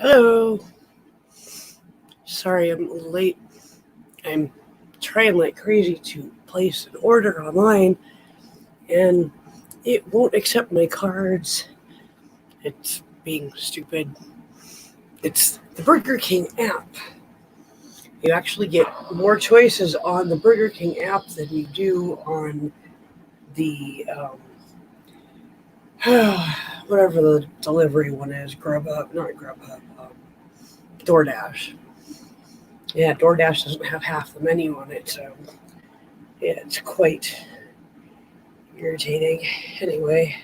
Hello. Sorry I'm a little late. I'm trying like crazy to place an order online and it won't accept my cards. It's being stupid. It's the Burger King app. You actually get more choices on the Burger King app than you do on the whatever the delivery one is. Grubhub, not Grubhub. DoorDash. Yeah, DoorDash doesn't have half the menu on it, so yeah, it's quite irritating. Anyway,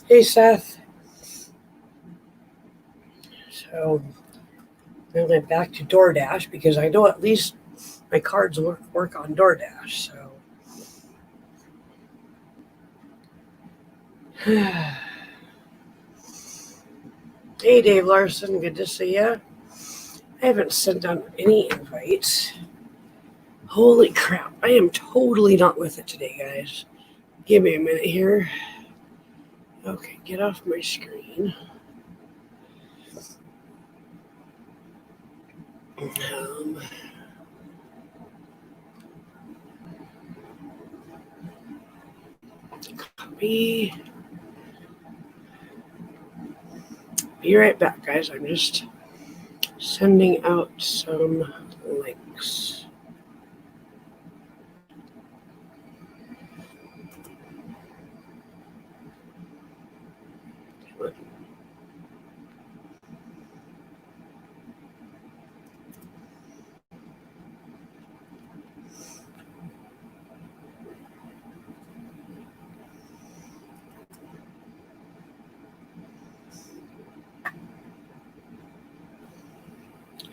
hey Seth. So I went back to DoorDash because I know at least my cards work on DoorDash. So hey Dave Larson, good to see ya. I haven't sent out any invites. Holy crap, I am totally not with it today, guys. Give me a minute here. Okay, get off my screen. Copy. Be right back, guys. I'm just sending out some links.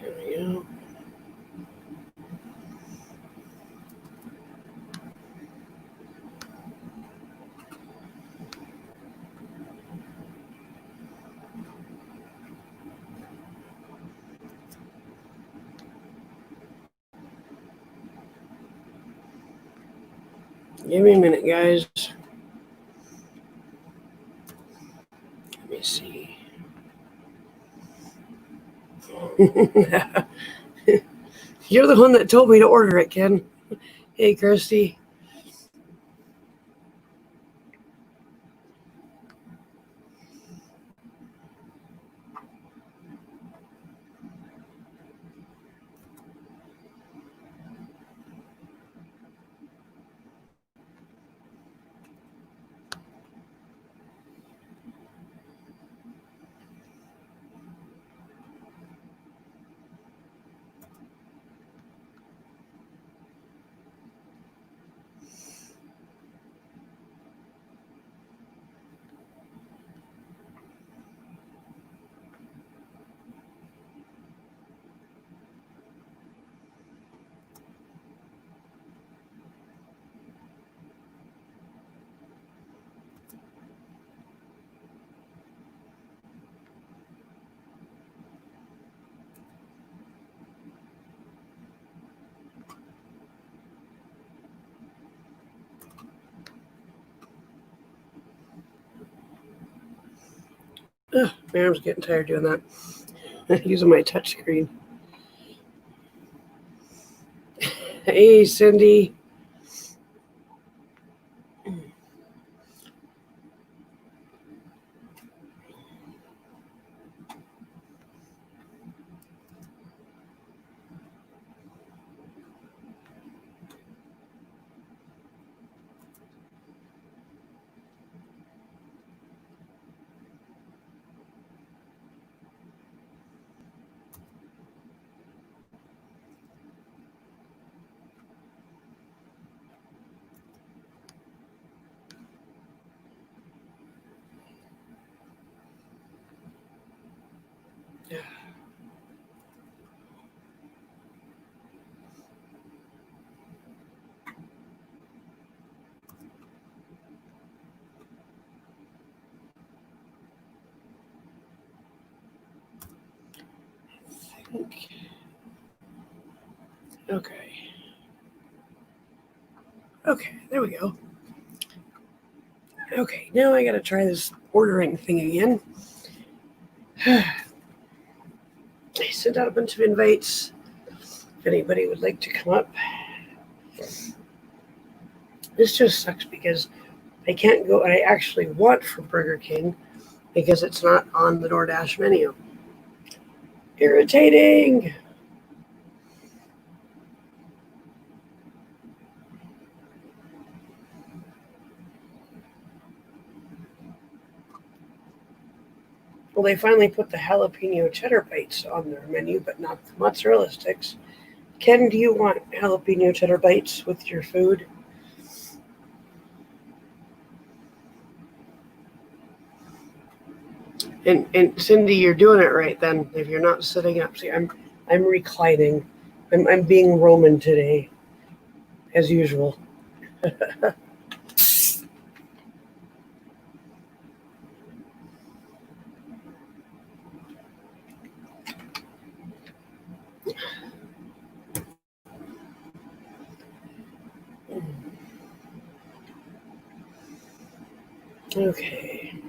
There we go. Give me a minute, guys. Let me see. You're the one that told me to order it, Ken. Hey, Kirsty. Ugh, my arm's getting tired doing that. Using my touch screen. Hey, Cindy. Okay. Okay, there we go. Okay, now I gotta try this ordering thing again. I sent out a bunch of invites if anybody would like to come up. This just sucks because I can't go and I actually want from Burger King because it's not on the DoorDash menu. Irritating. Well, they finally put the jalapeno cheddar bites on their menu, but not the mozzarella sticks. Ken, do you want jalapeno cheddar bites with your food? And Cindy, you're doing it right then. If you're not sitting up, see, I'm reclining. I'm being Roman today, as usual. Okay.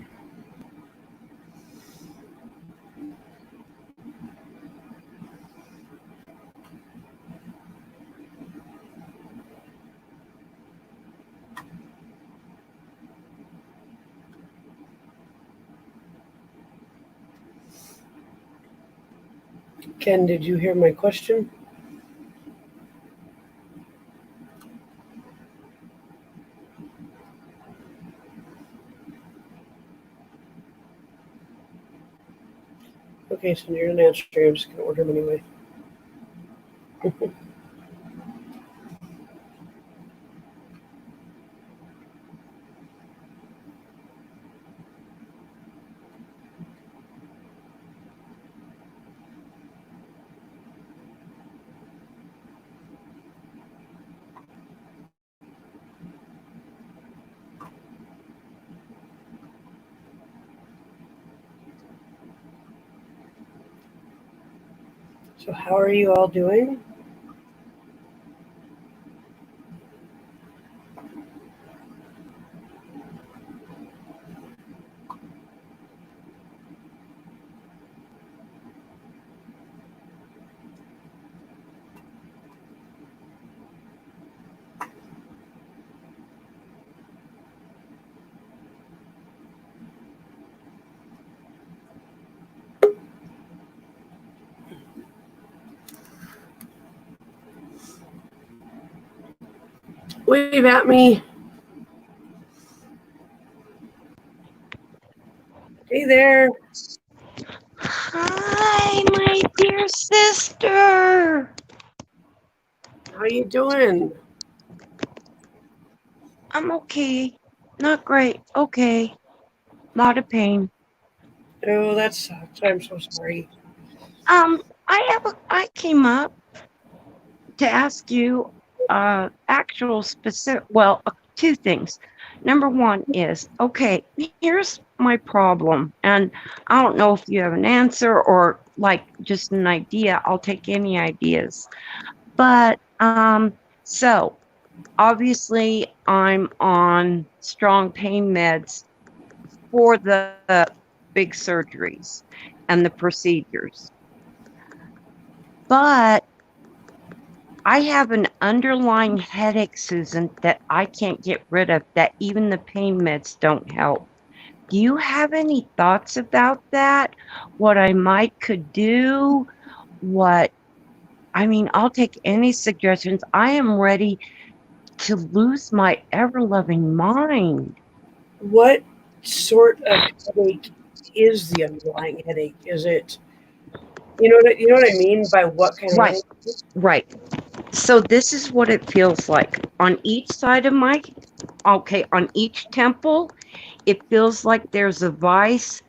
Ken, did you hear my question? Okay, so you're an answer. I'm just going to order them anyway. So how are you all doing? Wave at me. Hey there. Hi, my dear sister. How you doing? I'm okay. Not great. Okay. Lot of pain. Oh, that sucks. I'm so sorry. I came up to ask you actual specific two things. Number one is, okay, here's my problem, and I don't know if you have an answer or like just an idea. I'll take any ideas. But so obviously I'm on strong pain meds for the big surgeries and the procedures. But I have an underlying headache, Susan, that I can't get rid of, that even the pain meds don't help. Do you have any thoughts about that? What I might could do? I'll take any suggestions. I am ready to lose my ever-loving mind. What sort of headache is the underlying headache? Is it you know what I mean by what kind of Right, headache? right. So this is what it feels like. On each side of on each temple, it feels like there's a vice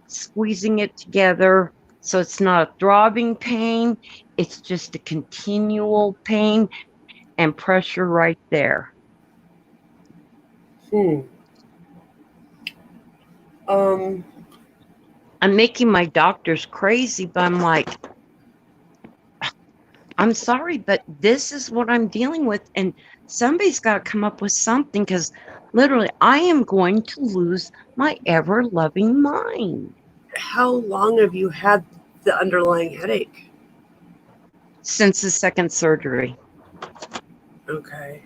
squeezing it together. So it's not a throbbing pain, it's just a continual pain and pressure right there. Hmm. Um. I'm making my doctors crazy, but I'm like, I'm sorry, but this is what I'm dealing with. And somebody's got to come up with something because literally I am going to lose my ever loving mind. How long have you had the underlying headache? Since the second surgery. Okay.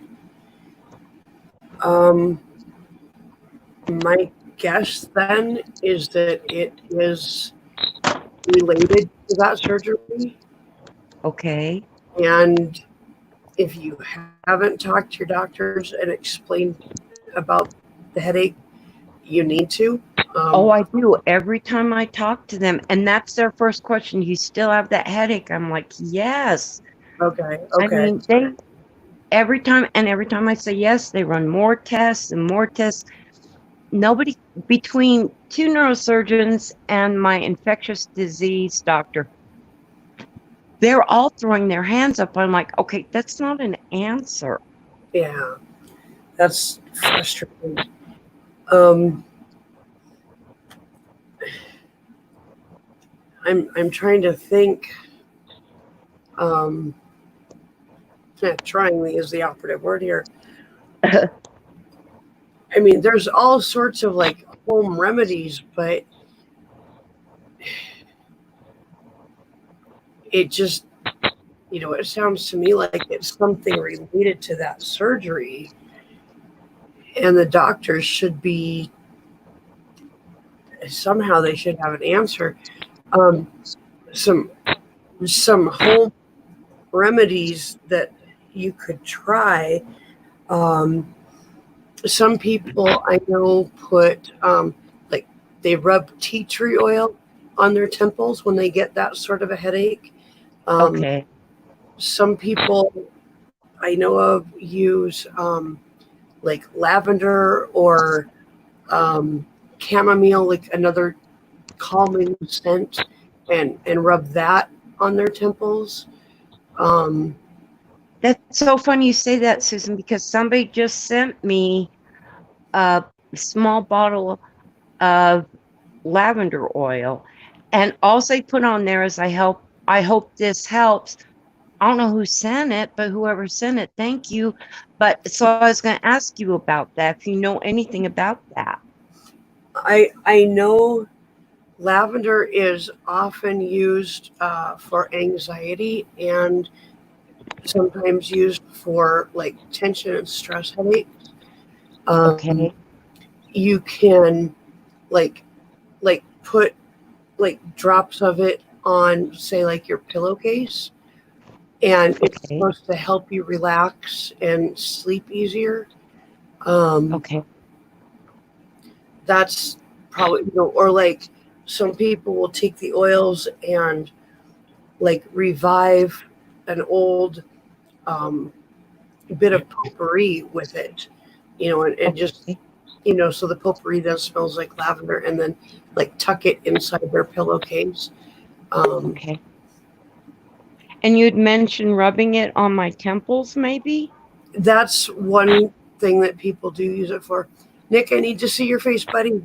My guess then is that it is related to that surgery. Okay. And if you haven't talked to your doctors and explained about the headache, you need to. Oh, I do. Every time I talk to them, and that's their first question, you still have that headache? I'm like, yes. Okay. I mean, every time I say yes, they run more tests and more tests. Nobody, between two neurosurgeons and my infectious disease doctor, they're all throwing their hands up. I'm like, okay, that's not an answer. Yeah, that's frustrating. I'm trying to think. Trying is the operative word here. I mean, there's all sorts of like home remedies, but it just, it sounds to me like it's something related to that surgery, and the doctors should be somehow they should have an answer. Some home remedies that you could try. Some people I know put like they rub tea tree oil on their temples when they get that sort of a headache. Okay. Some people I know of use like lavender or chamomile, like another calming scent, and rub that on their temples. That's so funny you say that, Susan, because somebody just sent me a small bottle of lavender oil, and all they put on there is I hope this helps. I don't know who sent it, but whoever sent it, thank you. But so I was going to ask you about that, if you know anything about that. I know lavender is often used for anxiety and sometimes used for like tension and stress headaches. Okay. You can like put like drops of it on, say, like your pillowcase, and it's Okay. supposed to help you relax and sleep easier. Okay. That's probably, or like some people will take the oils and like revive an old bit of potpourri with it, and just, Okay. so the potpourri then smells like lavender, and then like tuck it inside their pillowcase. Okay. And you'd mentioned rubbing it on my temples, maybe? That's one thing that people do use it for. Nick, I need to see your face, buddy.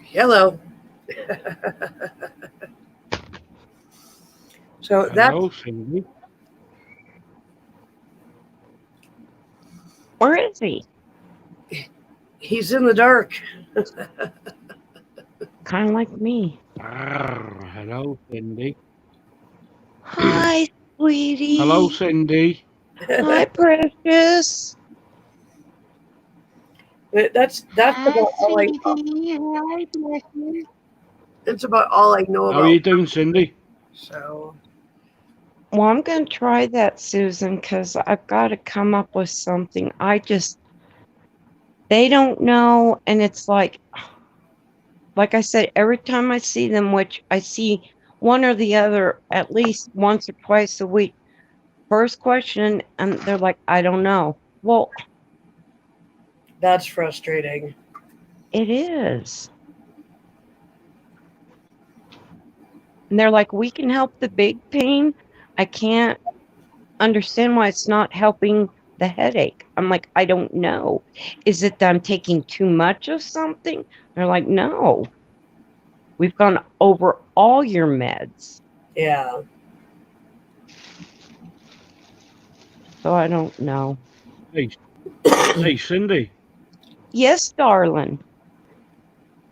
Hello. So Hello, Cindy. Where is he? he's in the dark. Kind of like me. Hello, Cindy. Hi, sweetie. Hello, Cindy. Hi, precious. That's about all that's about all I know How about. are you doing, Cindy? So Well, I'm going to try that, Susan, because I've got to come up with something. They don't know. And it's like I said, every time I see them, which I see one or the other at least once or twice a week, first question, and they're like, I don't know. Well, that's frustrating. it is. And they're like, we can help the big pain. I can't understand why it's not helping the headache. I'm like, I don't know. Is it that I'm taking too much of something? They're like, no. We've gone over all your meds. Yeah. So I don't know. Hey, hey, Cindy. Yes, darling.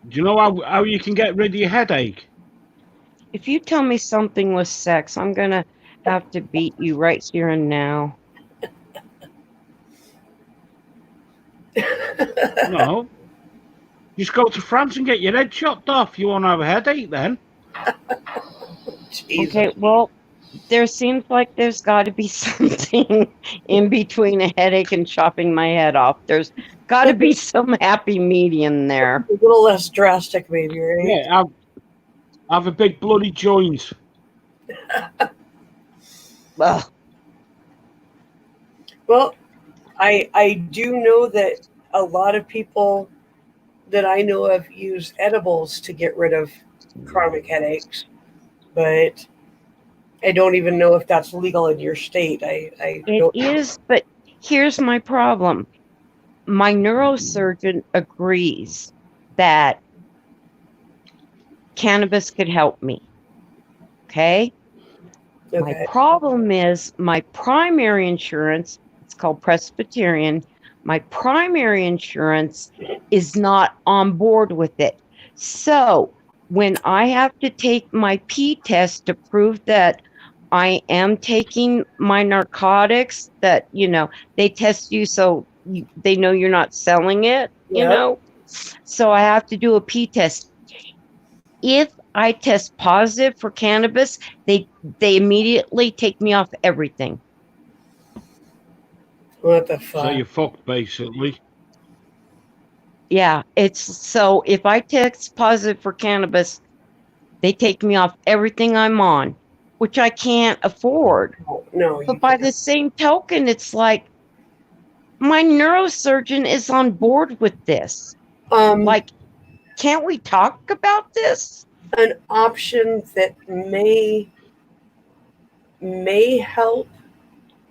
Do you know how you can get rid of your headache? If you tell me something with sex, I'm gonna have to beat you right here and now. No. Just go to France and get your head chopped off. You won't have a headache then. Jesus. Okay, well, there seems like there's got to be something in between a headache and chopping my head off. There's got to be some happy medium there. A little less drastic, maybe, right? Yeah, have a big bloody joint. Ugh. Well, I do know that a lot of people that I know of use edibles to get rid of chronic headaches, but I don't even know if that's legal in your state. I It don't. is, but here's my problem. My neurosurgeon agrees that cannabis could help me. Okay? My Okay. problem is my primary insurance, it's called Presbyterian, my primary insurance is not on board with it. So when I have to take my P test to prove that I am taking my narcotics, that, they test you so they know you're not selling it, Yep. So I have to do a P test. If I test positive for cannabis, they immediately take me off everything. What the So fuck? you're fucked, basically. Yeah, it's so if I test positive for cannabis, they take me off everything I'm on, which I can't afford. No, But you by can't. the same token, it's like my neurosurgeon is on board with this. Like, can't we talk about this? An option that may help,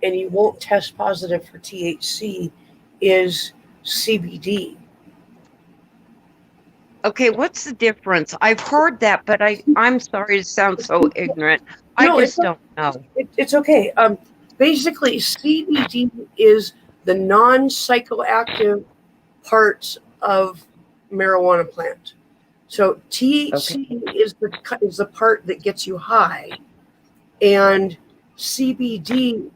and you won't test positive for THC, is CBD. Okay, what's the difference? I've heard that, but I'm sorry to sound so ignorant. I No, just don't know. It's okay. Basically, CBD is the non-psychoactive parts of marijuana plant. So THC is the part that gets you high, and CBD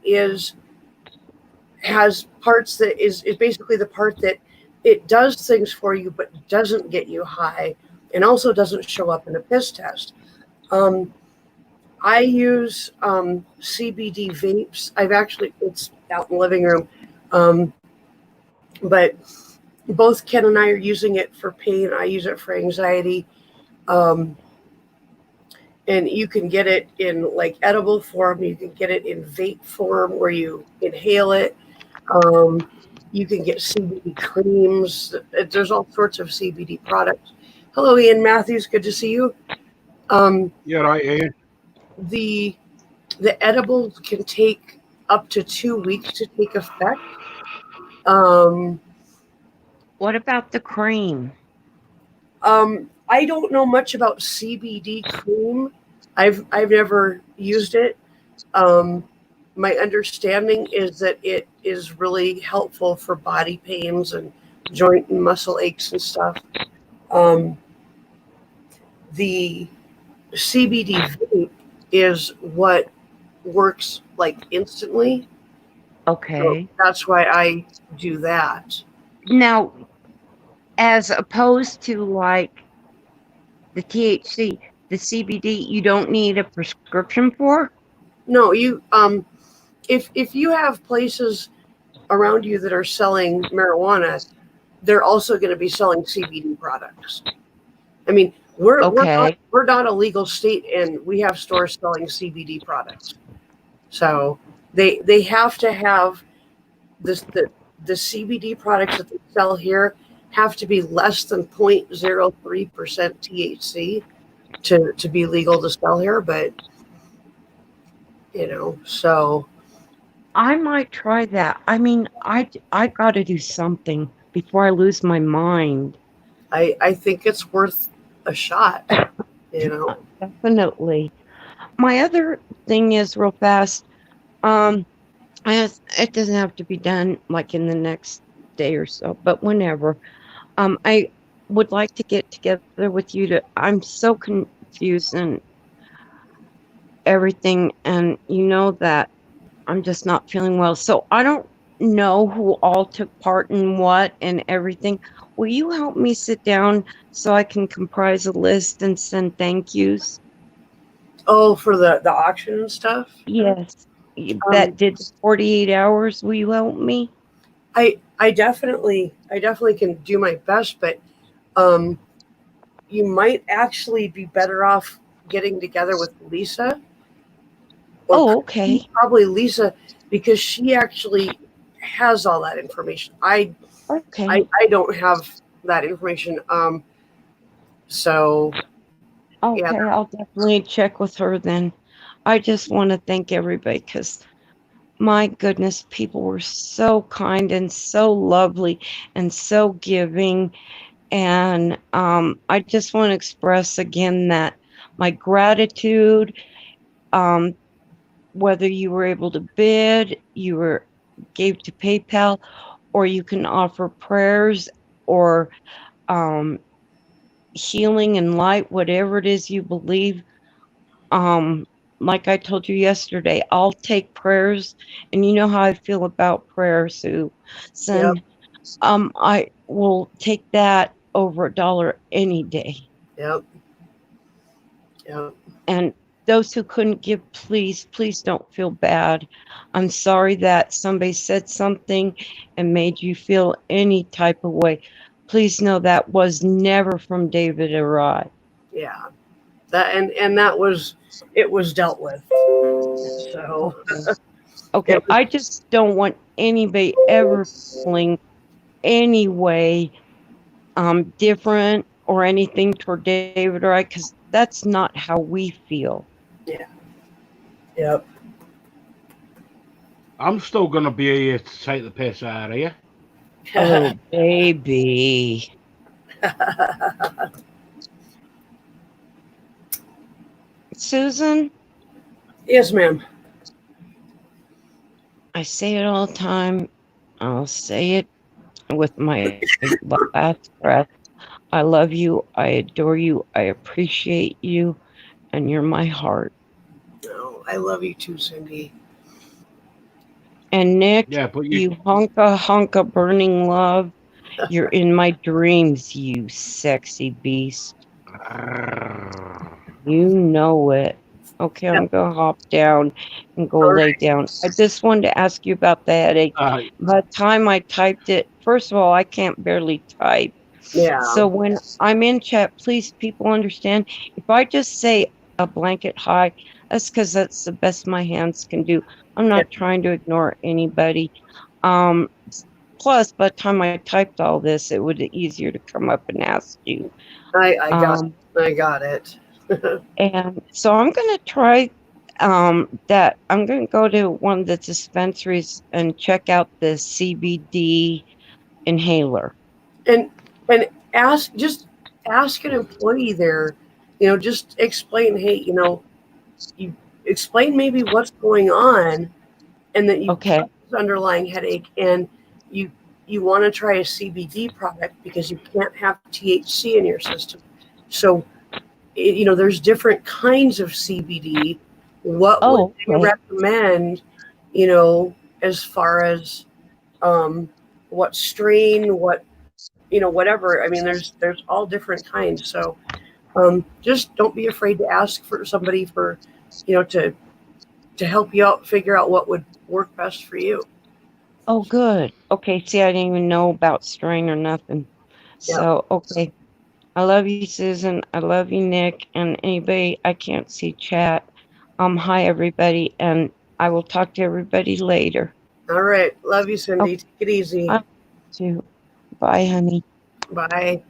has parts that is basically the part that it does things for you but doesn't get you high, and also doesn't show up in a piss test. I use CBD vapes. It's out in the living room, but both Ken and I are using it for pain. I use it for anxiety. And you can get it in like edible form. You can get it in vape form where you inhale it. You can get CBD creams. There's all sorts of CBD products. Hello, Ian Matthews. Good to see you. You're right here. The edibles can take up to 2 weeks to take effect. What about the cream? I don't know much about CBD cream. I've never used it. My understanding is that it is really helpful for body pains and joint and muscle aches and stuff. The CBD vape is what works like instantly. Okay. So that's why I do that. Now, as opposed to like the THC, the CBD, you don't need a prescription for? No, you if you have places around you that are selling marijuana, they're also going to be selling CBD products. I mean, we're not a legal state, and we have stores selling CBD products. So they have to have this the CBD products that they sell here have to be less than 0.03% THC to be legal to sell here. But so I might try that. I mean, I got to do something before I lose my mind. I think it's worth a shot. Definitely. My other thing is real fast. It doesn't have to be done like in the next day or so, but whenever. I would like to get together with you to. I'm so confused and everything, and you know that I'm just not feeling well. So I don't know who all took part in what and everything. Will you help me sit down so I can comprise a list and send thank yous? Oh, for the auction and stuff. Yes. Um, That did the 48 hours. Will you help me? I definitely can do my best, but um, you might actually be better off getting together with Lisa, or Oh, okay. probably Lisa, because she actually has all that information. Okay. I don't have that information. So yeah, Okay. I'll definitely check with her then. I just want to thank everybody because my goodness, people were so kind and so lovely and so giving. And I just want to express again that my gratitude, um, whether you were able to bid, you were gave to PayPal, or you can offer prayers or um, healing and light, whatever it is you believe. Um, like I told you yesterday, I'll take prayers, and you know how I feel about prayer, Sue. yep, Son, I will take that over $1 any day. yep, yep. And those who couldn't give, please, please don't feel bad. I'm sorry that somebody said something and made you feel any type of way. Please know that was never from David or I. Yeah, that and that was it was dealt with. So Okay. Okay. it was I just don't want anybody ever feeling any way different or anything toward David or I, because that's not how we feel. yeah, yep. I'm still going to be here to take the piss out of you. Oh, baby. Susan, Yes, ma'am. I say it all the time. I'll say it with my last breath. I love you. I adore you. I appreciate you. And you're my heart. No, I love you too, Cindy. And Nick, Yeah, but you. you hunka burning love. You're in my dreams, you sexy beast. You know it. Okay, Yep. I'm gonna hop down and go All lay right. down. I just wanted to ask you about the headache. Uh, By the time I typed it, first of all, I can't barely type. Yeah. So when I'm in chat, please people understand. If I just say a blanket hi, that's because that's the best my hands can do. I'm Yeah. not trying to ignore anybody. Um, Plus, by the time I typed all this, it would be easier to come up and ask you. I got Um, I got it. and so I'm going to try that. I'm going to go to one of the dispensaries and check out the CBD inhaler. and and ask an employee there, just explain, hey, you explain maybe what's going on, and that you Okay. have this underlying headache, and you you want to try a CBD product because you can't have THC in your system. So there's different kinds of CBD. What would Oh, they okay. recommend, as far as um, what strain, whatever. I mean, there's all different kinds. So just don't be afraid to ask for somebody for, to help you out, figure out what would work best for you. Oh, good. Okay. See, I didn't even know about strain or nothing. Yeah. So, okay. I love you, Susan. I love you, Nick, and anybody I can't see chat. Hi, everybody, and I will talk to everybody later. All right. Love you, Cindy. Okay. Take it easy. I love you too. Bye, honey. Bye.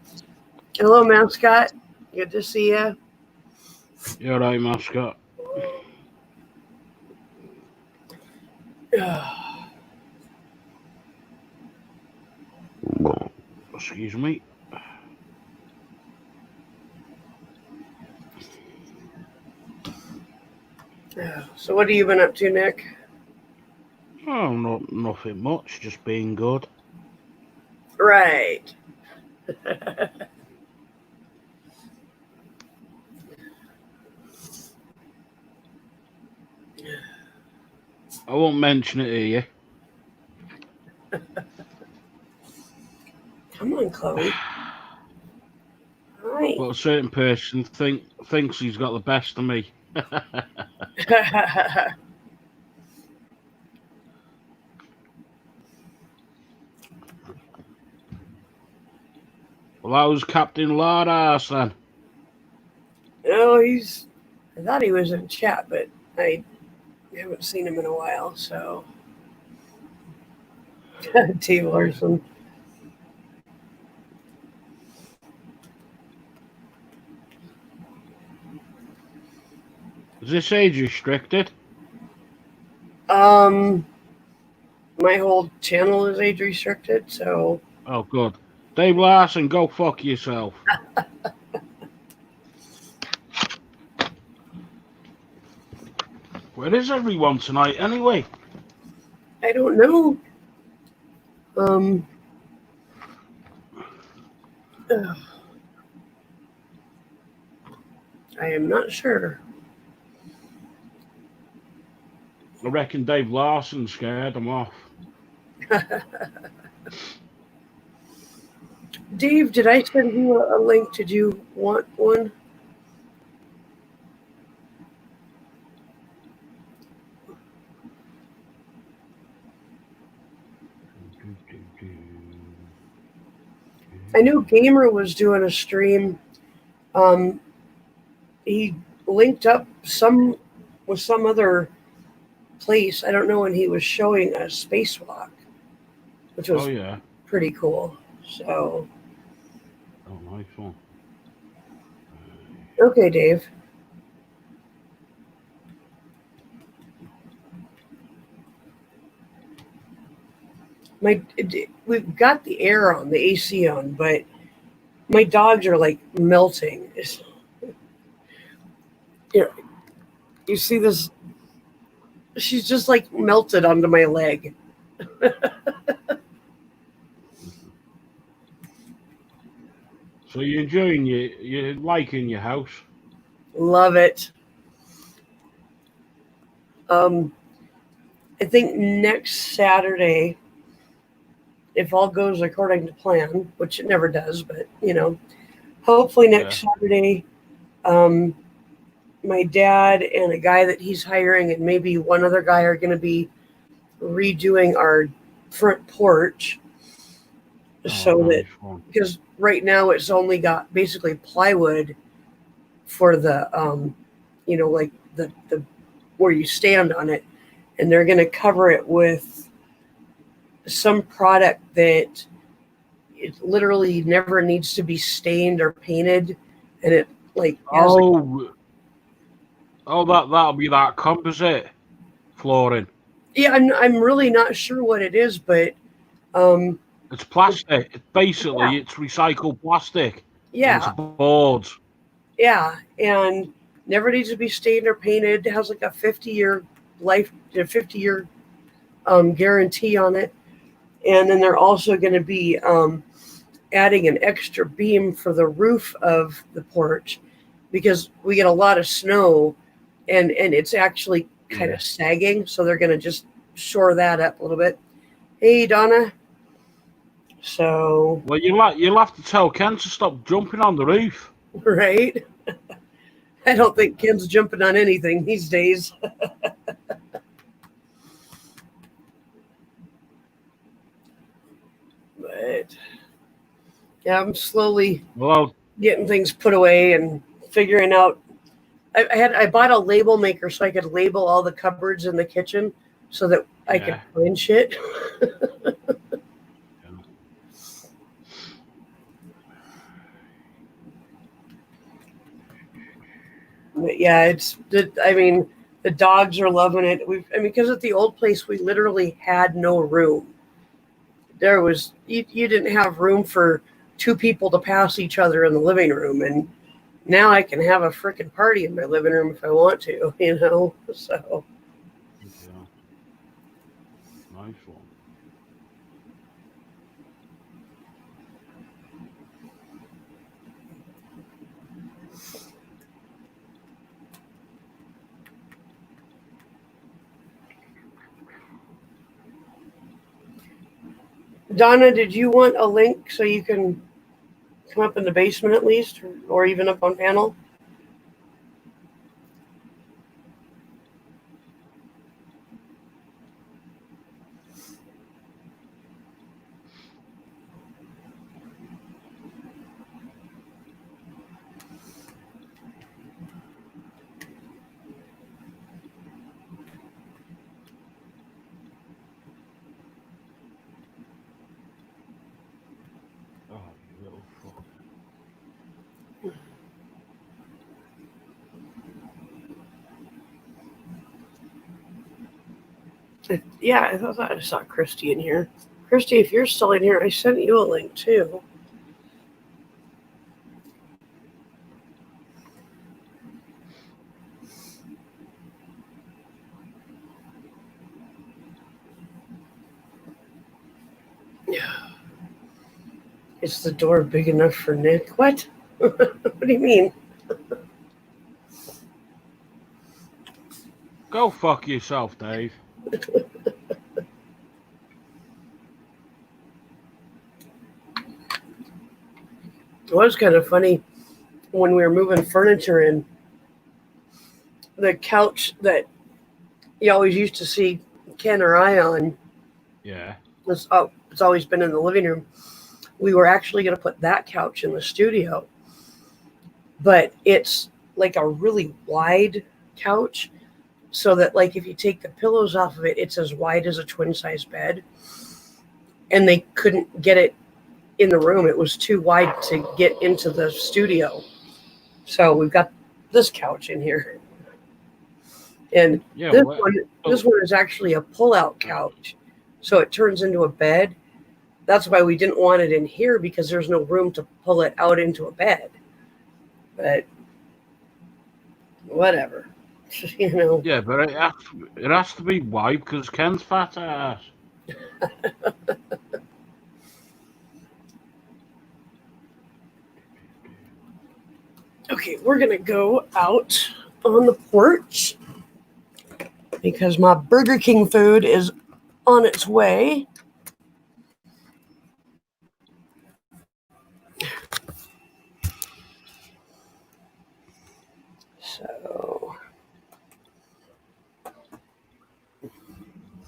Hello, mascot. Good to see you. you're right, mascot. Excuse me. So what have you been up to, Nick? Oh, Oh, nothing much, just being good. Right. I won't mention it here. Come on, Chloe. Hi. But a certain person thinks he's got the best of me. Well, that was Captain Lardass then. Oh, I thought he was in chat, but I haven't seen him in a while, so. T. Larson. Is this age restricted? My whole channel is age restricted, so. Oh, good. Dave Larson, go fuck yourself. Where is everyone tonight, anyway? I don't know. I am not sure. I reckon Dave Larson scared them off. Dave, did I send you a link? Did you want one? I knew Gamer was doing a stream. He linked up with some other place. I don't know when he was showing a spacewalk, which was pretty cool. So. Oh, nice one. Okay, Dave. We've got the air on, the AC on, but my dogs are like melting. You see this? She's just like melted onto my leg. So you're enjoying you're liking your house? Love it. I think next Saturday, if all goes according to plan, which it never does, but hopefully next Saturday, my dad and a guy that he's hiring and maybe one other guy are going to be redoing our front porch. Because right now it's only got basically plywood for the like the where you stand on it, and they're going to cover it with some product that it literally never needs to be stained or painted, and it that'll be that composite flooring. Yeah, I'm really not sure what it is, but it's plastic. It's recycled plastic. Yeah. It's boards. Yeah, and never needs to be stained or painted. It has like a 50-year guarantee on it. And then they're also going to be adding an extra beam for the roof of the porch because we get a lot of snow and it's actually kind of sagging. So they're going to just shore that up a little bit. Hey, Donna. So. Well, you'll have to tell Ken to stop jumping on the roof. Right? I don't think Ken's jumping on anything these days. But yeah, I'm slowly getting things put away and figuring out. I bought a label maker so I could label all the cupboards in the kitchen so that I could find shit. But yeah, the dogs are loving it. Because at the old place we literally had no room. There was you didn't have room for two people to pass each other in the living room, and now I can have a freaking party in my living room if I want to, So. Nice one. Donna, did you want a link so you can come up in the basement at least, or even up on panel? Oh, you little fuck. Yeah, I thought I saw Christy in here. Christy, if you're still in here, I sent you a link too. Is the door big enough for Nick? What? What do you mean? Go fuck yourself, Dave. It was kind of funny when we were moving furniture in. The couch that you always used to see Ken or I on, Yeah. it's always been in the living room. We were actually going to put that couch in the studio, but it's like a really wide couch, so that like if you take the pillows off of it, it's as wide as a twin size bed, and they couldn't get it in the room. It was too wide to get into the studio. So we've got this couch in here. And Yeah. this one is actually a pull-out couch. So it turns into a bed. That's why we didn't want it in here, because there's no room to pull it out into a bed. But whatever. You know. Yeah, but it has to be wide because Ken's fat ass. Okay, we're going to go out on the porch because my Burger King food is on its way. So,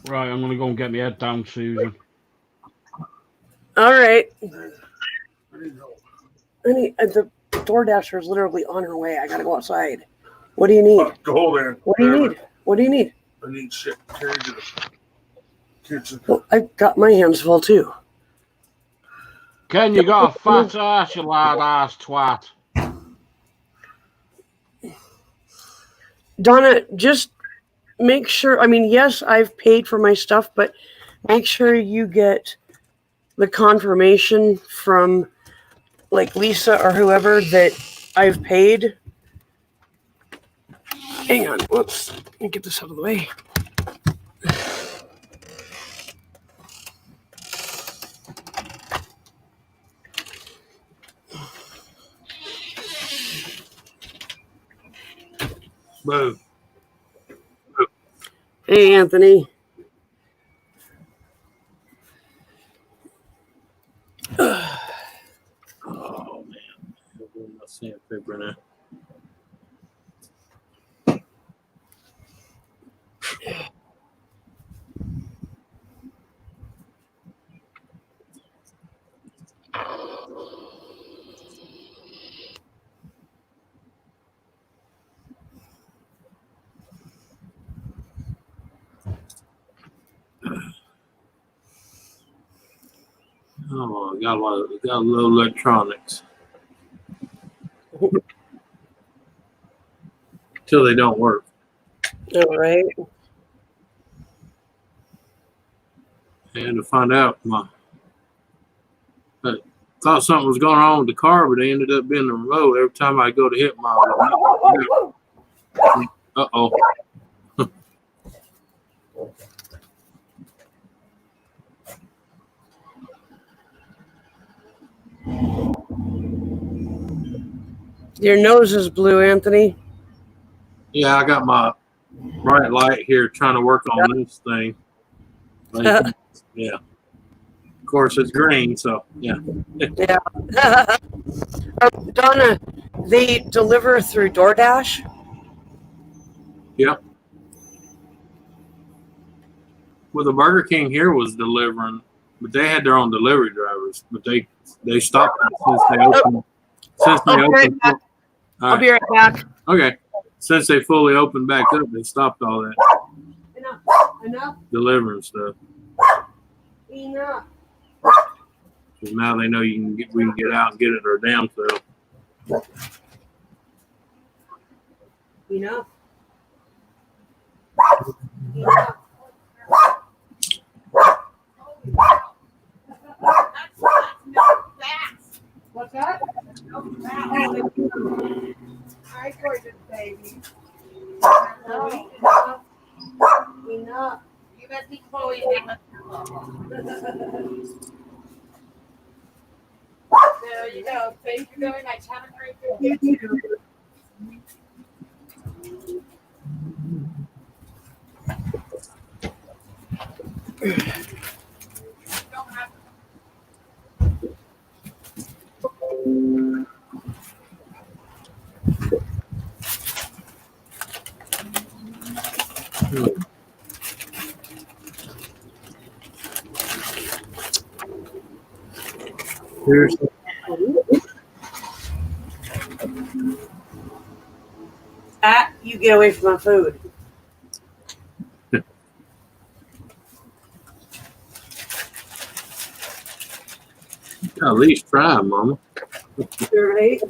Right, I'm gonna go and get my head down, Susan. all right. The DoorDasher is literally on her way. I gotta go outside. What do you need? Go there. What do you need? What do you need? I need shit carried to the kitchen. Well, I've got my hands full too. Ken, you got a fat ass, you lad ass twat. Donna, just make sure. I mean, yes, I've paid for my stuff, but make sure you get the confirmation from like Lisa or whoever that I've paid. Hang on. Whoops. Let me get this out of the way. Boo. Hey, Anthony. Oh man. My sandpaper now. Oh, got a little electronics. Till they don't work. All right. And to find out, I thought something was going on with the car, but it ended up being the remote. Every time I go to hit my Your nose is blue, Anthony. Yeah, I got my bright light here trying to work on this thing. Like, yeah. Of course, it's green, so yeah. Yeah. Donna, they deliver through DoorDash? Yep. Well, the Burger King here was delivering, but they had their own delivery drivers. But they stopped it since they opened. Since they I'll be right opened. back. All I'll right. be right back. Okay. Since they fully opened back up, they stopped all that Enough. delivering stuff. Enough. Because now they know we can get out and get it our damn self. Enough. What's that? Hi, gorgeous baby. Enough. You must be Chloe. There you go. Thank you very much. Have a great day. You too. Here's You get away from my food. at least try, Mama. Right?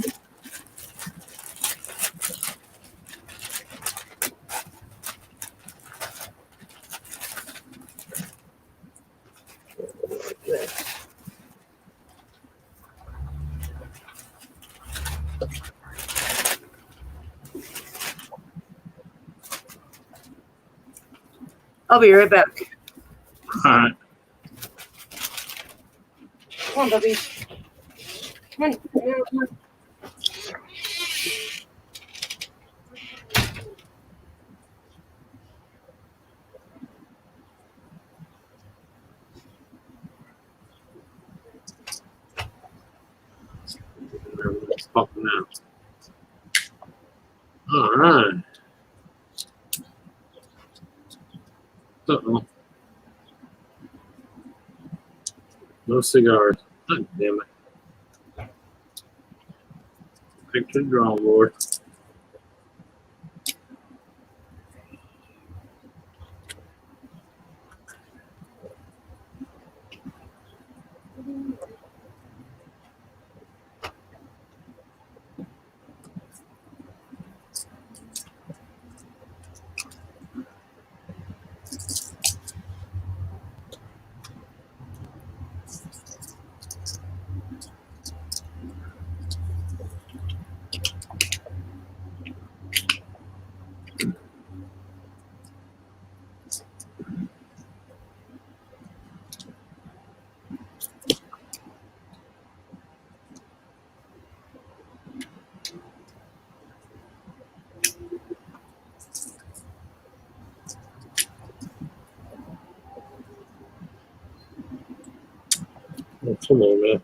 I'll be right back. All right. Come on, Bubby. Come on. Come on. It's popping out. All right. Uh-oh. No cigars. God damn it. Back to the drawing board. Oh, come on, man.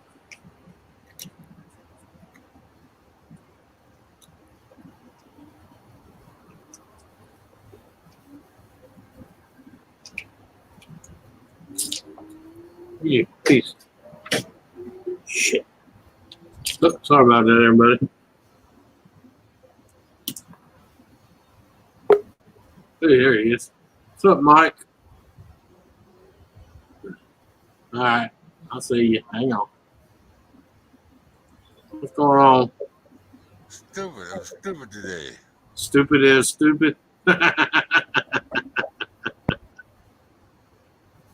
You piece. Shit. Oh, sorry about that, everybody. Hey, there he is. What's up, Mike? All right. I'll see you. Hang on. What's going on? Stupid. I'm stupid today. Stupid is stupid.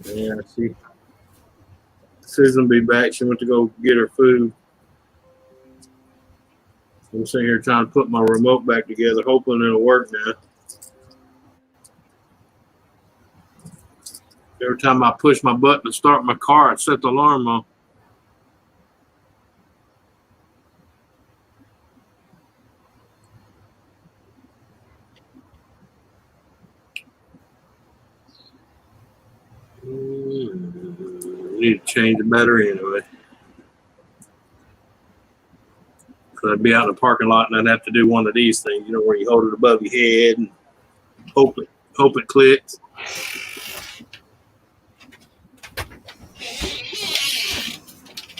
Yeah, see. Susan will be back. She went to go get her food. I'm sitting here trying to put my remote back together, hoping it'll work now. Every time I push my button to start my car, it set the alarm on. need to change the battery anyway. So I'd be out in the parking lot and I'd have to do one of these things, you know, where you hold it above your head and hope it clicks.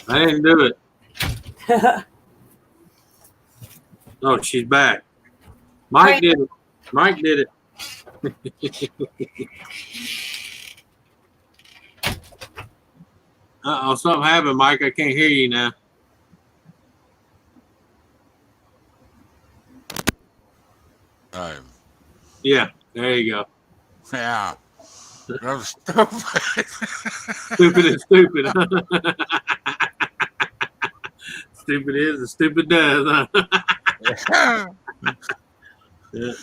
I didn't do it. Oh, she's back. Mike did it. Mike did it. Uh-oh, something happened, Mike. I can't hear you now. Time. Yeah, there you go. Yeah. I'm stupid. Stupid is stupid. Stupid is and stupid does. Huh? Yeah.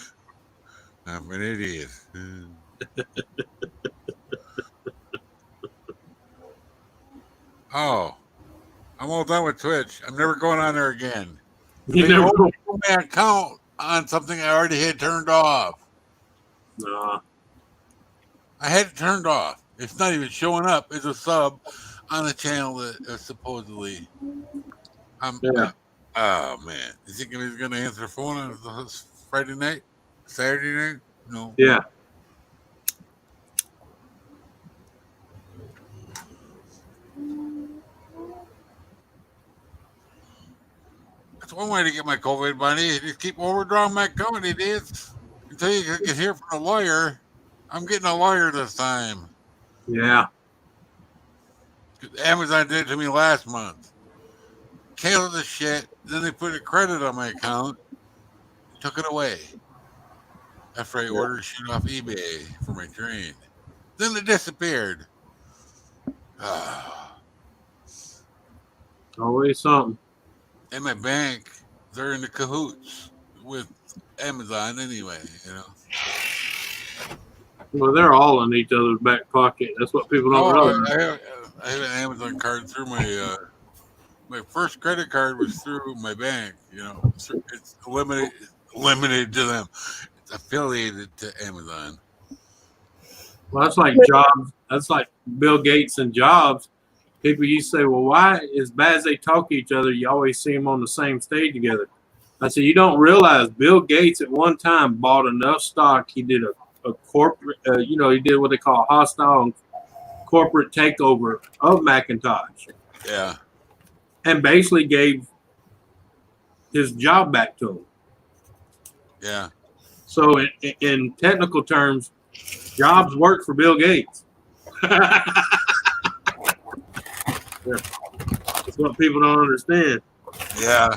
I'm an idiot. Oh, I'm all done with Twitch. I'm never going on there again. You They never opened my account on something I already had turned off. Nah. I had it turned off. It's not even showing up as a sub on the channel that supposedly. Yeah. Oh man, you think he's gonna answer the phone on Friday night, Saturday night? No. Yeah. That's one way to get my COVID money. Just keep overdrawing my account, idiots. Until you can hear from a lawyer. I'm getting a lawyer this time. Yeah. Amazon did it to me last month. Canceled the shit. Then they put a credit on my account. Took it away. After I ordered shit off eBay for my train. Then it disappeared. Always something. And my bank, they're in the cahoots with Amazon anyway, you know. Well, they're all in each other's back pocket. That's what people don't realize. I have an Amazon card through my my first credit card was through my bank. You know, it's limited to them. It's affiliated to Amazon. Well, that's like Jobs. That's like Bill Gates and Jobs. People used to say, well, why, as bad as they talk to each other, you always see them on the same stage together? I said, you don't realize Bill Gates at one time bought enough stock. He did a corporate, he did what they call a hostile corporate takeover of Macintosh. Yeah. And basically gave his job back to him. Yeah. So in technical terms, Jobs worked for Bill Gates. Yeah. That's what people don't understand. Yeah.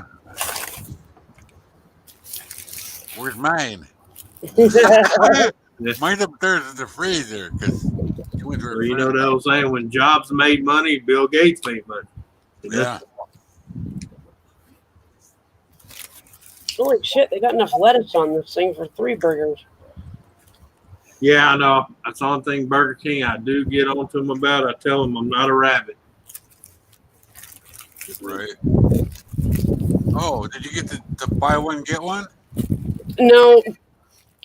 Where's mine? Mine's upstairs in the freezer because Or you know that old saying, when Jobs made money, Bill Gates made money. Yeah. Holy shit, they got enough lettuce on this thing for 3 burgers. Yeah, I know. That's the only thing Burger King I do get on to them about. I tell them I'm not a rabbit. Right. Oh, did you get to buy one, get one? No,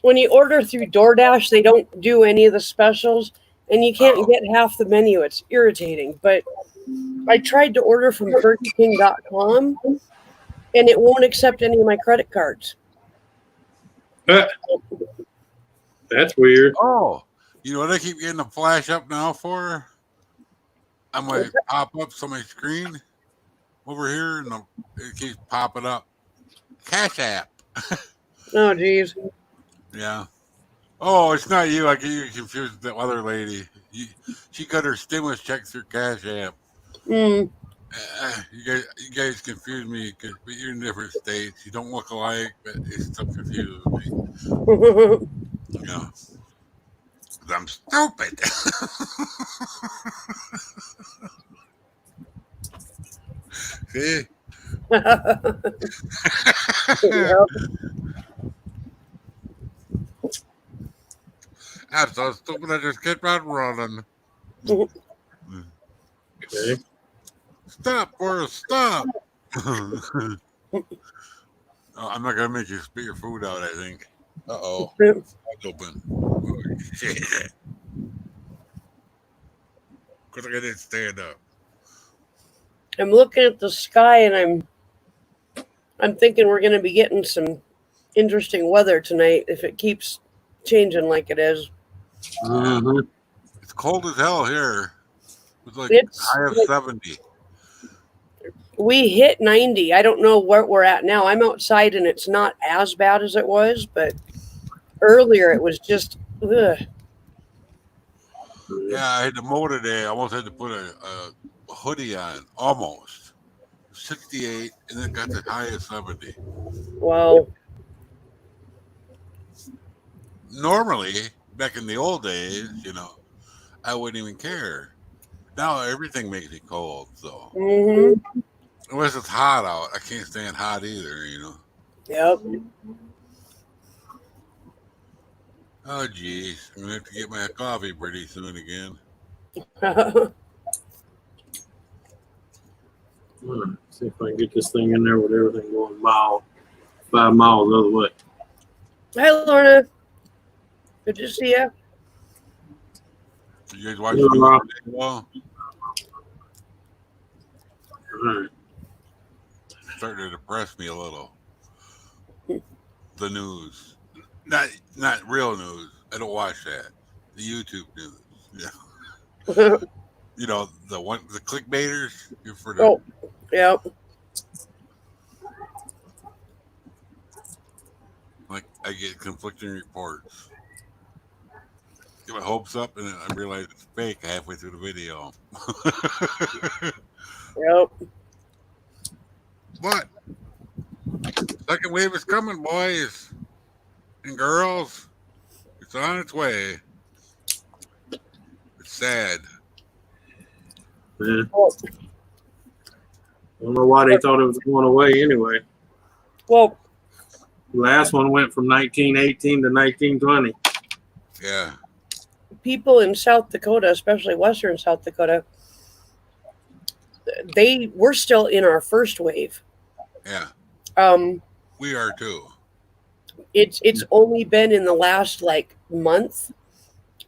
when you order through DoorDash, they don't do any of the specials, and you can't get half the menu. It's irritating. But I tried to order from BurgerKing.com, and it won't accept any of my credit cards. That's weird. Oh, you know what I keep getting a flash up now for? I might pop up on my screen over here, and it keeps popping up. Cash App. Oh, geez. Yeah. Oh, it's not you. I get you confused with that other lady. She got her stimulus checks through Cash App. Mm. You guys confuse me because you're in different states. You don't look alike, but it still confuses me. Yeah. I'm stupid. See? I'm so stupid. I just kept on running. Okay. Stop, Boris, stop. Oh, I'm not going to make you spit your food out, I think. Uh-oh. It's open. Oh, shit. because I didn't stand up. I'm looking at the sky and I'm thinking we're going to be getting some interesting weather tonight if it keeps changing like it is. Mm-hmm. It's cold as hell here. It's like It's high of like- 70. We hit 90. I don't know where we're at now. I'm outside and it's not as bad as it was, but earlier it was just, ugh. Yeah, I had to mow today. I almost had to put a hoodie on. Almost. 68, and then got to high of 70. Wow. Normally, back in the old days, I wouldn't even care. Now everything makes me cold, so Hmm. unless it's hot out, I can't stand hot either, Yep. Oh, geez. I'm going to have to get my coffee pretty soon again. See if I can get this thing in there with everything going 5 miles the other way. Hi, Lorna. Good to see you. You guys watch Yeah. the news? Well, All right. it's starting to depress me a little. The news. Not real news. I don't watch that. The YouTube news. Yeah. The clickbaiters. You're for the Oh, yep. Like, I get conflicting reports. Get my hopes up, and then I realize it's fake halfway through the video. Yep. But second wave is coming, boys and girls. It's on its way. It's sad. Yeah. Well, I don't know why they thought it was going away anyway. well, The last one went from 1918 to 1920. Yeah. people in South Dakota, especially Western South Dakota, we're still in our first wave. Yeah. We are too. It's only been in the last month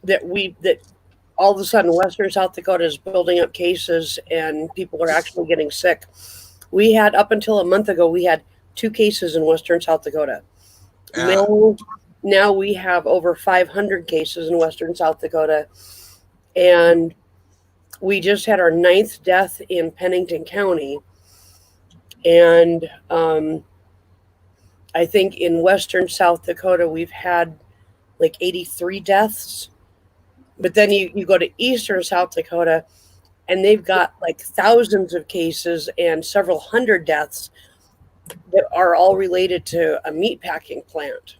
that all of a sudden Western South Dakota is building up cases and people are actually getting sick. We had up until a month ago, we had 2 cases in Western South Dakota. Yeah. Now we have over 500 cases in Western South Dakota, and we just had our 9th death in Pennington County. And I think in Western South Dakota, we've had 83 deaths. But then you go to Eastern South Dakota, and they've got thousands of cases and several hundred deaths that are all related to a meatpacking plant.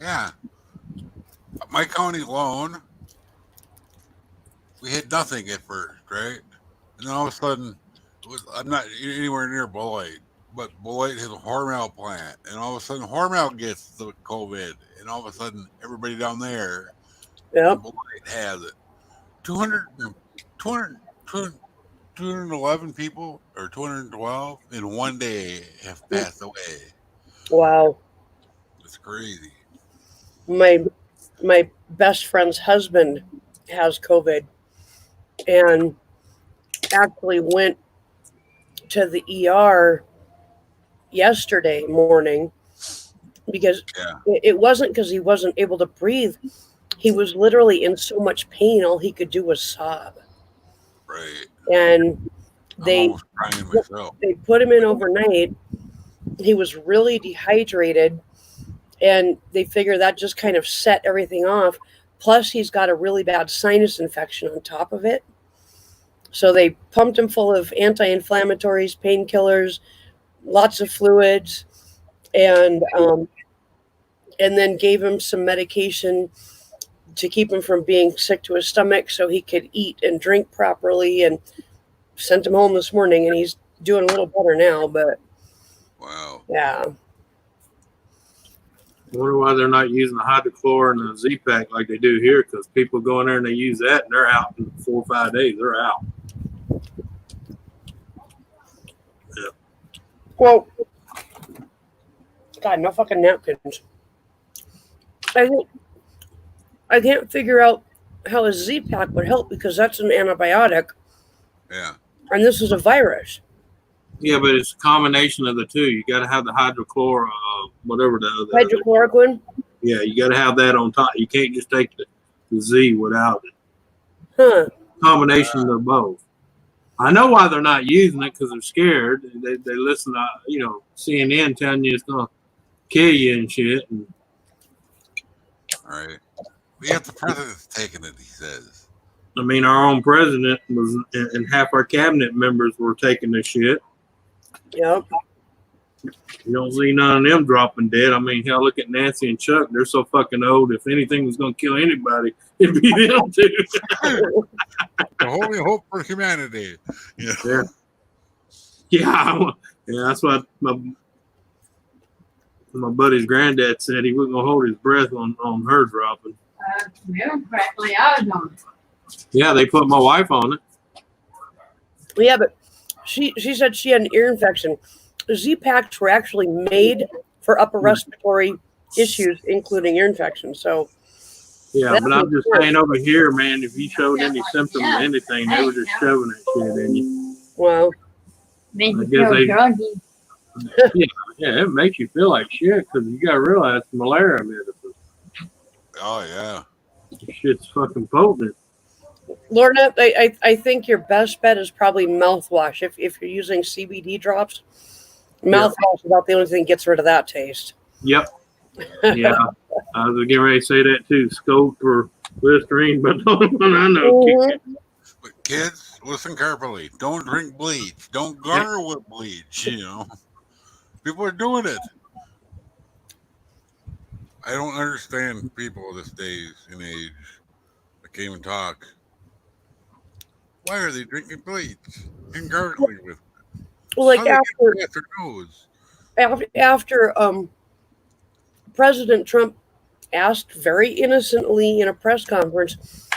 Yeah. My county alone, we had nothing at first, right? And then all of a sudden, I'm not anywhere near Beloit, but Beloit has a Hormel plant, and all of a sudden Hormel gets the COVID, and all of a sudden everybody down there Yep. Beloit has it. 211 people or 212 in one day have passed away. Wow. It's crazy. My best friend's husband has COVID and actually went to the ER yesterday morning because it wasn't because he wasn't able to breathe. He was literally in so much pain, all he could do was sob. Right. And they I'm almost crying myself. they put him in overnight. He was really dehydrated, and they figure that just kind of set everything off. Plus, he's got a really bad sinus infection on top of it. So they pumped him full of anti-inflammatories, painkillers, lots of fluids, and then gave him some medication to keep him from being sick to his stomach so he could eat and drink properly, and sent him home this morning, and he's doing a little better now. But Wow. yeah. I wonder why they're not using the hydrochlor and the Z-Pack like they do here, because people go in there and they use that and they're out in 4 or 5 days. They're out. Well, God, no fucking napkins. I can't figure out how a Z-Pack would help because that's an antibiotic Yeah. and this is a virus. Yeah, but it's a combination of the two. You got to have the hydrochlor, whatever the other. Hydrochloroquine? Yeah, you got to have that on top. You can't just take the Z without it. Huh. Combination of both. I know why they're not using it because they're scared. They listen to CNN telling you it's gonna kill you and shit. And All right. We have the president's taking it, he says. I mean, our own president was, and half our cabinet members were taking this shit. Yep. You don't see none of them dropping dead. I mean, hell, look at Nancy and Chuck. They're so fucking old. If anything was going to kill anybody, it'd be them too. The only hope for humanity. Yeah. Yeah, that's what my buddy's granddad said. He wasn't going to hold his breath on her dropping. Practically, I was on it. Yeah, they put my wife on it. Yeah, but she said she had an ear infection. Z-Packs were actually made for upper respiratory issues, including ear infection. So, yeah, but I'm just saying over here, man, if you showed any symptoms of anything, they were just shoving that shit in you. wow. Makes I you guess feel they- druggy. Yeah, it makes you feel like shit because you got to realize malaria medicine. Oh, yeah. This shit's fucking potent. Lorna, I think your best bet is probably mouthwash. If you're using CBD drops, mouthwash is about the only thing that gets rid of that taste. Yep. Yeah, I was getting ready to say that too. Scope or Listerine, but the only one I know. Mhm. But kids, listen carefully. Don't drink bleach. Don't gargle with bleach, People are doing it. I don't understand people this days and age that can't even talk. Why are they drinking bleach and gargling with it? Well, like How do they get their nose? after President Trump asked very innocently in a press conference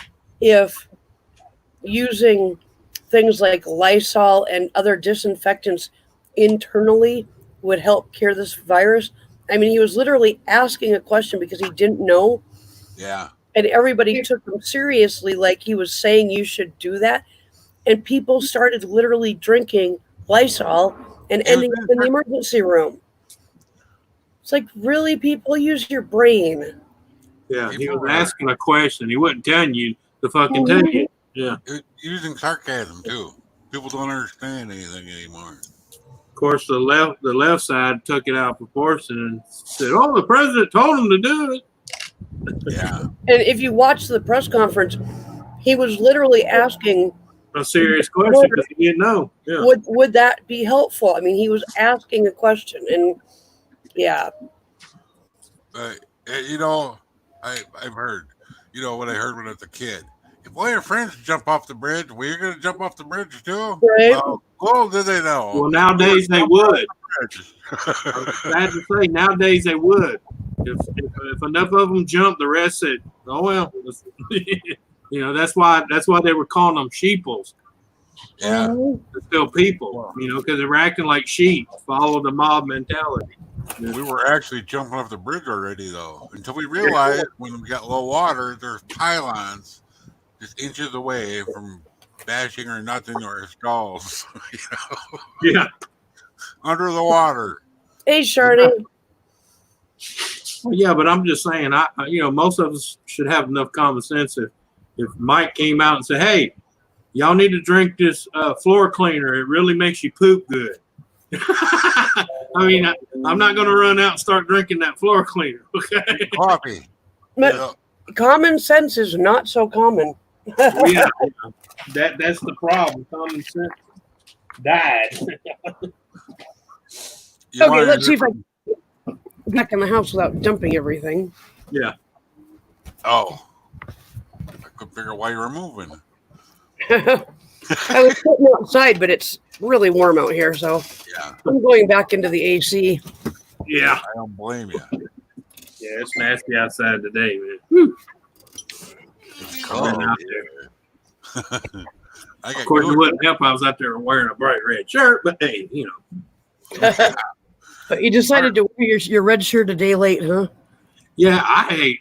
if using things like Lysol and other disinfectants internally would help cure this virus. I mean, he was literally asking a question because he didn't know, Yeah. and everybody took him seriously like he was saying you should do that. And people started literally drinking Lysol and ending up in the emergency room. It's like, really, people, use your brain. Yeah, he was asking a question. He wasn't telling you to fucking tell you. Yeah. Using sarcasm too. People don't understand anything anymore. Of course, the left side took it out of proportion and said, "Oh, the president told him to do it." Yeah. And if you watch the press conference, he was literally asking, A serious question because he didn't know. Yeah. would that be helpful? I mean, he was asking a question, and yeah. I've heard, what I heard when I was a kid. If all your friends jump off the bridge, well, you're going to jump off the bridge too? Right. Well, did they know? Well, nowadays they would. Sad to say, nowadays they would. If enough of them jumped, the rest said, "Oh well." That's why they were calling them sheeples. Yeah. They're still people, because they were acting like sheep, follow the mob mentality. We were actually jumping off the bridge already, though, until we realized when we got low water, there's pylons just inches away from bashing our nuts into our skulls. Yeah. Under the water. Hey, Shardy. Well, yeah, but I'm just saying, most of us should have enough common sense. If Mike came out and said, "Hey, y'all need to drink this floor cleaner. It really makes you poop good." I mean, I'm not going to run out and start drinking that floor cleaner. Okay. Coffee. But common sense is not so common. Well, yeah, that's the problem. Common sense died. Okay, let's see if I can get back in the house without dumping everything. Yeah. Oh. I couldn't figure out why you were moving. I was sitting outside, but it's really warm out here, so Yeah. I'm going back into the AC. Yeah. I don't blame you. Yeah, it's nasty outside today, man. Whew. It's Been cold. out there. I got Of course, it good- wouldn't help. I was out there wearing a bright red shirt, but hey, But you decided to wear your red shirt a day late, huh? Yeah, I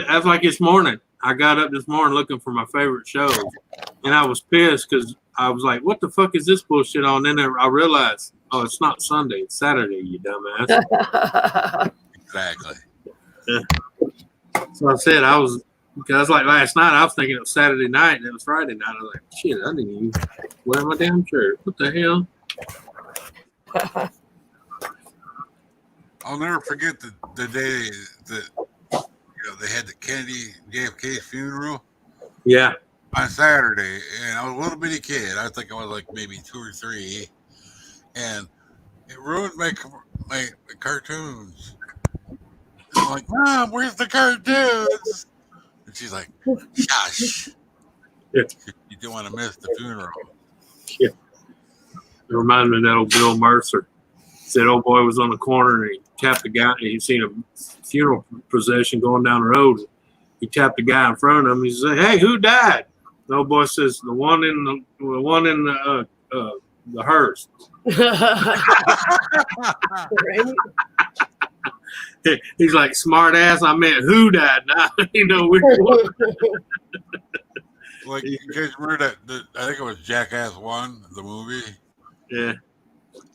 was like this morning. I got up this morning looking for my favorite shows, and I was pissed because I was like, "What the fuck is this bullshit on?" And then I realized, oh, it's not Sunday, it's Saturday, you dumbass. Exactly. So I said because like last night, I was thinking it was Saturday night, and it was Friday night. I was like, shit, I didn't even wear my damn shirt. What the hell? I'll never forget the day that they had the Kennedy JFK funeral Yeah. on Saturday, and I was a little bitty kid. I think I was like maybe 2 or 3, and it ruined my cartoons. I'm like, Mom, where's the cartoons? And she's like, shush. Yeah. You don't want to miss the funeral. It reminded me of that old Bill Mercer. Said old boy was on the corner and he tapped the guy. He'd seen a funeral procession going down the road. He tapped the guy in front of him. He said, "Hey, who died?" The old boy says, "The one in the hearse." He's like, "Smart ass, I meant who died, not which one." Like, you guys remember that? I think it was Jackass 1, the movie. Yeah.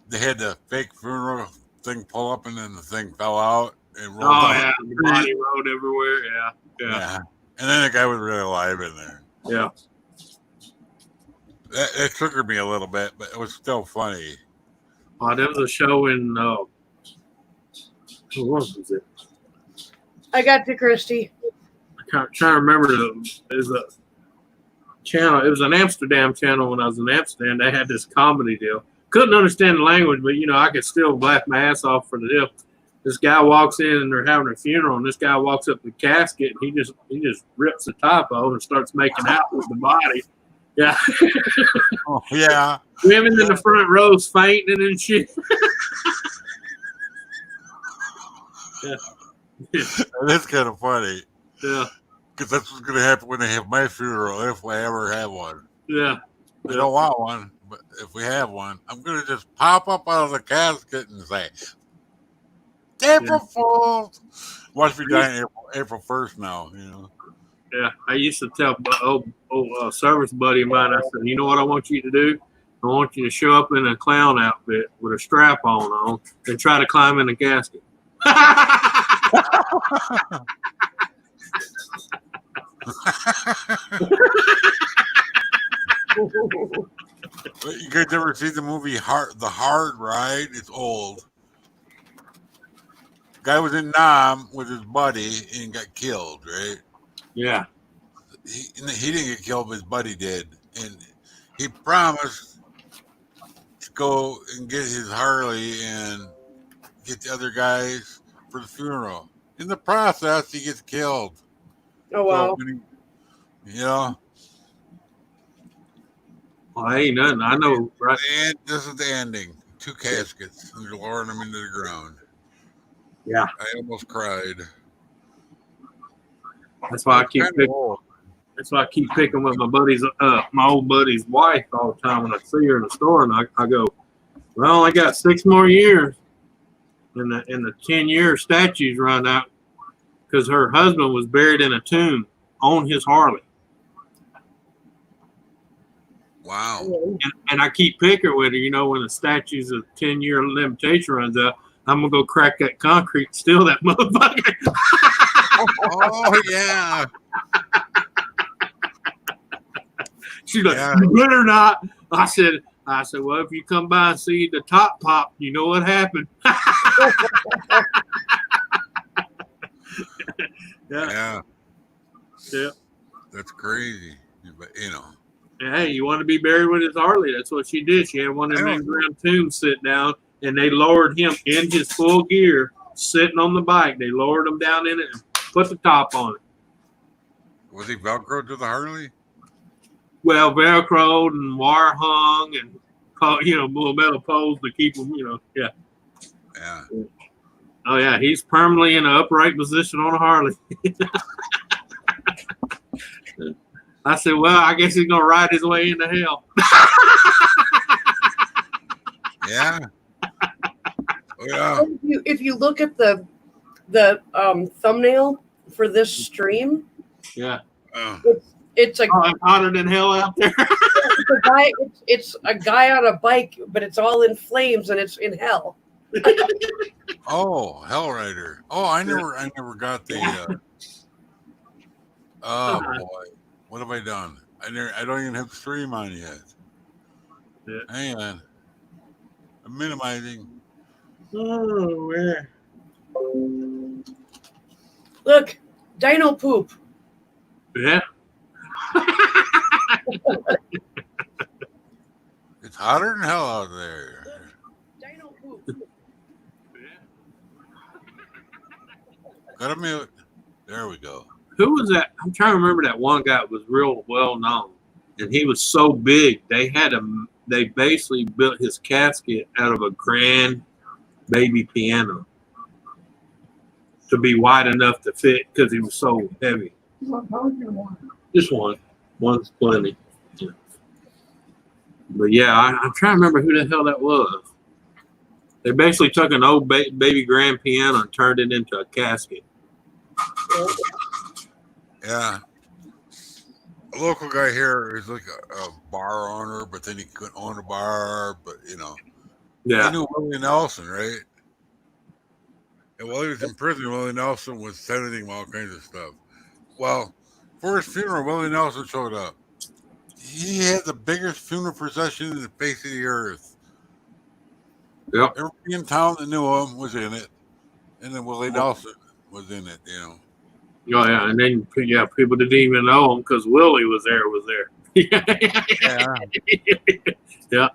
They had the fake funeral thing pull up, and then the thing fell out and rolled Oh out. yeah, the body rolled everywhere. Yeah. And then the guy was really alive in there. Yeah. It triggered me a little bit, but it was still funny. There was a show in what was it? I got you, Christy. Trying to remember. There's a channel. It was an Amsterdam channel when I was in Amsterdam. They had this comedy deal. Couldn't understand the language, but I could still laugh my ass off for the deal. This guy walks in and they're having a funeral, and this guy walks up to the casket and he just rips the top off and starts making out with the body. Yeah. Oh, yeah. Women in the front rows fainting and shit. Yeah. That's kind of funny. Yeah. Because that's what's going to happen when they have my funeral, if I ever have one. Yeah. I don't want one, but if we have one, I'm going to just pop up out of the casket and say, April Fools! Watch me die on April 1st now, Yeah. I used to tell service buddy of mine, I said, you know what I want you to do? I want you to show up in a clown outfit with a strap on and try to climb in the casket. You guys ever see the movie The Hard Ride? It's old. Guy was in Nam with his buddy and got killed, right? Yeah. He didn't get killed, but his buddy did. And he promised to go and get his Harley and get the other guys for the funeral. In the process, he gets killed. Oh, wow. So when Well, ain't nothing. I know, right? and this is the ending. 2 caskets, and they're lowering them into the ground. Yeah. I almost cried. That's why I keep picking. That's why I keep picking with my old buddy's wife all the time when I see her in the store, and I go, "Well, I got 6 more years, and the 10-year statues run out because her husband was buried in a tomb on his Harley." Wow. And I keep picking with her, when the statue's of 10-year limitation runs out, I'm gonna go crack that concrete, steal that motherfucker. Oh yeah. She's like, Yeah. "You better not." I said, "Well, if you come by and see the top pop, you know what happened." Yeah. Yeah. That's crazy. But Hey, you want to be buried with his Harley? That's what she did. She had one of them in-ground tombs sit down, and they lowered him in his full gear, sitting on the bike. They lowered him down in it and put the top on it. Was he Velcroed to the Harley? Well, Velcroed and wire hung and, little metal poles to keep him, yeah. Yeah. Oh, yeah, he's permanently in an upright position on a Harley. I said, well, I guess he's going to ride his way into hell. Yeah. Oh, yeah. If you look at the thumbnail for this stream, Yeah. It's a Oh, it's hotter than hell out there. it's a guy on a bike, but it's all in flames and it's in hell. Oh, Hell Rider. Oh, I never got the. Oh boy, what have I done? I don't even have stream on yet. Yeah. Hang on, I'm minimizing. Oh, man. Look, dino poop. Yeah. It's hotter than hell out there. Dino poop. Gotta mute. There we go. Who was that? I'm trying to remember that one guy that was real well known, and he was so big they basically built his casket out of a grand baby piano to be wide enough to fit because he was so heavy. Just one. One's plenty. Yeah. But yeah, I'm trying to remember who the hell that was. They basically took an old baby grand piano and turned it into a casket. Yeah. A local guy here is like a bar owner, but then he couldn't own a bar. But you know, Yeah. you knew Willie Nelson, right? And while he was in prison, Willie Nelson was sending him all kinds of stuff. Well, for his funeral, Willie Nelson showed up. He had the biggest funeral procession in the face of the earth. Yep. Everybody in town that knew him was in it, and then Willie Nelson was in it. You know. Oh yeah, and then people didn't even know him because Willie was there. Yeah. Yeah.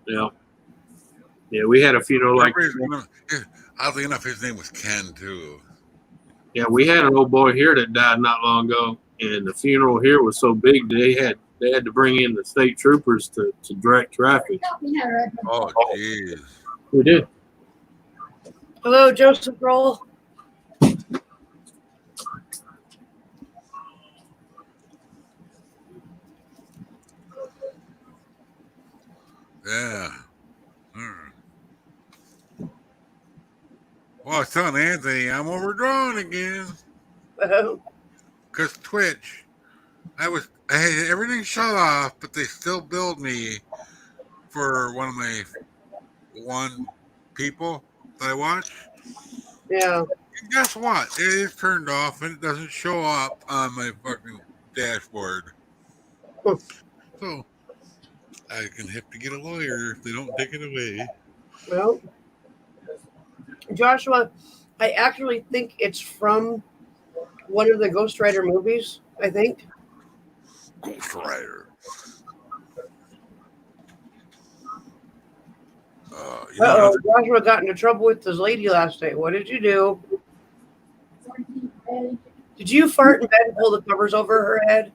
Yeah. Yeah, we had a funeral like. Oddly enough, his name was Ken too. Yeah, we had an old boy here that died not long ago, and the funeral here was so big they had to bring in the state troopers to direct traffic. Oh, jeez. We did. Hello, Joseph Roll. Yeah. Well, I was telling Anthony I'm overdrawn again because Twitch. I had everything shut off, but they still billed me for one of my people that I watch. Yeah. And guess what? It is turned off and it doesn't show up on my fucking dashboard. So I can have to get a lawyer if they don't take it away. Well, Joshua, I actually think it's from one of the Ghost Rider movies, I think. Ghost Rider. Joshua got into trouble with this lady last night. What did you do? Did you fart in bed and pull the covers over her head?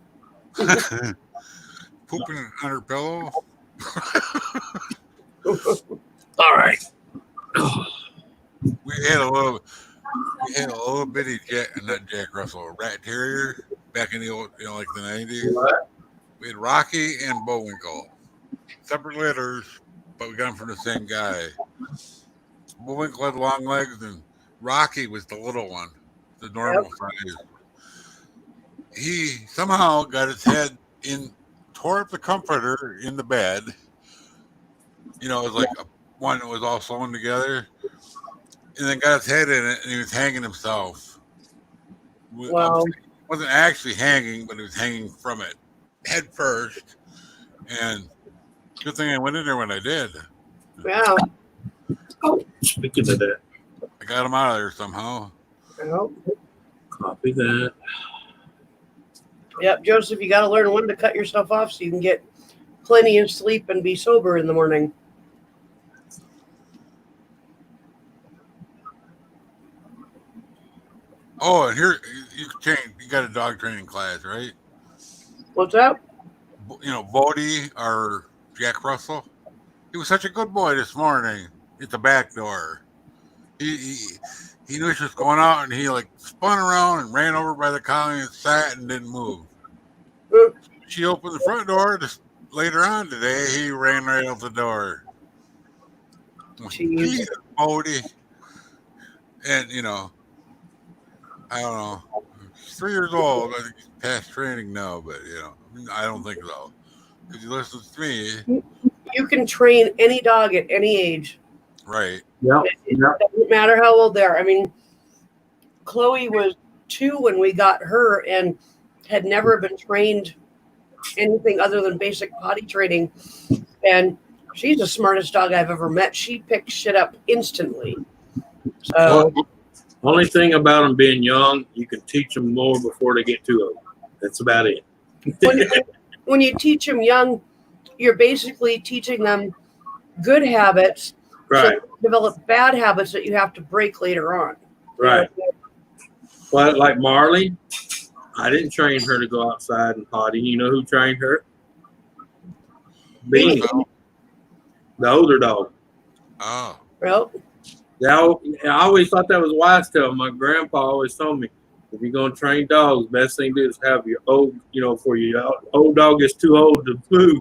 Pooping on her pillow. All right. We had a little bitty not Jack Russell, a rat terrier back in the old, like the 90s. What? We had Rocky and Bullwinkle, separate litters, but we got them from the same guy. Bullwinkle had long legs, and Rocky was the little one, the normal size. He somehow got his head tore up the comforter in the bed. It was like one that was all sewn together. And then got his head in it, and he was hanging himself. Wow. He wasn't actually hanging, but he was hanging from it, head first. And good thing I went in there when I did. Yeah. Speaking of that, I got him out of there somehow. Well, copy that. yep, Joseph, you got to learn when to cut yourself off so you can get plenty of sleep and be sober in the morning. Oh, and here you got a dog training class, right? What's up? Bodie or Jack Russell. He was such a good boy this morning at the back door. He knew she was going out, and he spun around and ran over by the collie and sat and didn't move. She opened the front door. Just later on today, he ran right out the door. Jeez. Bodie. And I don't know. he's 3 years old. I think he's past training now, but I don't think so. Because he listens to me, You can train any dog at any age. right? Yep. It Yep. doesn't matter how old they are. I mean, Chloe was 2 when we got her and had never been trained anything other than basic potty training. And she's the smartest dog I've ever met. She picks shit up instantly. So, Only thing about them being young, you can teach them more before they get too old. That's about it. when you teach them young, you're basically teaching them good habits. Right. So they develop bad habits that you have to break later on. Right. But like Marley, I didn't train her to go outside and potty. You know who trained her? Beanie, the older dog. Oh, Well, I always thought that was wise to him. My grandpa always told me, if you're going to train dogs, best thing to do is have your old, for your old dog is too old to move,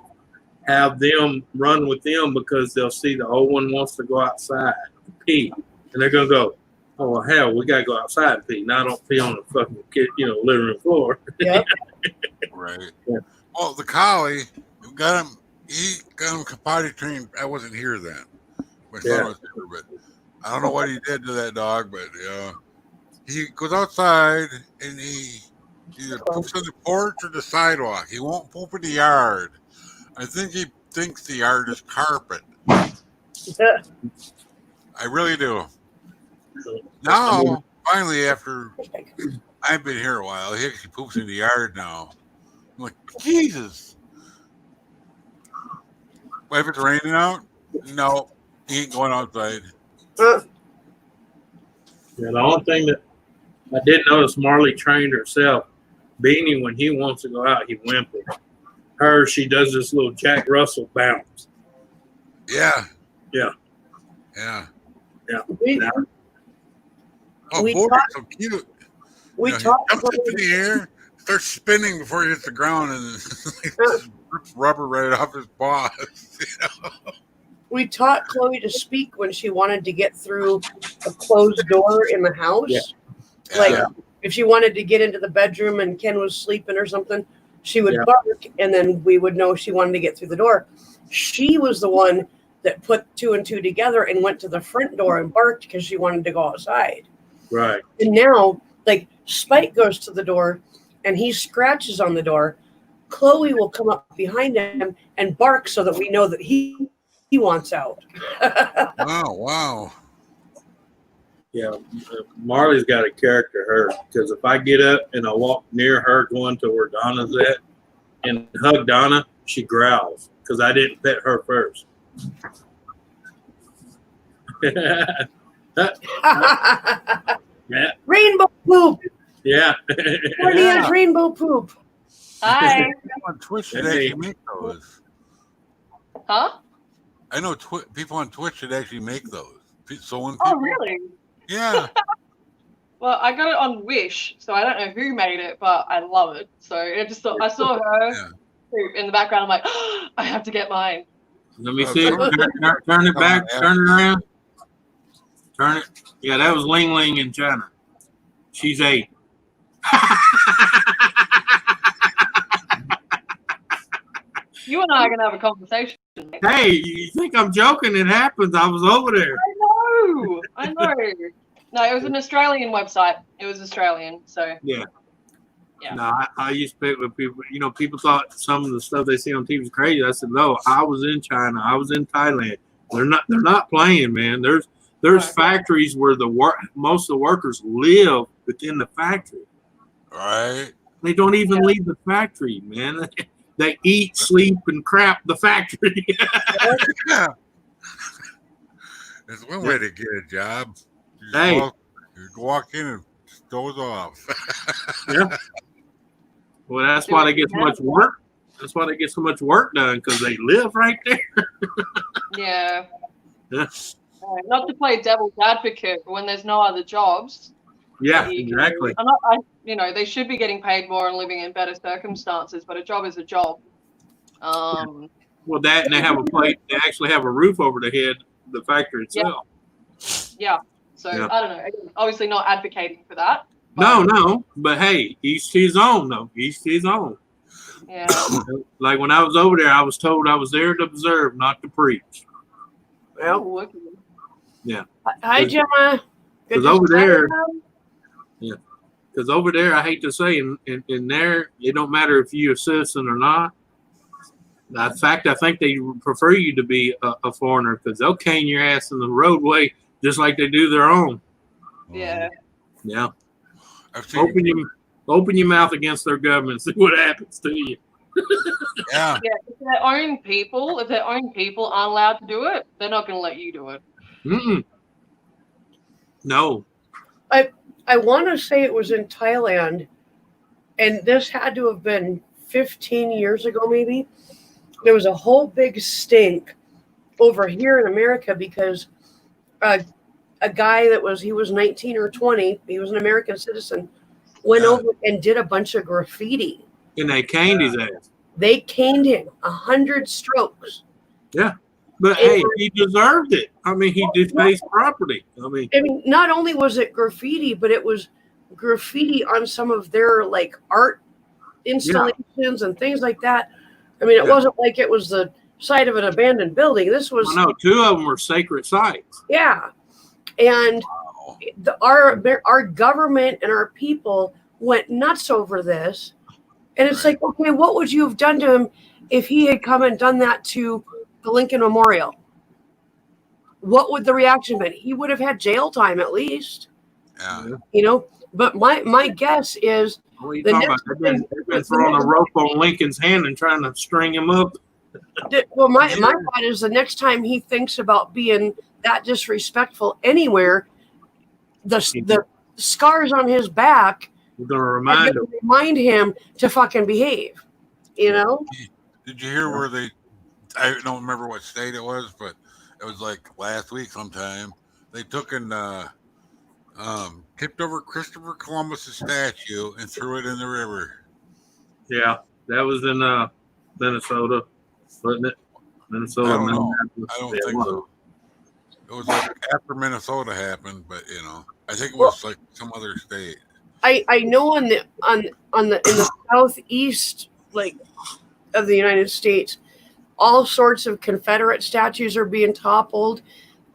have them run with them because they'll see the old one wants to go outside and pee. And they're going to go, oh, well, hell, we got to go outside and pee. Now I don't pee on the fucking living room floor. yep. right. Yeah. Well, the collie, he got him potty trained. I wasn't here then. My son Yeah. was here, but I don't know what he did to that dog, but he goes outside and he either poops on the porch or the sidewalk. He won't poop in the yard. I think he thinks the yard is carpet. I really do. Now, finally, after I've been here a while, he actually poops in the yard now. I'm like, Jesus. But if it's raining out, no, he ain't going outside. Yeah, the only thing that I did notice, Marley trained herself. Beanie, when he wants to go out, he whimpers. Her, she does this little Jack Russell bounce. Yeah. Yeah. Yeah. We, Oh, We boy, talked- so cute. we He taught jumps up in the air, starts spinning before he hits the ground, and rips rubber right off his paws. we taught Chloe to speak when she wanted to get through a closed door in the house. Yeah. Like Yeah. if she wanted to get into the bedroom and Ken was sleeping or something, she would Yeah. bark and then we would know she wanted to get through the door. She was the one that put 2 and 2 together and went to the front door and barked because she wanted to go outside. Right. And now, like, Spike goes to the door and he scratches on the door. Chloe will come up behind him and bark so that we know that he wants out. Wow. Yeah. Marley's got a character, her, because if I get up and I walk near her going to where Donna's at and hug Donna, she growls because I didn't pet her first. Yeah. Rainbow poop. Yeah. Corny has rainbow poop. Hi. People on Twitch should Hey. actually make those. Huh? I know people on Twitch should actually make those. So when Oh, people, really? Yeah. Well, I got it on Wish, so I don't know who made it, but I love it. So I just thought I saw her Yeah. poop in the background. I'm like, oh, I have to get mine. Let me see. Turn it back. Turn it around. Turn it. Yeah, that was Ling Ling in China. She's 8. You and I are gonna have a conversation. Hey, you think I'm joking? It happens. I was over there. I know. No, it was an Australian website. It was Australian, so Yeah. No, I used to pick with people. People thought some of the stuff they see on TV is crazy. I said, no, I was in China. I was in Thailand. They're not playing, man. There's Right. factories where most of the workers live within the factory. Right. They don't even Yeah. leave the factory, man. They eat, sleep, and crap the factory. Yeah. There's one way to get a job. You just Hey. walk in and doze off. Yeah. Well, that's why they get so much work. That's why they get so much work done, because they live right there. yeah. Yeah. Not to play devil's advocate, but when there's no other jobs, Yeah, you can- exactly. they should be getting paid more and living in better circumstances, but a job is a job. Well, that and they have a place. They actually have a roof over the head. The factory itself. Yeah. So Yeah. I don't know. Obviously, not advocating for that, No, but hey, each his own though. Each his own. Yeah. Like when I was over there, I was told I was there to observe, not to preach. Well, Ooh, okay. hi, Gemma. Good Because to over see there, you. because over there, I hate to say, in there, it don't matter if you're a citizen or not. In fact, I think they prefer you to be a foreigner because they'll cane your ass in the roadway just like they do their own. Yeah. Yeah. I've seen, Open your mouth against their government, see what happens to you. yeah. Yeah. If their own people aren't allowed to do it, they're not going to let you do it. Mm-mm. No. I want to say it was in Thailand, and this had to have been 15 years ago, maybe. There was a whole big stink over here in America because a guy he was 19 or 20, he was an American citizen, went over and did a bunch of graffiti. And they caned his ass. They caned him 100 strokes. But hey, he deserved it. I mean, he defaced property. I mean, Not only was it graffiti, but it was graffiti on some of their like art installations and things like that. I mean, it wasn't like it was the site of an abandoned building. This was two of them were sacred sites. yeah, and our government and our people went nuts over this. And it's like, okay, what would you have done to him if he had come and done that to the Lincoln Memorial? What would the reaction been? He would have had jail time at least. Yeah. But my guess is What are you talking about? They've been throwing a rope on Lincoln's hand and trying to string him up. well, my thought is the next time he thinks about being that disrespectful anywhere, the scars on his back We're going to remind him to fucking behave. Did you hear where I don't remember what state it was, but it was like last week sometime. They took and tipped over Christopher Columbus's statue and threw it in the river. Yeah, that was in Minnesota, wasn't it? Minnesota. I don't know. I don't think so. It was like after Minnesota happened, but I think it was like some other state. I know in the southeast of the United States, all sorts of Confederate statues are being toppled.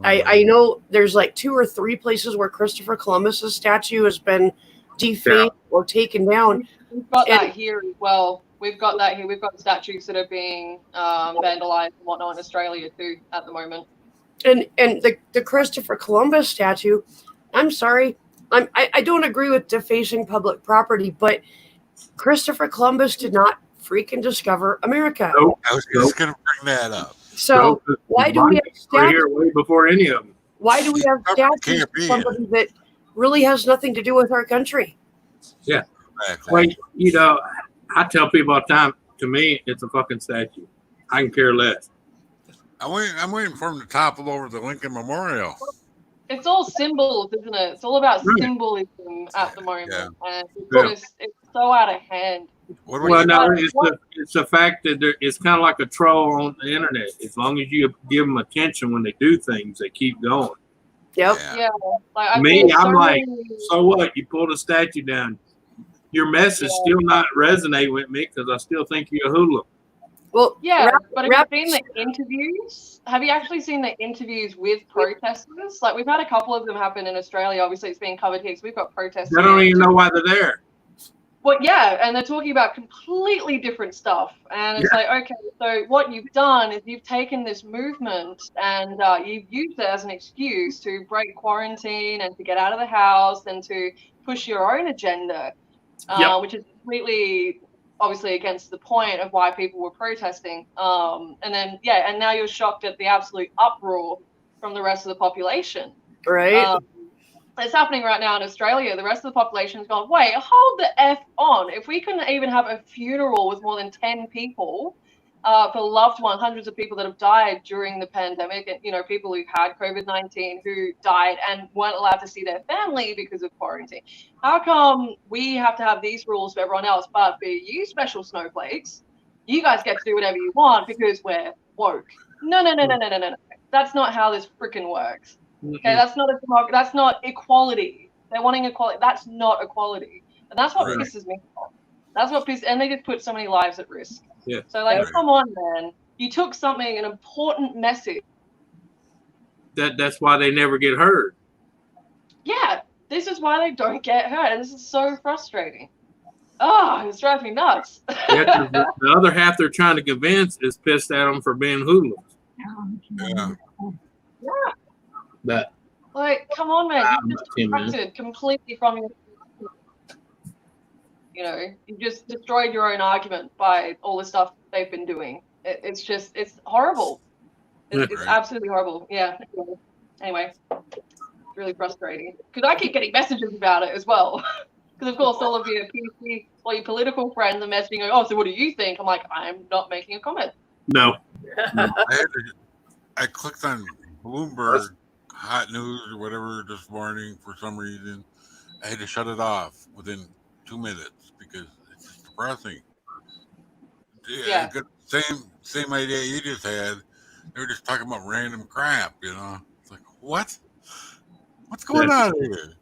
I know there's like 2 or 3 places where Christopher Columbus's statue has been defaced or taken down. We've got that here as well. We've got that here. We've got statues that are being vandalized and whatnot in Australia too at the moment. And the Christopher Columbus statue, I'm sorry, I don't agree with defacing public property, but Christopher Columbus did not freaking discover America. Nope. I was just going to bring that up. So why do we have statues? Here way before any of them? Why do we have statues of somebody that really has nothing to do with our country? Yeah. Exactly. Like, I tell people all the time, to me, it's a fucking statue. I can care less. I'm waiting for him to topple over the Lincoln Memorial. It's all symbols, isn't it? It's all about symbolism at the moment. Yeah. And it's so out of hand. It's the fact that it's kind of like a troll on the internet. As long as you give them attention when they do things, they keep going. Yep. Yeah. Like, I'm like, so what? You pulled a statue down. Your message still not resonate with me because I still think you're a hoodlum. Well, yeah, but have you seen the interviews? Have you actually seen the interviews with protesters? Like, we've had a couple of them happen in Australia. Obviously, it's being covered here because we've got protesters. I don't even know why they're there. Well, yeah, and they're talking about completely different stuff. And it's like, okay, so what you've done is you've taken this movement and you've used it as an excuse to break quarantine and to get out of the house and to push your own agenda, which is completely, obviously, against the point of why people were protesting. And now you're shocked at the absolute uproar from the rest of the population. Right. It's happening right now in Australia. The rest of the population is going, wait, hold the F on. If we couldn't even have a funeral with more than 10 people for loved ones, hundreds of people that have died during the pandemic, and, people who've had COVID-19 who died and weren't allowed to see their family because of quarantine. How come we have to have these rules for everyone else, but for you special snowflakes, you guys get to do whatever you want because we're woke? No. That's not how this freaking works. Okay, that's not equality. They're wanting equality. That's not equality, and that's what Right. pisses me off. That's what pisses, and they just put so many lives at risk. Yeah. So like, Right. come on, man. You took something, an important message. That's why they never get heard. Yeah, this is why they don't get hurt, and this is so frustrating. Oh, it's driving me nuts. Yeah, 'cause the other half they're trying to convince is pissed at them for being hoodlums. Yeah. But Like, come on, man. You just 10 minutes. distracted completely from your. You know, you just destroyed your own argument by all the stuff they've been doing. It's just, it's horrible. It's Right. absolutely horrible. Yeah. Anyway, it's really frustrating because I keep getting messages about it as well. Because of course, all of your PC or your political friends are messaging, going, "Oh, so what do you think?" I'm like, I'm not making a comment. no, I clicked on Bloomberg Hot News or whatever this morning for some reason. I had to shut it off within 2 minutes because it's just depressing. Yeah. I got the same idea you just had. They were just talking about random crap, you know. It's like, what? What's going on here?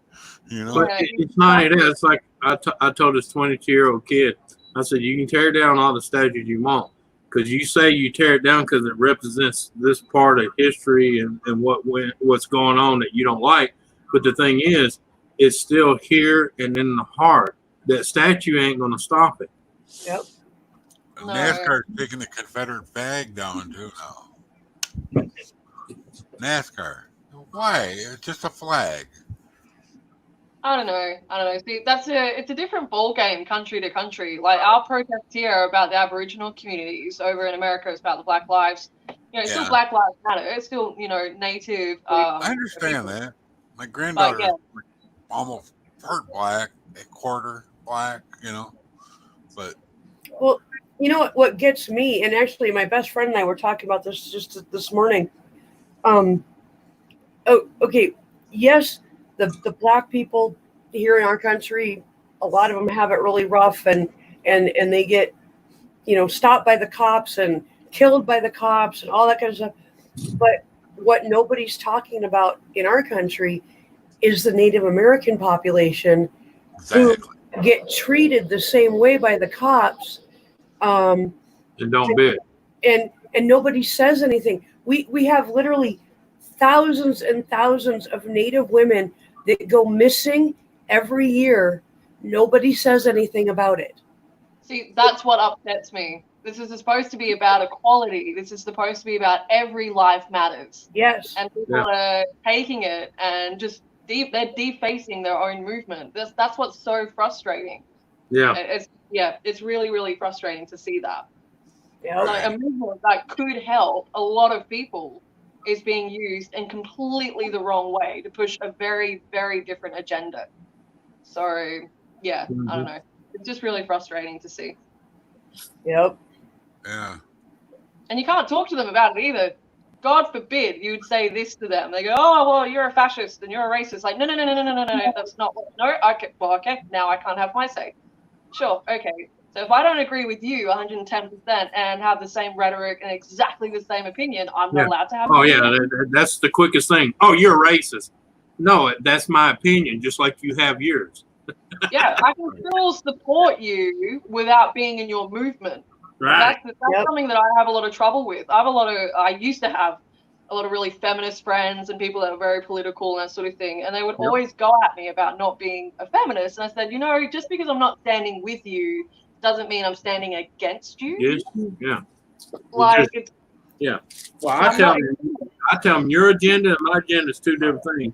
You know? but Yeah, it's not it. It's like I told this 22-year-old kid. I said, you can tear down all the statues you want, because you say you tear it down because it represents this part of history and what's going on that you don't like. But the thing is, it's still here and in the heart. That statue ain't going to stop it. Yep. No. NASCAR's taking the Confederate flag down too now. NASCAR. Why? It's just a flag. I don't know. See, it's a different ball game, country to country. Like our protests here are about the Aboriginal communities. Over in America, it's about the Black Lives. You know, it's still Yeah. Black Lives Matter. It's still, you know, Native. I understand that. My granddaughter yeah. is almost part black, a quarter black, you know. But Well, you know what gets me, and actually my best friend and I were talking about this just this morning. Okay, yes, the black people here in our country, a lot of them have it really rough, and they get, stopped by the cops and killed by the cops and all that kind of stuff. But what nobody's talking about in our country is the Native American population exactly. who get treated the same way by the cops. And don't bitch. And nobody says anything. We have literally thousands and thousands of Native women that go missing every year. Nobody says anything about it. See, that's what upsets me. This is supposed to be about equality. This is supposed to be about every life matters. Yes. And people are taking it and just they're defacing their own movement. That's what's so frustrating. Yeah. It's really, really frustrating to see that. Yeah. Like a movement that could help a lot of people is being used in completely the wrong way to push a very, very different agenda. So yeah, I don't know. It's just really frustrating to see. Yep. Yeah. And you can't talk to them about it either. God forbid you would say this to them. They go, "Oh, well, you're a fascist and you're a racist." Like, no, that's not what. No, okay, well, okay, now I can't have my say. Sure, okay. So if I don't agree with you 110% and have the same rhetoric and exactly the same opinion, I'm not allowed to have. Oh my yeah, opinion. that's the quickest thing. Oh, you're a racist. No, that's my opinion, just like you have yours. Yeah, I can still support you without being in your movement. Right. That's something that I have a lot of trouble with. I used to have a lot of really feminist friends and people that are very political and that sort of thing. And they would always go at me about not being a feminist. And I said, just because I'm not standing with you doesn't mean I'm standing against you. Yes. Yeah. Like, Yeah. Well, I tell them your agenda and my agenda is two different things.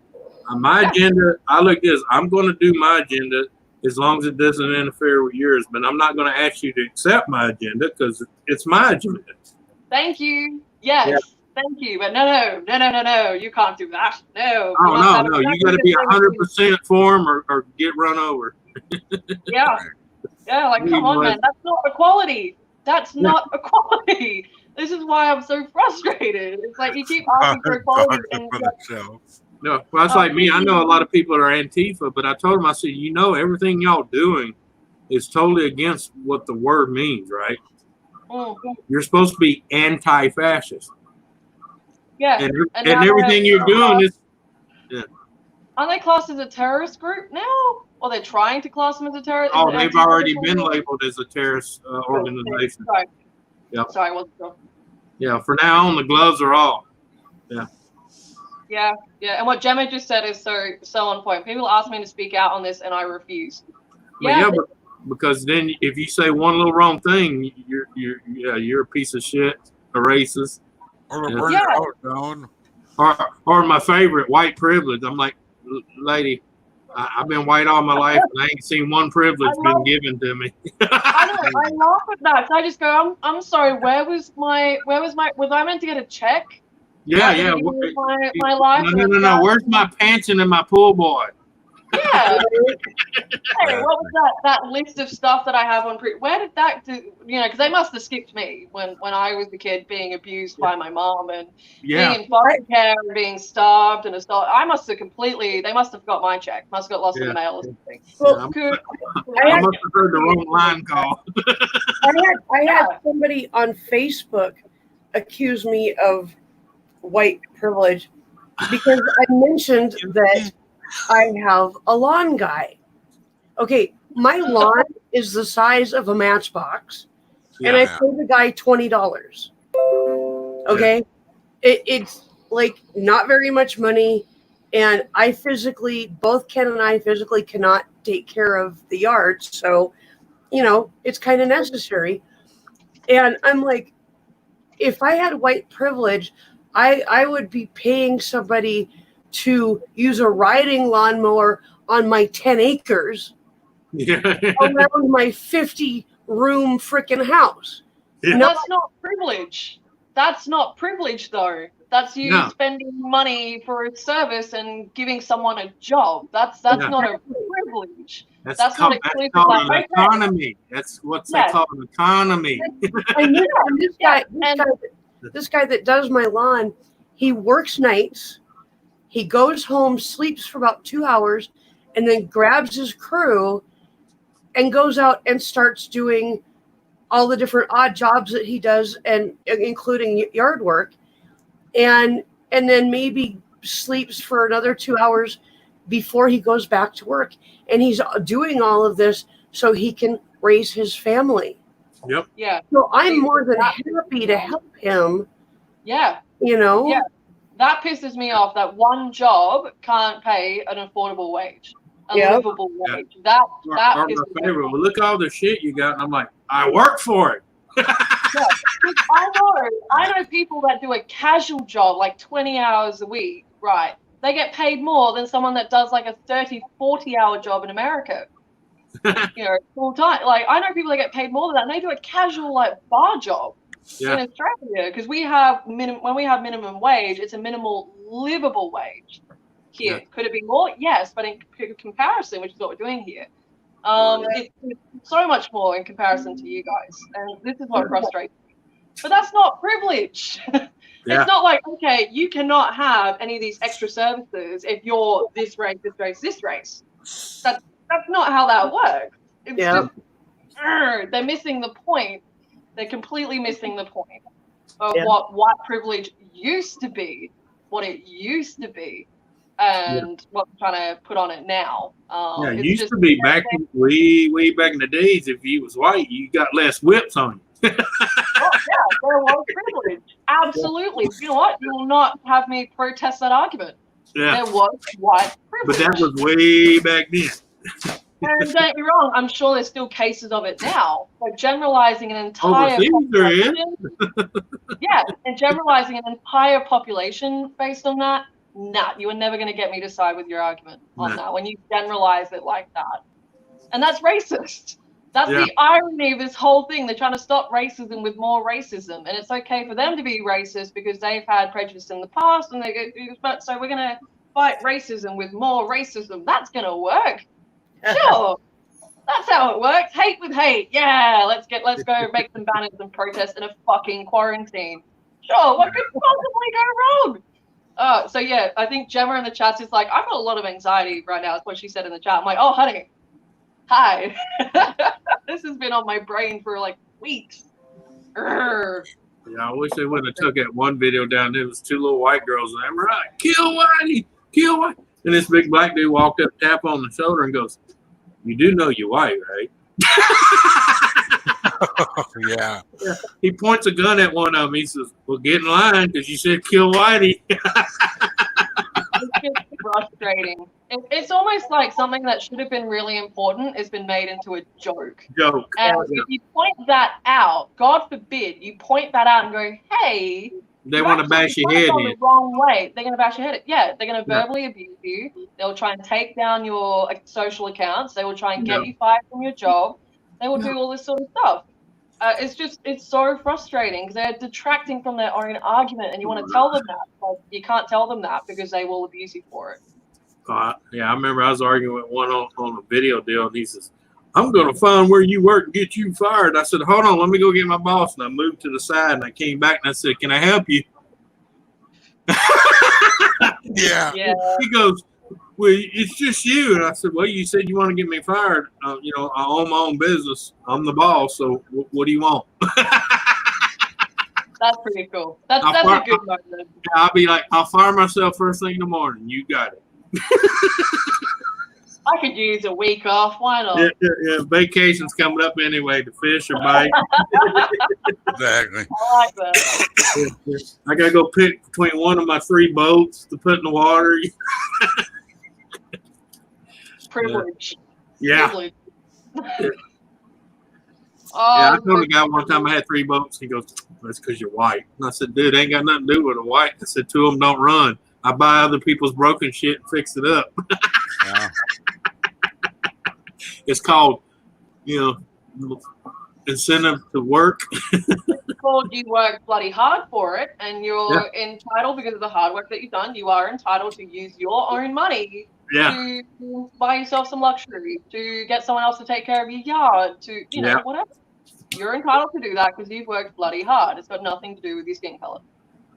On my agenda, I look at this. I'm going to do my agenda as long as it doesn't interfere with yours. But I'm not going to ask you to accept my agenda because it's my agenda. Thank you. Yes. Yeah. Thank you. But no. You can't do that. No. Oh, no. You got to be 100% for them or get run over. Yeah. Yeah, like, come on, man. That's not equality. That's not equality. This is why I'm so frustrated. It's like you keep asking for equality. No, well, it's like me. I know a lot of people are Antifa, but I told them, I said, everything y'all doing is totally against what the word means, right? You're supposed to be anti-fascist. Yeah. And everything you're doing is... Yeah. Aren't they classed as a terrorist group now? Or they're trying to class them as a terrorist? Oh, they've already been labeled as a terrorist organization. Sorry. Yep. Sorry, I wasn't sure. Yeah, for now on, the gloves are off. Yeah. And what Gemma just said is so on point. People ask me to speak out on this, and I refuse. But because then if you say one little wrong thing, you're a piece of shit, a racist, Or Yeah. burn your house down. or my favorite, white privilege. I'm like, lady, I've been white all my life, and I ain't seen one privilege been given to me. I know, I laugh at that. So I just go, I'm sorry. Was I meant to get a check? Yeah. My life. No. Where's my pension and my pool boy? Yeah. Hey, what was that list of stuff that I have on where did that do, because they must have skipped me when I was the kid being abused by my mom and being in foster care and being starved and assaulted. They must have got my check. Must have got lost in the mail or something. Well, I must have heard the wrong line call. I had somebody on Facebook accuse me of white privilege because I mentioned that I have a lawn guy. Okay, my lawn is the size of a matchbox, and I pay the guy $20. Okay, it's like not very much money, and both Ken and I physically cannot take care of the yard, so it's kind of necessary. And I'm like, if I had white privilege, I would be paying somebody to use a riding lawnmower on my 10 acres around my 50-room freaking house. Yeah. No, that's not privilege. That's not privilege, though. That's you spending money for a service and giving someone a job. That's not a privilege. That's not called an economy. That's what they call an economy. I know. This guy that does my lawn, he works nights. He goes home, sleeps for about 2 hours, and then grabs his crew and goes out and starts doing all the different odd jobs that he does, and including yard work, and then maybe sleeps for another 2 hours before he goes back to work. And he's doing all of this so he can raise his family. Yep. Yeah. So I'm more than happy to help him. Yeah. Yeah. That pisses me off that one job can't pay an affordable wage, a livable wage. That my pisses me off. Well, look at all the shit you got, and I'm like, I work for it. I know people that do a casual job, like 20 hours a week, right? They get paid more than someone that does like a 30, 40-hour job in America. Full time. Like, I know people that get paid more than that, and they do a casual like bar job. In Australia, because when we have minimum wage, it's a minimal livable wage here. Could it be more? Yes, but in comparison, which is what we're doing here, it's so much more in comparison to you guys, and this is what frustrates me. But that's not privilege. It's not like, okay, you cannot have any of these extra services if you're this race, this race, this race. That's not how that works. It's just, they're missing the point. They're completely missing the point of what white privilege used to be, what it used to be, and what we're trying to put on it now. It used to be way back in the days. If you was white, you got less whips on you. There was privilege. Absolutely. You know what? You will not have me protest that argument. There was white privilege. But that was way back then. And don't get me wrong, I'm sure there's still cases of it now. But generalizing an entire population, and generalizing an entire population based on that, you were never going to get me to side with your argument on that when you generalize it like that. And that's racist. That's the irony of this whole thing. They're trying to stop racism with more racism, and it's okay for them to be racist because they've had prejudice in the past, and so we're going to fight racism with more racism. That's going to work. Sure, that's how it works. Hate with hate. Yeah, let's go make some banners and protest in a fucking quarantine. Sure, what could possibly go wrong? So I think Gemma in the chat is like, I've got a lot of anxiety right now. That's what she said in the chat. I'm like, oh, honey, hi. This has been on my brain for like weeks. Urgh. Yeah, I wish they wouldn't have took that one video down. There was two little white girls, and I'm right, kill Whitey, kill Whitey. And this big black dude walked up, tap on the shoulder, and goes, "You do know you're white, right?" Yeah. He points a gun at one of them. He says, "Well, get in line because you said kill Whitey." It's just frustrating. It's almost like something that should have been really important has been made into a joke. Joke. And if you point that out, God forbid, you point that out and go, hey, They you want to actually bash your went head on in. the wrong way. They're going to bash your head in. Yeah, they're going to Yeah. verbally abuse you. They'll try and take down your social accounts. They will try and Yeah. get you fired from your job. They will Yeah. do all this sort of stuff. It's so frustrating because they're detracting from their own argument, and you want to tell them that, but you can't tell them that because they will abuse you for it. Yeah, I remember I was arguing with one on a video deal, and he says, "I'm going to find where you work and get you fired." I said, "Hold on, let me go get my boss." And I moved to the side, and I came back, and I said, "Can I help you?" Yeah. Yeah. He goes, "Well, it's just you." And I said, "Well, you said you want to get me fired. I own my own business. I'm the boss. So what do you want?" That's pretty cool. That's a good moment. I'll be like, "I'll fire myself first thing in the morning. You got it." I could use a week off. Why not? Yeah. Vacation's coming up anyway to fish or bite. Exactly. I like that. I got to go pick between one of my 3 boats to put in the water. Privilege. Yeah. Privilege. Yeah, I Oh, told a guy one time I had 3 boats. He goes, "That's because you're white." And I said, "Dude, ain't got nothing to do with a white." I said, 2 of them don't run. I buy other people's broken shit and fix it up. Yeah. It's called, incentive to work. it's called you work bloody hard for it, and you're entitled because of the hard work that you've done. You are entitled to use your own money Yeah. to buy yourself some luxury, to get someone else to take care of your yard, to whatever. You're entitled to do that because you've worked bloody hard. It's got nothing to do with your skin color.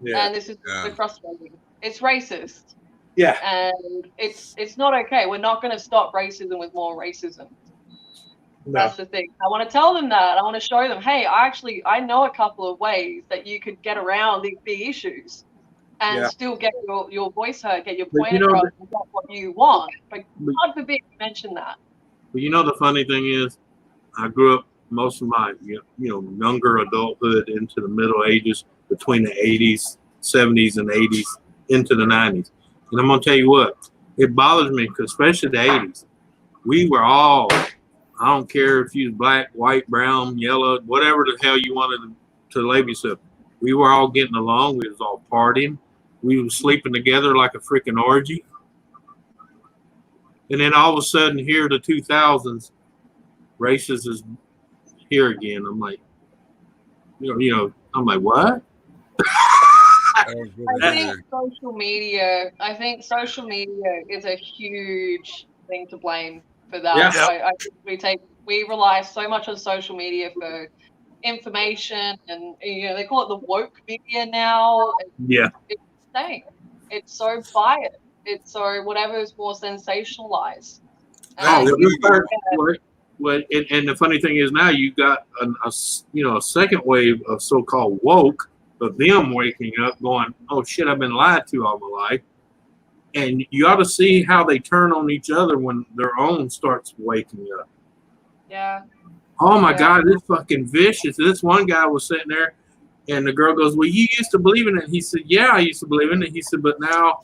Yeah. And this is so frustrating. It's racist. Yeah. And it's not okay. We're not going to stop racism with more racism. No. That's the thing. I want to tell them that. I want to show them, hey, I know a couple of ways that you could get around the issues and still get your voice heard, get your point across, and get what you want. But God forbid you mention that. But the funny thing is, I grew up most of my younger adulthood into the Middle Ages, between the 80s, 70s, and 80s into the 90s. And I'm gonna tell you what, it bothers me because especially the 80s, we were all, I don't care if you was black, white, brown, yellow, whatever the hell you wanted to label yourself. We were all getting along. We was all partying. We was sleeping together like a freaking orgy. And then all of a sudden, here the 2000s, racism is here again. I'm like, I'm like, what? I think social media is a huge thing to blame for that. Yeah. I think we rely so much on social media for information, and they call it the woke media now. Yeah. It's insane. It's so biased. It's so whatever is more sensationalized. And the funny thing is now you got a second wave of so-called woke, of them waking up going, "Oh shit, I've been lied to all my life." And you ought to see how they turn on each other when their own starts waking up. Yeah. Oh my God, this fucking vicious. This one guy was sitting there and the girl goes, "Well, you used to believe in it." He said, "Yeah, I used to believe in it." He said, "But now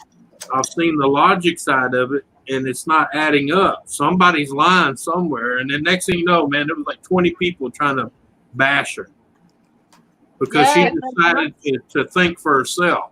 I've seen the logic side of it and it's not adding up. Somebody's lying somewhere." And then next thing you know, man, there was like 20 people trying to bash her because she decided to think for herself.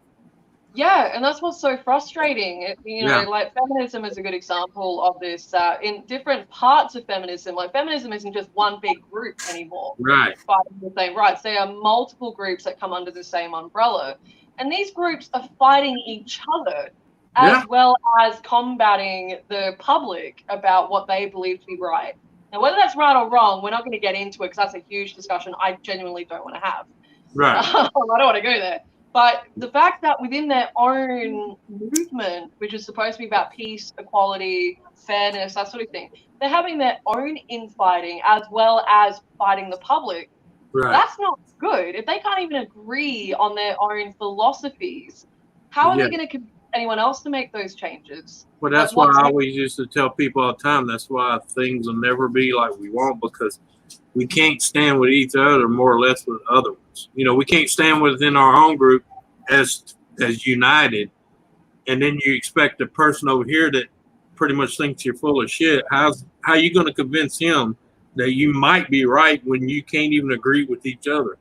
Yeah, and that's what's so frustrating. Like feminism is a good example of this. In different parts of feminism, like feminism isn't just one big group anymore. Right. Fighting the same rights. There are multiple groups that come under the same umbrella. And these groups are fighting each other as well as combating the public about what they believe to be right. Now, whether that's right or wrong, we're not going to get into it because that's a huge discussion I genuinely don't want to have. Right. I don't want to go there. But the fact that within their own movement, which is supposed to be about peace, equality, fairness, that sort of thing, they're having their own infighting as well as fighting the public. Right. That's not good. If they can't even agree on their own philosophies, how are they going to anyone else to make those changes. Well, that's Like, why I what's- always used to tell people all the time. That's why things will never be like we want, because we can't stand with each other more or less with other ones. You know, we can't stand within our own group as united, and then you expect the person over here that pretty much thinks you're full of shit. How are you going to convince him that you might be right when you can't even agree with each other?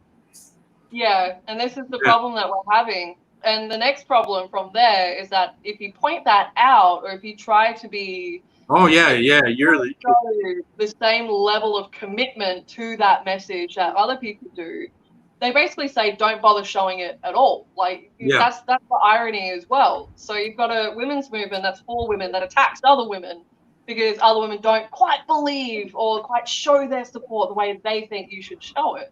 Yeah, and this is the Yeah. problem that we're having. And the next problem from there is that if you point that out, or if you try to be Oh yeah, you're the show the same level of commitment to that message that other people do, they basically say don't bother showing it at all. Like Yeah. that's the irony as well. So you've got a women's movement that's for women that attacks other women because other women don't quite believe or quite show their support the way they think you should show it.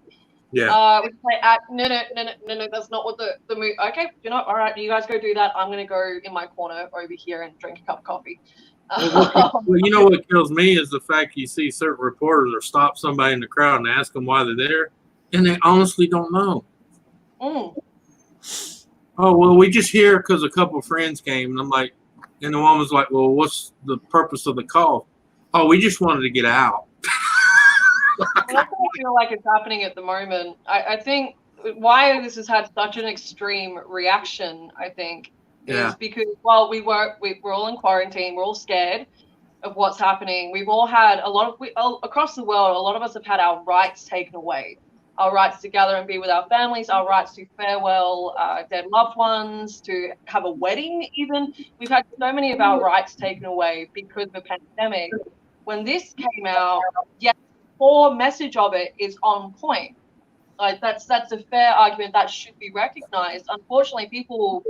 yeah. We say, no, that's not what the move. Okay, you know, all right, you guys go do that. I'm gonna go in my corner over here and drink a cup of coffee. Well, you know what kills me is the fact you see certain reporters or stop somebody in the crowd and ask them why they're there, and they honestly don't know. Mm. Oh, well, we just here because a couple of friends came, and I'm like, and the one was like, well, what's the purpose of the call? Oh, we just wanted to get out. Well, that's what I feel like it's happening at the moment. I think why this has had such an extreme reaction, I think, Yeah. is because while we're all in quarantine, we're all scared of what's happening. We've all had across the world, a lot of us have had our rights taken away. Our rights to gather and be with our families, our rights to farewell dead loved ones, to have a wedding even. We've had so many of our rights taken away because of the pandemic. When this came out, yes, the core message of it is on point. Like that's a fair argument that should be recognized. Unfortunately, people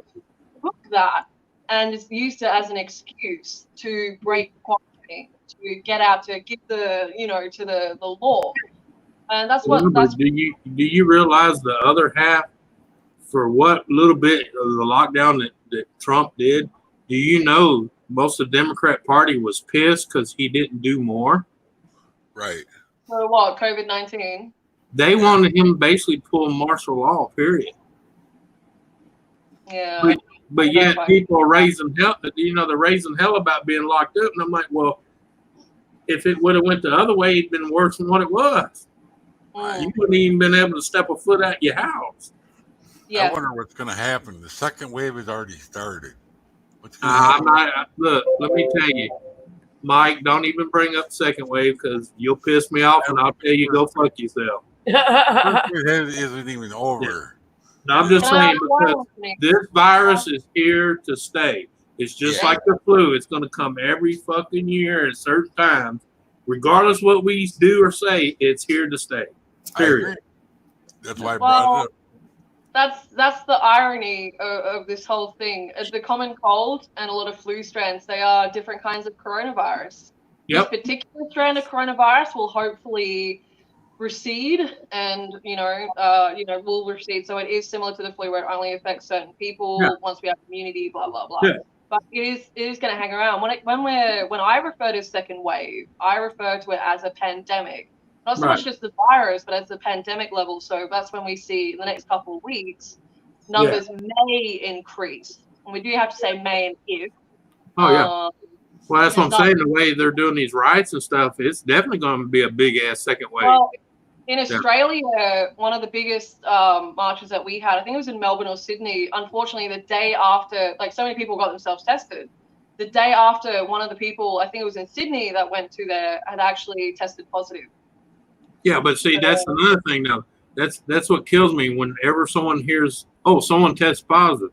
took that and just used it as an excuse to break quarantine, to get out, to give to the law. And that's what Do you realize the other half for what little bit of the lockdown that Trump did? Do you know most of the Democrat Party was pissed because he didn't do more? Right. for what, COVID-19? They wanted him to basically pull martial law, period. Yeah. But yet people are raising hell, they're raising hell about being locked up. And I'm like, well, if it would have went the other way, it'd been worse than what it was. You wouldn't even been able to step a foot out your house. Yeah. I wonder what's going to happen. The second wave has already started. What's going to happen? Look, let me tell you, Mike, don't even bring up second wave because you'll piss me off and I'll tell you go fuck yourself. First wave isn't even over. No, I'm just saying because this virus is here to stay. It's just like the flu. It's going to come every fucking year at certain times. Regardless what we do or say, it's here to stay. Period. That's why I brought it up. That's the irony of this whole thing. The common cold and a lot of flu strands, they are different kinds of coronavirus. Yep. This particular strand of coronavirus will hopefully recede and will recede. So it is similar to the flu where it only affects certain people once we have immunity, blah blah blah. Yeah. But it is going to hang around. When I refer to second wave, I refer to it as a pandemic. Not so much just the virus, but as the pandemic level. So that's when we see in the next couple of weeks, numbers may increase. And we do have to say may and if. Oh, yeah. Well, that's what I'm saying. The way they're doing these riots and stuff, it's definitely going to be a big-ass second wave. Well, in Australia, one of the biggest marches that we had, I think it was in Melbourne or Sydney, unfortunately, the day after, like so many people got themselves tested. The day after, one of the people, I think it was in Sydney that went to there, had actually tested positive. Yeah, but see, that's another thing, though. That's what kills me whenever someone hears, oh, someone tests positive.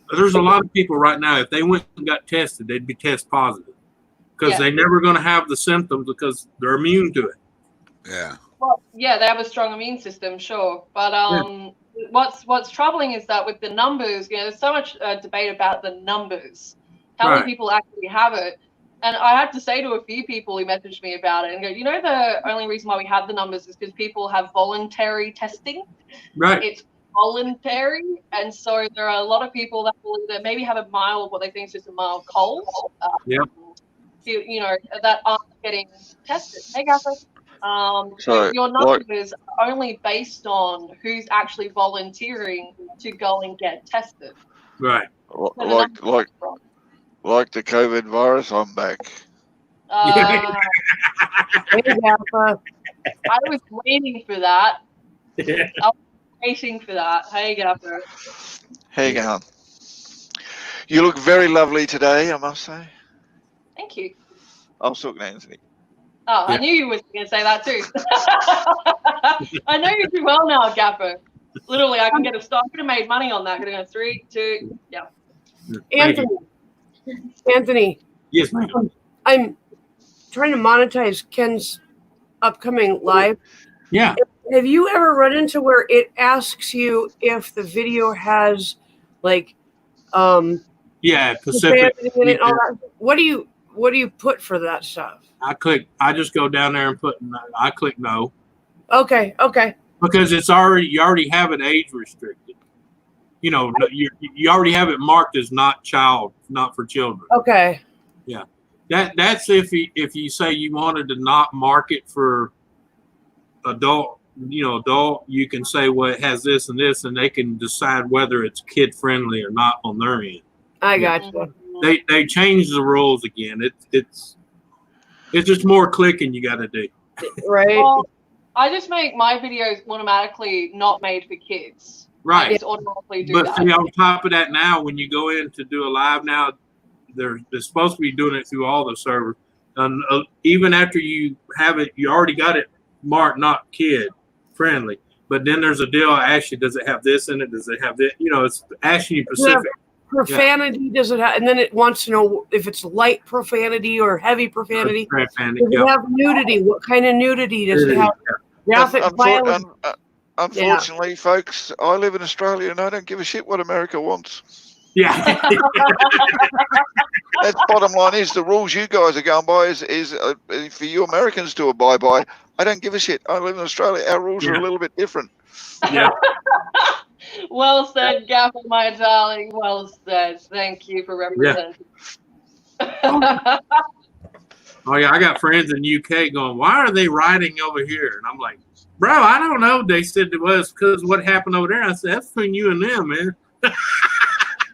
There's a lot of people right now, if they went and got tested, they'd be test positive because they're never going to have the symptoms because they're immune to it. Yeah. Well, yeah, they have a strong immune system, sure. But what's troubling is that with the numbers, there's so much debate about the numbers. How many people actually have it? And I had to say to a few people who messaged me about it and go, the only reason why we have the numbers is because people have voluntary testing. Right. It's voluntary. And so there are a lot of people that will either maybe have a mild, what they think is just a mild cold. That aren't getting tested. Hey, Gaffer. So your numbers are only based on who's actually volunteering to go and get tested. Right. Like the COVID virus, I'm back. Uh, Hey, Gaffer. I was waiting for that. Waiting for that. Hey, Gaffer. How you going? You look very lovely today, I must say. Thank you. I was talking to Anthony. Oh, I Yeah. knew you were going to say that too. I know you too well now, Gaffer. Literally, I could have made money on that. Could have gone 3, 2, yeah. Thank you. Anthony, Yes, ma'am. I'm trying to monetize Ken's upcoming live. Yeah. Have you ever run into where it asks you if the video has like Yeah. Pacific. profanity in it and all that? What do you put for that stuff? I just go down there and I click no Okay. because you already have it age restricted. You know, you already have it marked as not for children. Okay. That's if you say you wanted to not mark it for adult, you can say, well, it has this and this, and they can decide whether it's kid friendly or not on their end. I Yeah. got you. They changed the rules again. It's just more clicking you got to do. Right. Well, I just make my videos automatically not made for kids. I Right. just automatically do But that. see, on top of that, now when you go in to do a live now, they're supposed to be doing it through all the servers. And even after you have it, you already got it marked not kid friendly. But then there's a deal. Actually, does it have this in it? Does it have this? It's asking you Pacific. Profanity does it have, and then it wants to know if it's light profanity or heavy profanity. Profanity, Does it yep. have nudity? What kind of nudity does it have? Graphic violence. Unfortunately, folks, I live in Australia and I don't give a shit what America wants. Yeah. That's bottom line is the rules you guys are going by is for you Americans to abide by. I don't give a shit. I live in Australia. Our rules are a little bit different. Yeah. Well said, Gaffer, my darling. Well said. Thank you for representing. Oh yeah, I got friends in the UK going, why are they rioting over here? And I'm like, bro, I don't know. They said it was because what happened over there. I said, that's between you and them, man.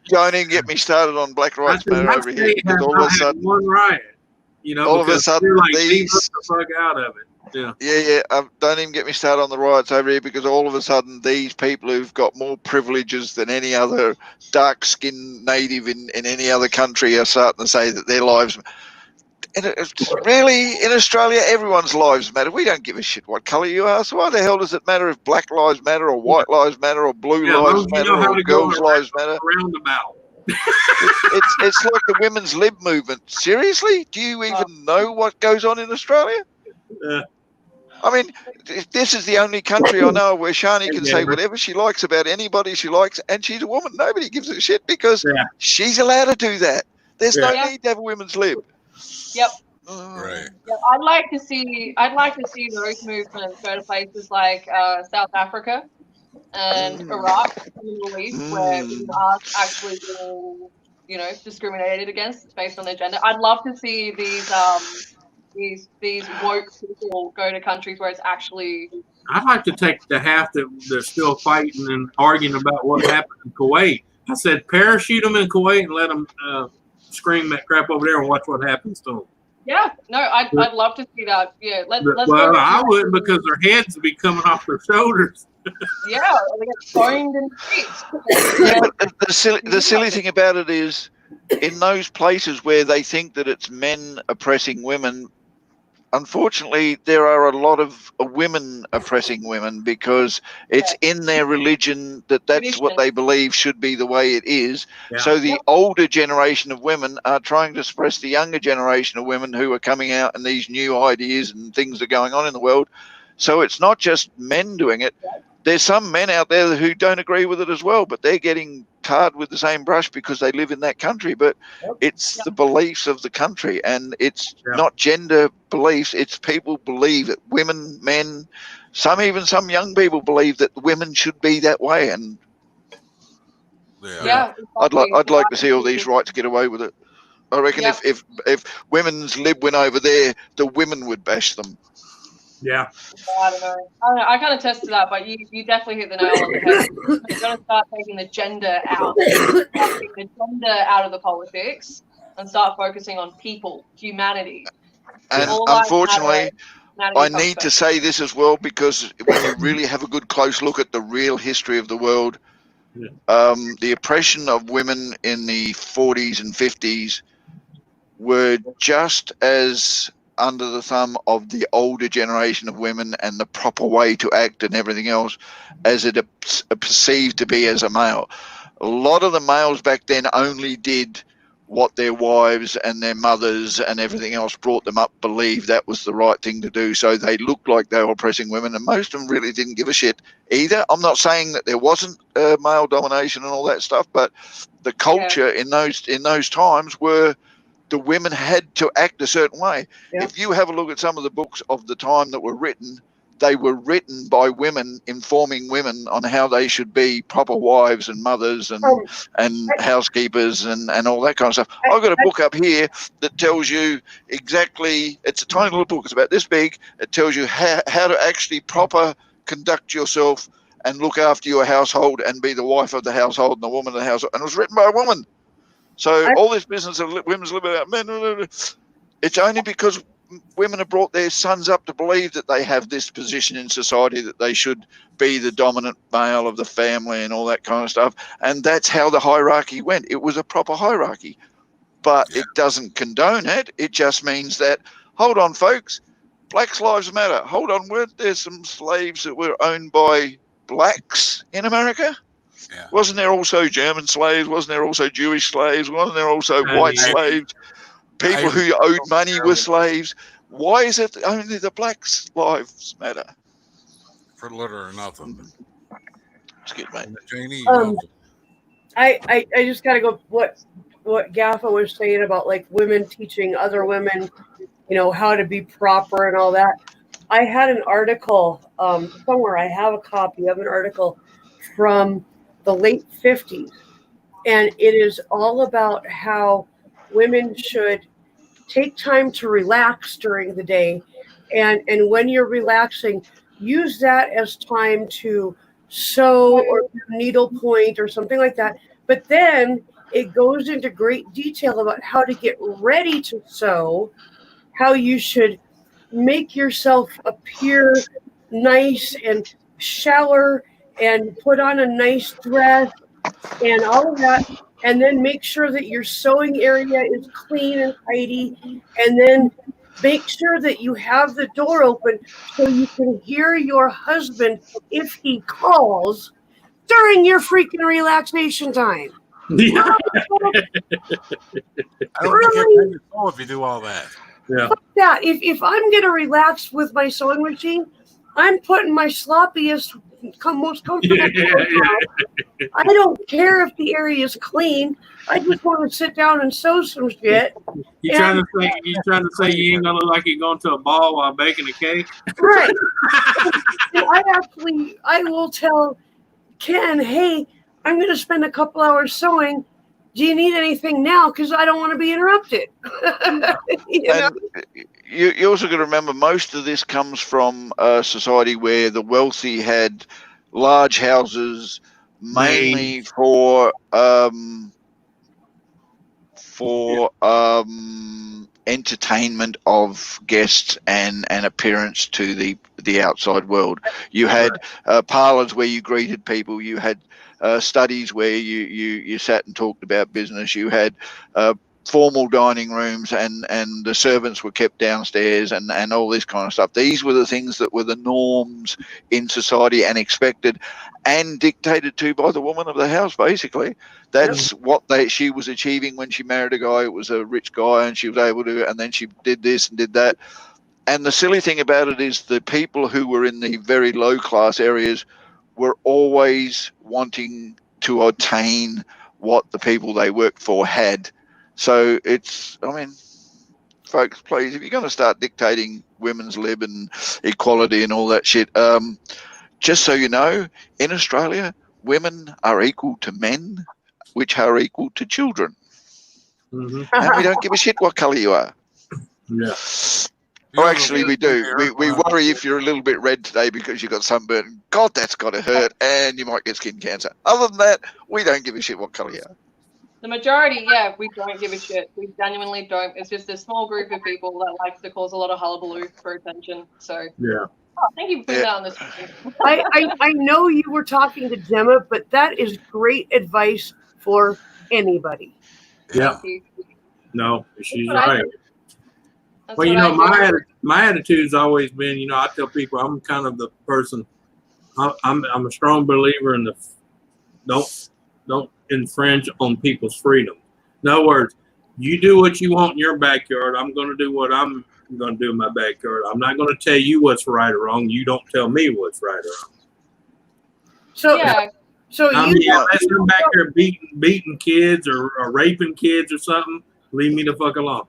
Don't even get me started on Black Lives Matter over here because all of a sudden, one riot, all of a sudden they're like these the fuck out of it. Yeah. Don't even get me started on the riots over here because all of a sudden these people who've got more privileges than any other dark-skinned native in any other country are starting to say that their lives. And really, in Australia, everyone's lives matter. We don't give a shit what colour you are. So why the hell does it matter if black lives matter or white lives matter or blue lives matter or girls' lives matter? Roundabout. It's like the women's lib movement. Seriously? Do you even know what goes on in Australia? I mean, this is the only country I know where Shani can say whatever she likes about anybody she likes, and she's a woman. Nobody gives a shit because she's allowed to do that. There's no need to have a women's lib. Yep. Right. Yeah, I'd like to see those movements go to places like South Africa and Iraq and the Middle East, where women are actually being, discriminated against based on their gender. I'd love to see these woke people go to countries where it's actually. I'd like to take the half that they're still fighting and arguing about what happened in Kuwait. I said parachute them in Kuwait and let them scream that crap over there and watch what happens to them. Yeah, no, I'd love to see that. Yeah, let's. Well, I wouldn't because their heads would be coming off their shoulders. Yeah, they get boned in the streets. But the silly thing about it is, in those places where they think that it's men oppressing women, unfortunately, there are a lot of women oppressing women because it's in their religion that's what they believe should be the way it is. Yeah. So the older generation of women are trying to suppress the younger generation of women who are coming out and these new ideas and things are going on in the world. So it's not just men doing it. There's some men out there who don't agree with it as well, but they're getting tarred with the same brush because they live in that country. But it's the beliefs of the country, and it's not gender beliefs. It's people believe that women, men, even some young people believe that women should be that way. And I'd like to see all these rights get away with it. I reckon if women's lib went over there, the women would bash them. Yeah. I don't know. I kind of tested that, but you definitely hit the nail on the head. You've got to start taking the gender out. Taking the gender out of the politics and start focusing on people, humanity. And All lives unfortunately, matter. I Humanity comes need to first. say this as well, because when you really have a good close look at the real history of the world, the oppression of women in the 40s and 50s were just as under the thumb of the older generation of women and the proper way to act and everything else as it perceived to be as a male. A lot of the males back then only did what their wives and their mothers and everything else brought them up believed that was the right thing to do. So they looked like they were oppressing women, and most of them really didn't give a shit either. I'm not saying that there wasn't male domination and all that stuff, but the culture in those times were the women had to act a certain way. Yeah. If you have a look at some of the books of the time that were written, they were written by women informing women on how they should be proper wives and mothers and housekeepers and all that kind of stuff. I've got a book up here that tells you exactly, it's a tiny little book, it's about this big, it tells you how to actually proper conduct yourself and look after your household and be the wife of the household and the woman of the household. And it was written by a woman. So all this business of women's living out men, it's only because women have brought their sons up to believe that they have this position in society, that they should be the dominant male of the family and all that kind of stuff. And that's how the hierarchy went. It was a proper hierarchy, but it doesn't condone it. It just means that, hold on, folks, Blacks' lives matter. Hold on, weren't there some slaves that were owned by blacks in America? Yeah. Wasn't there also German slaves? Wasn't there also Jewish slaves? Wasn't there also white slaves? People who owed money were slaves. Why is it only the blacks' lives matter? For little or nothing. Excuse me. Janie, I just gotta go what Gaffa was saying about like women teaching other women, how to be proper and all that. I had an article somewhere. I have a copy of an article from the late 50s, and it is all about how women should take time to relax during the day, and when you're relaxing, use that as time to sew or needlepoint or something like that. But then it goes into great detail about how to get ready to sew, how you should make yourself appear nice and shower and put on a nice dress and all of that, and then make sure that your sewing area is clean and tidy, and then make sure that you have the door open so you can hear your husband if he calls during your freaking relaxation time. Yeah. I don't think you can if you do all that. Yeah. Fuck that. If I'm going to relax with my sewing machine, I'm putting my sloppiest, most comfortable clothes on. I don't care if the area is clean. I just want to sit down and sew some shit. You trying to say you ain't gonna look like you're going to a ball while baking a cake? Right. And I will tell Ken, hey, I'm going to spend a couple hours sewing. Do you need anything now? Because I don't want to be interrupted. You also got to remember, most of this comes from a society where the wealthy had large houses, mainly for entertainment of guests and appearance to the outside world. You had parlors where you greeted people. You had studies where you sat and talked about business. You had formal dining rooms, and the servants were kept downstairs, and all this kind of stuff. These were the things that were the norms in society and expected and dictated to by the woman of the house, basically. That's what she was achieving when she married a guy who was a rich guy, and she was able to, and then she did this and did that. And the silly thing about it is the people who were in the very low class areas were always wanting to attain what the people they worked for had. So folks, please, if you're going to start dictating women's lib and equality and all that shit, just so you know, in Australia, women are equal to men, which are equal to children. Mm-hmm. And we don't give a shit what colour you are. Yeah. Oh, actually, we do. We worry if you're a little bit red today because you got sunburn. God, that's got to hurt, and you might get skin cancer. Other than that, we don't give a shit what colour you are. The majority, yeah, we don't give a shit. We genuinely don't. It's just a small group of people that likes to cause a lot of hullabaloo for attention. So, Yeah. thank you for putting that on this. I know you were talking to Gemma, but that is great advice for anybody. Yeah. Thank you. No, she's That's what I right. do. That's Well, what I do. my attitude's always been, I tell people I'm kind of the person. I'm a strong believer in the don't infringe on people's freedom. In other words, you do what you want in your backyard. I'm going to do what I'm going to do in my backyard. I'm not going to tell you what's right or wrong. You don't tell me what's right or wrong. So, Yeah. so I you mean, unless I'm back there beating kids or raping kids or something, leave me the fuck alone.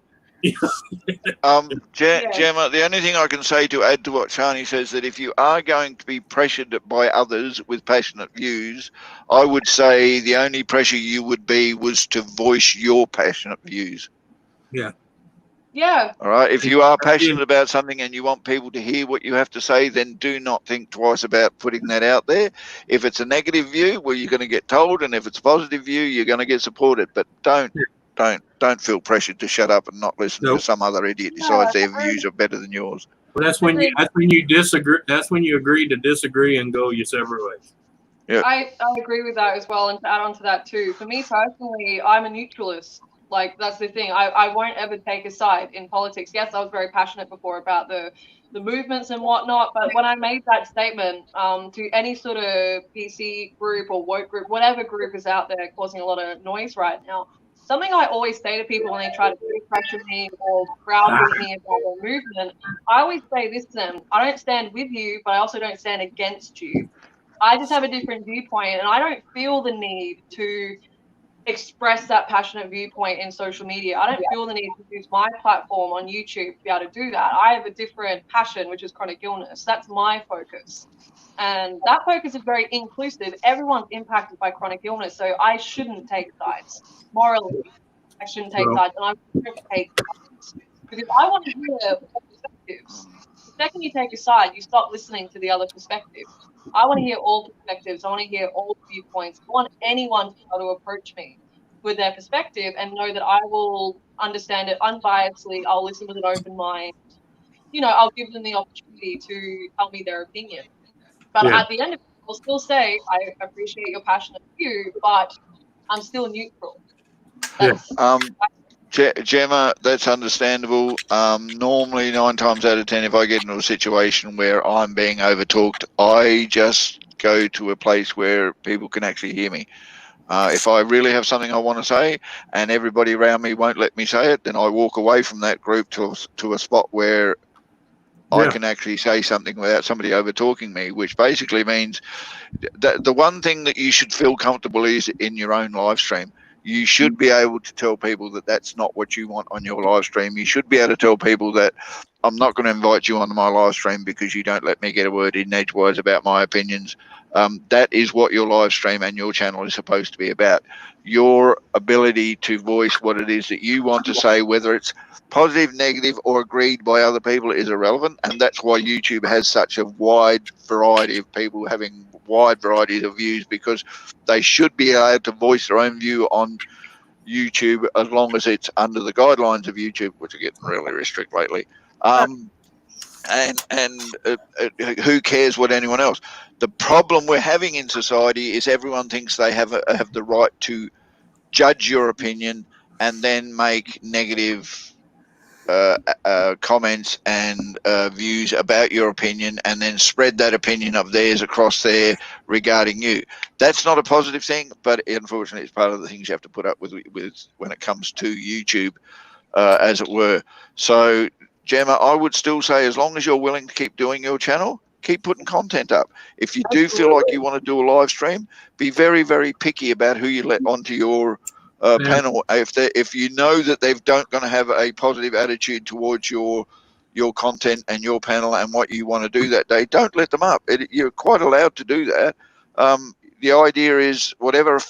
Gemma, the only thing I can say to add to what Shani says, that if you are going to be pressured by others with passionate views, I would say the only pressure you would be was to voice your passionate views. Yeah. Yeah. All right. If you are passionate about something and you want people to hear what you have to say, then do not think twice about putting that out there. If it's a negative view, well, you're going to get told, and if it's a positive view, you're going to get supported. But don't feel pressured to shut up and not listen to some other idiot decides their views are better than yours. Well, that's when you disagree. That's when you agree to disagree and go your separate ways. Yeah. I agree with that as well, and to add on to that too. For me personally, I'm a neutralist. Like, that's the thing. I won't ever take a side in politics. Yes, I was very passionate before about the movements and whatnot, but when I made that statement to any sort of PC group or woke group, whatever group is out there causing a lot of noise right now, something I always say to people when they try to pressure me or browbeat me about their movement, I always say this to them: I don't stand with you, but I also don't stand against you. I just have a different viewpoint, and I don't feel the need to express that passionate viewpoint in social media. I don't feel the need to use my platform on YouTube to be able to do that. I have a different passion, which is chronic illness. That's my focus. And that focus is very inclusive. Everyone's impacted by chronic illness, so I shouldn't take sides. Morally, I shouldn't take sides, and I won't take sides. Because I want to hear all perspectives. The second you take a side, you stop listening to the other perspective. I want to hear all perspectives. I want to hear all viewpoints. I want anyone to be able to approach me with their perspective and know that I will understand it unbiasedly. I'll listen with an open mind. I'll give them the opportunity to tell me their opinion. But at the end of it, I'll still say, I appreciate your passionate view, but I'm still neutral. Gemma, that's understandable. Normally, 9 times out of 10, if I get into a situation where I'm being overtalked, I just go to a place where people can actually hear me. If I really have something I want to say and everybody around me won't let me say it, then I walk away from that group to a spot where I can actually say something without somebody overtalking me, which basically means that the one thing that you should feel comfortable is in your own live stream. You should be able to tell people that that's not what you want on your live stream. You should be able to tell people that I'm not going to invite you onto my live stream because you don't let me get a word in edgewise about my opinions. That is what your live stream and your channel is supposed to be about. Your ability to voice what it is that you want to say, whether it's positive, negative, or agreed by other people, is irrelevant. And that's why YouTube has such a wide variety of people having wide varieties of views, because they should be able to voice their own view on YouTube as long as it's under the guidelines of YouTube, which are getting really restrict lately. Who cares what anyone else? The problem we're having in society is everyone thinks they have the right to judge your opinion and then make negative comments and views about your opinion, and then spread that opinion of theirs across there regarding you. That's not a positive thing, but unfortunately it's part of the things you have to put up with when it comes to YouTube, as it were. So Gemma, I would still say, as long as you're willing to keep doing your channel, keep putting content up. If you do feel like you want to do a live stream, be very, very picky about who you let onto your panel. If you know that they're going to have a positive attitude towards your content and your panel and what you want to do that day, don't let them up. You're quite allowed to do that. The idea is whatever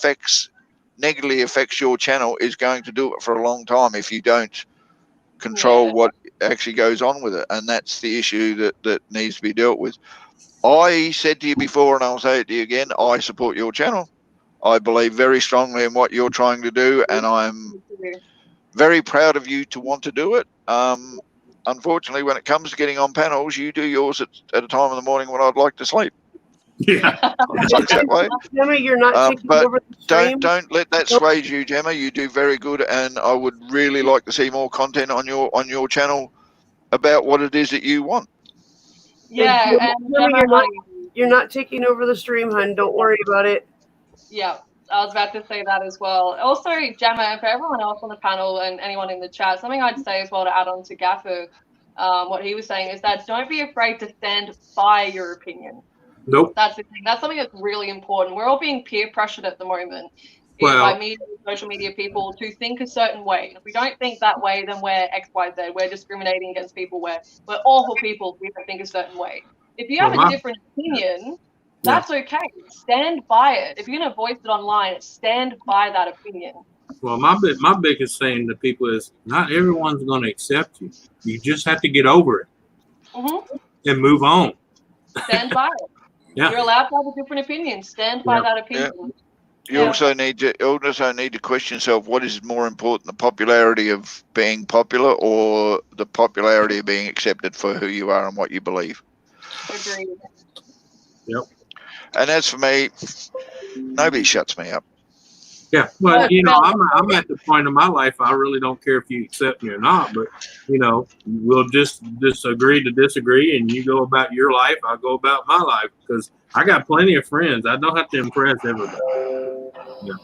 negatively affects your channel is going to do it for a long time if you don't control Yeah. what actually goes on with it, and that's the issue that needs to be dealt with. I said to you before, and I'll say it to you again, I support your channel. I believe very strongly in what you're trying to do, and I'm very proud of you to want to do it. Unfortunately, when it comes to getting on panels, you do yours at a time in the morning when I'd like to sleep. Yeah. It sucks that way. Gemma, you're not taking But over the stream. Don't let that sway you, Gemma. You do very good, and I would really like to see more content on your channel about what it is that you want. Yeah, Gemma, and Gemma, Gemma, you're not taking over the stream, hun. Don't worry about it. yeah, I was about to say that as well. Also, Gemma, and for everyone else on the panel and anyone in the chat, something I'd say as well to add on to Gaffer, what he was saying is that don't be afraid to stand by your opinion. Nope. That's the thing. That's something that's really important. We're all being peer pressured at the moment Well- by media, social media people to think a certain way. If we don't think that way, then we're X, Y, Z. We're discriminating against people. We're awful people if we don't think a certain way. If you have Well, a different opinion, that's okay. Stand by it. If you're going to voice it online, stand by that opinion. Well, my biggest thing to people is not everyone's going to accept you. You just have to get over it and move on. Stand by it. Yeah. You're allowed to have a different opinion. Stand by that opinion. You also need to question yourself: what is more important, the popularity of being popular or the popularity of being accepted for who you are and what you believe? Agreed. Yep. And as for me, nobody shuts me up. Yeah, well, you know, I'm at the point in my life I really don't care if you accept me or not, but you know, we'll just agree to disagree, and you go about your life, I'll go about my life, because I got plenty of friends. I don't have to impress everybody. Yeah.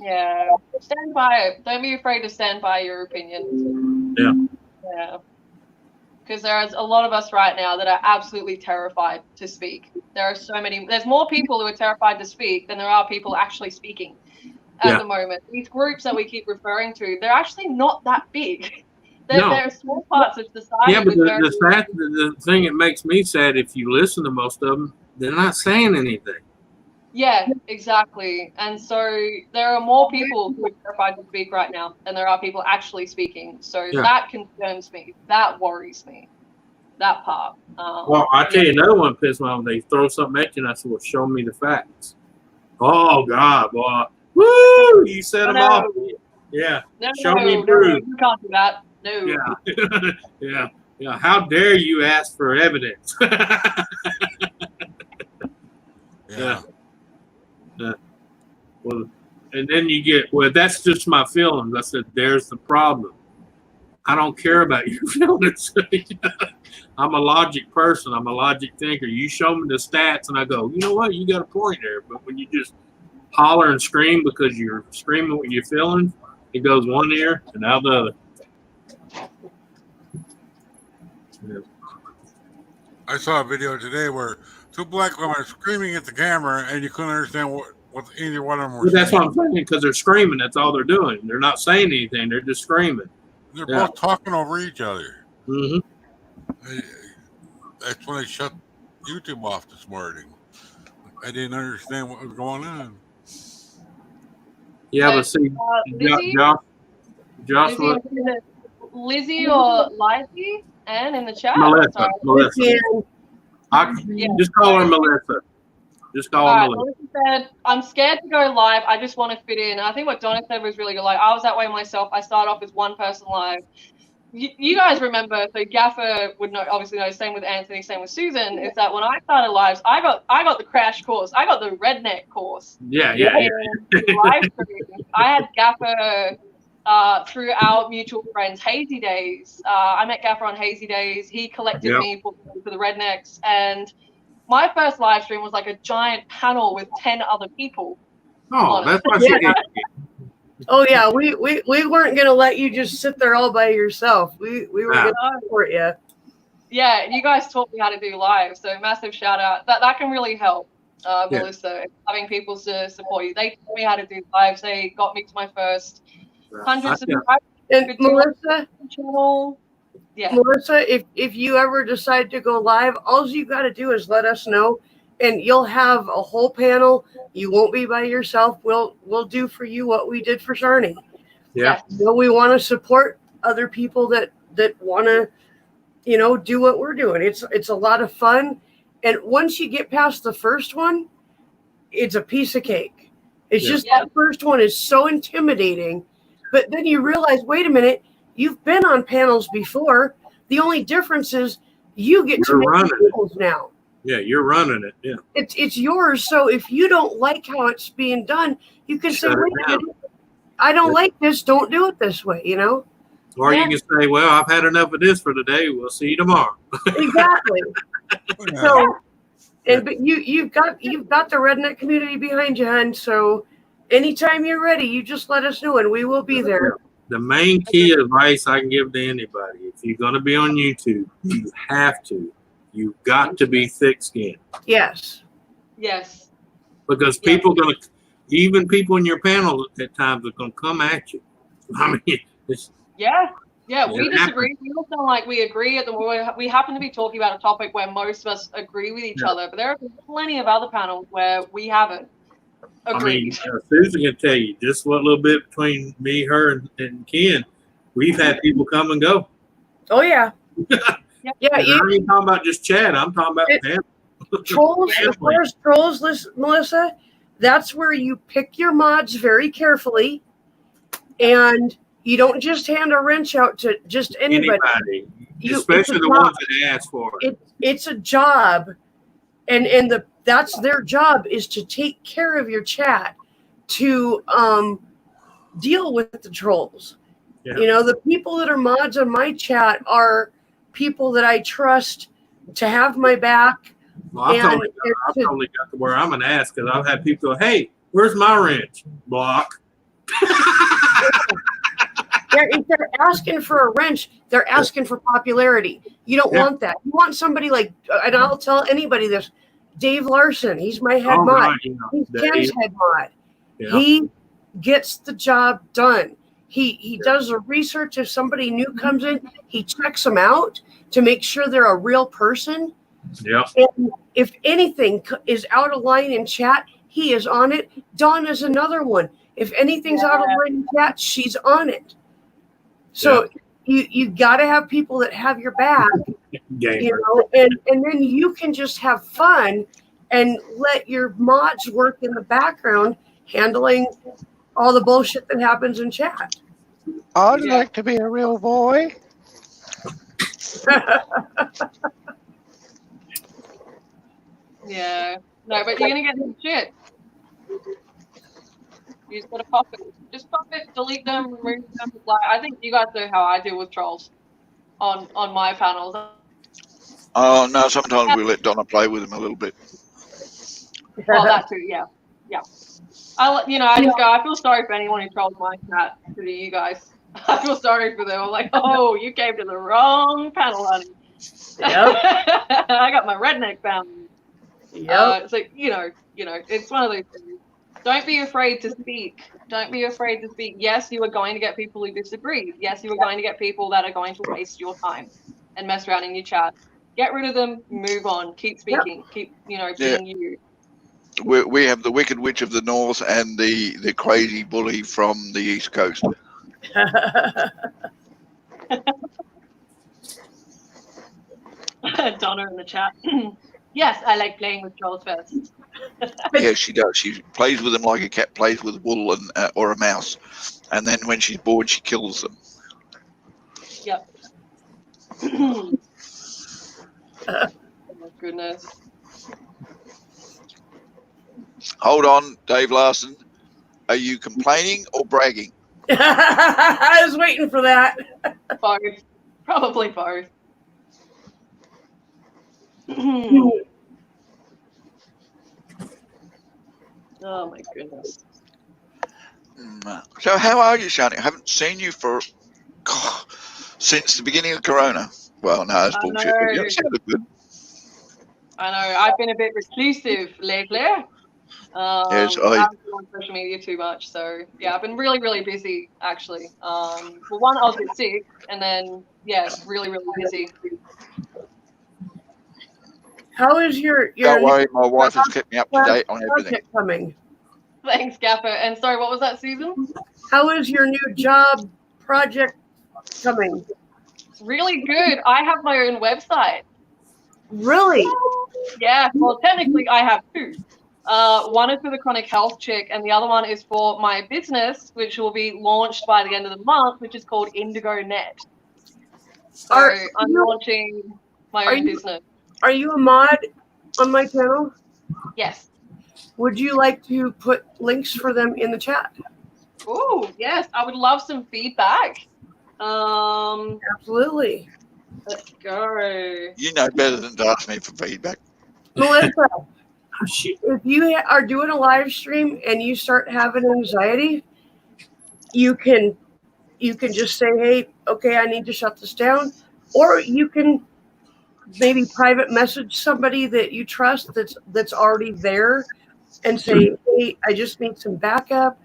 Yeah. Stand by it. Don't be afraid to stand by your opinion. Yeah. Yeah. Because there's a lot of us right now that are absolutely terrified to speak. There's more people who are terrified to speak than there are people actually speaking at the moment. These groups that we keep referring to, they're actually not that big. They're small parts of society. Yeah, but the thing that makes me sad, if you listen to most of them, they're not saying anything. Yeah, exactly. And so there are more people who are terrified to speak right now than there are people actually speaking. So that concerns me. That worries me. That part. Well, I tell you another one pissed me off. They throw something at you, and I said, "Well, show me the facts." Oh God, boy! Woo! You set them off. Yeah. Show me proof. You can't do that. No. Yeah. Yeah. How dare you ask for evidence? Yeah. Well, and then you get, well, that's just my feelings. I said, there's the problem. I don't care about your feelings. I'm a logic person. I'm a logic thinker. You show me the stats and I go, you know what? You got a point there. But when you just holler and scream because you're screaming what you're feeling, it goes one ear and out the other. Yeah. I saw a video today where two black women are screaming at the camera and you couldn't understand what either one of them were But that's saying. what I'm saying, because they're screaming. That's all they're doing. They're not saying anything. They're just screaming. They're both talking over each other. Mm-hmm. That's when they shut YouTube off this morning. I didn't understand what was going on. Yeah, but see, Joshua, Lizzie or Lizzie? Anne in the chat? Melissa. Just call her Melissa. Just call her Melissa. Melissa said, I'm scared to go live. I just want to fit in. I think what Donna said was really good. Like, I was that way myself. I started off as one person live. You guys remember, so Gaffer would know, obviously know, same with Anthony, same with Susan, is that when I started lives, I got the crash course. I got the redneck course. Yeah. Live stream. I had Gaffer through our mutual friends, Hazy Days. I met Gaffer on Hazy Days. He collected me for the rednecks, and my first live stream was like a giant panel with 10 other people. Oh, that's what she did. Oh yeah, we weren't gonna let you just sit there all by yourself. We were gonna support you. Yeah, you guys taught me how to do live, so massive shout out. That can really help, Melissa, having people to support you. They taught me how to do lives. They got me to my first hundreds of and Melissa channel. Yeah. Melissa, if you ever decide to go live, all you got to do is let us know, and you'll have a whole panel. You won't be by yourself. We'll do for you what we did for Sarnie. Yeah. You know, we want to support other people that want to, you know, do what we're doing. It's a lot of fun, and once you get past the first one, it's a piece of cake. It's Yeah. just that first one is so intimidating, but then you realize, wait a minute, you've been on panels before. The only difference is you get to You're make running the it. rules now. Yeah, you're running it. Yeah. It's yours. So if you don't like how it's being done, you can say, Shut it wait a down. minute, I don't Yeah. like this. Don't do it this way. You know. Or Yeah. you can say, well, I've had enough of this for today. We'll see you tomorrow. Exactly. Yeah. So, but you've got the redneck community behind you, hon. So anytime you're ready, you just let us know and we will be there. The main key advice I can give to anybody, if you're going to be on YouTube, you have to. You've got to be thick-skinned. Yes. Yes. Because people going to, even people in your panel at times are going to come at you. I mean, it's, Yeah. Yeah, we It disagree. We all sound like we agree at the moment. We happen to be talking about a topic where most of us agree with each Yeah. other, but there are plenty of other panels where we haven't agreed. I mean, Susan can tell you just what little bit between me, her, and Ken, we've had people come and go. Oh yeah. Yeah. Yeah. And I ain't talking about just Chad. I'm talking about panel. Trolls, Yeah. as far as trolls, Melissa, that's where you pick your mods very carefully, and you don't just hand a wrench out to just anybody. Especially the ones that ask for it. It's a job, and that's their job, is to take care of your chat, to deal with the trolls. Yeah. You know, the people that are mods on my chat are people that I trust to have my back. Well, I've And totally got to where I'm an ass because I've had people go, hey, where's my wrench? Block. If they're asking for a wrench, they're asking for popularity. You don't Yeah. want that. You want somebody like, and I'll tell anybody this, Dave Larson. He's my head Oh, mod. right, you know, He's Dave. Ken's head mod. Yeah. He gets the job done. He does the research. If somebody new comes in, he checks them out to make sure they're a real person. Yep. And if anything is out of line in chat, he is on it. Dawn is another one. If anything's out of line in chat, she's on it. So you got to have people that have your back, Gamer. you know, and then you can just have fun and let your mods work in the background, handling all the bullshit that happens in chat. I'd Yeah. like to be a real boy. Yeah. No, but you're gonna get some shit. You just gotta pop it. Just pop it, delete them, remove them. Like, I think you guys know how I deal with trolls on my panels. Oh no, sometimes we let Donna play with him a little bit. Well, that too, yeah. I just go, I feel sorry for anyone who trolls my chat to you guys. I feel sorry for them. I'm like, oh, you came to the wrong panel, honey. Yep. I got my redneck family. Yep. So it's one of those things. Don't be afraid to speak. Don't be afraid to speak. Yes, you are going to get people who disagree. Yes, you are going to get people that are going to waste your time and mess around in your chat. Get rid of them. Move on. Keep speaking. Keep being you. We have the Wicked Witch of the North and the crazy bully from the East Coast. Donna in the chat. Yes, I like playing with trolls first. Yeah, she does. She plays with them like a cat plays with wool and or a mouse, and then when she's bored, she kills them. Yep. Oh my goodness. Hold on, Dave Larson. Are you complaining or bragging? I was waiting for that. Both. Probably both. Oh my goodness. So how are you, Shani? I haven't seen you for since the beginning of Corona. Well, no, that's I bullshit. know. But you sounded good. I know. I've been a bit reclusive lately. Yes, I haven't been on social media too much, so yeah, I've been really, really busy actually. Well, one, I was a bit sick, and then really, really busy. How is your Don't new worry, my wife has kept me up to date on everything. project coming? Thanks, Gaffer. And sorry, what was that, Susan? How is your new job project coming? Really good. I have my own website. Really? Yeah, well, technically, I have two. One is for the Chronic Health Chick, and the other one is for my business, which will be launched by the end of the month, which is called Indigo Net. So I'm launching my own business. Are you a mod on my channel? Yes. Would you like to put links for them in the chat? Oh, yes. I would love some feedback. Absolutely. Let's go. You know better than to ask me for feedback. Melissa, Oh, shit. if you are doing a live stream and you start having anxiety, you can just say, hey, okay, I need to shut this down. Or you can maybe private message somebody that you trust that's already there and say, hey, I just need some backup.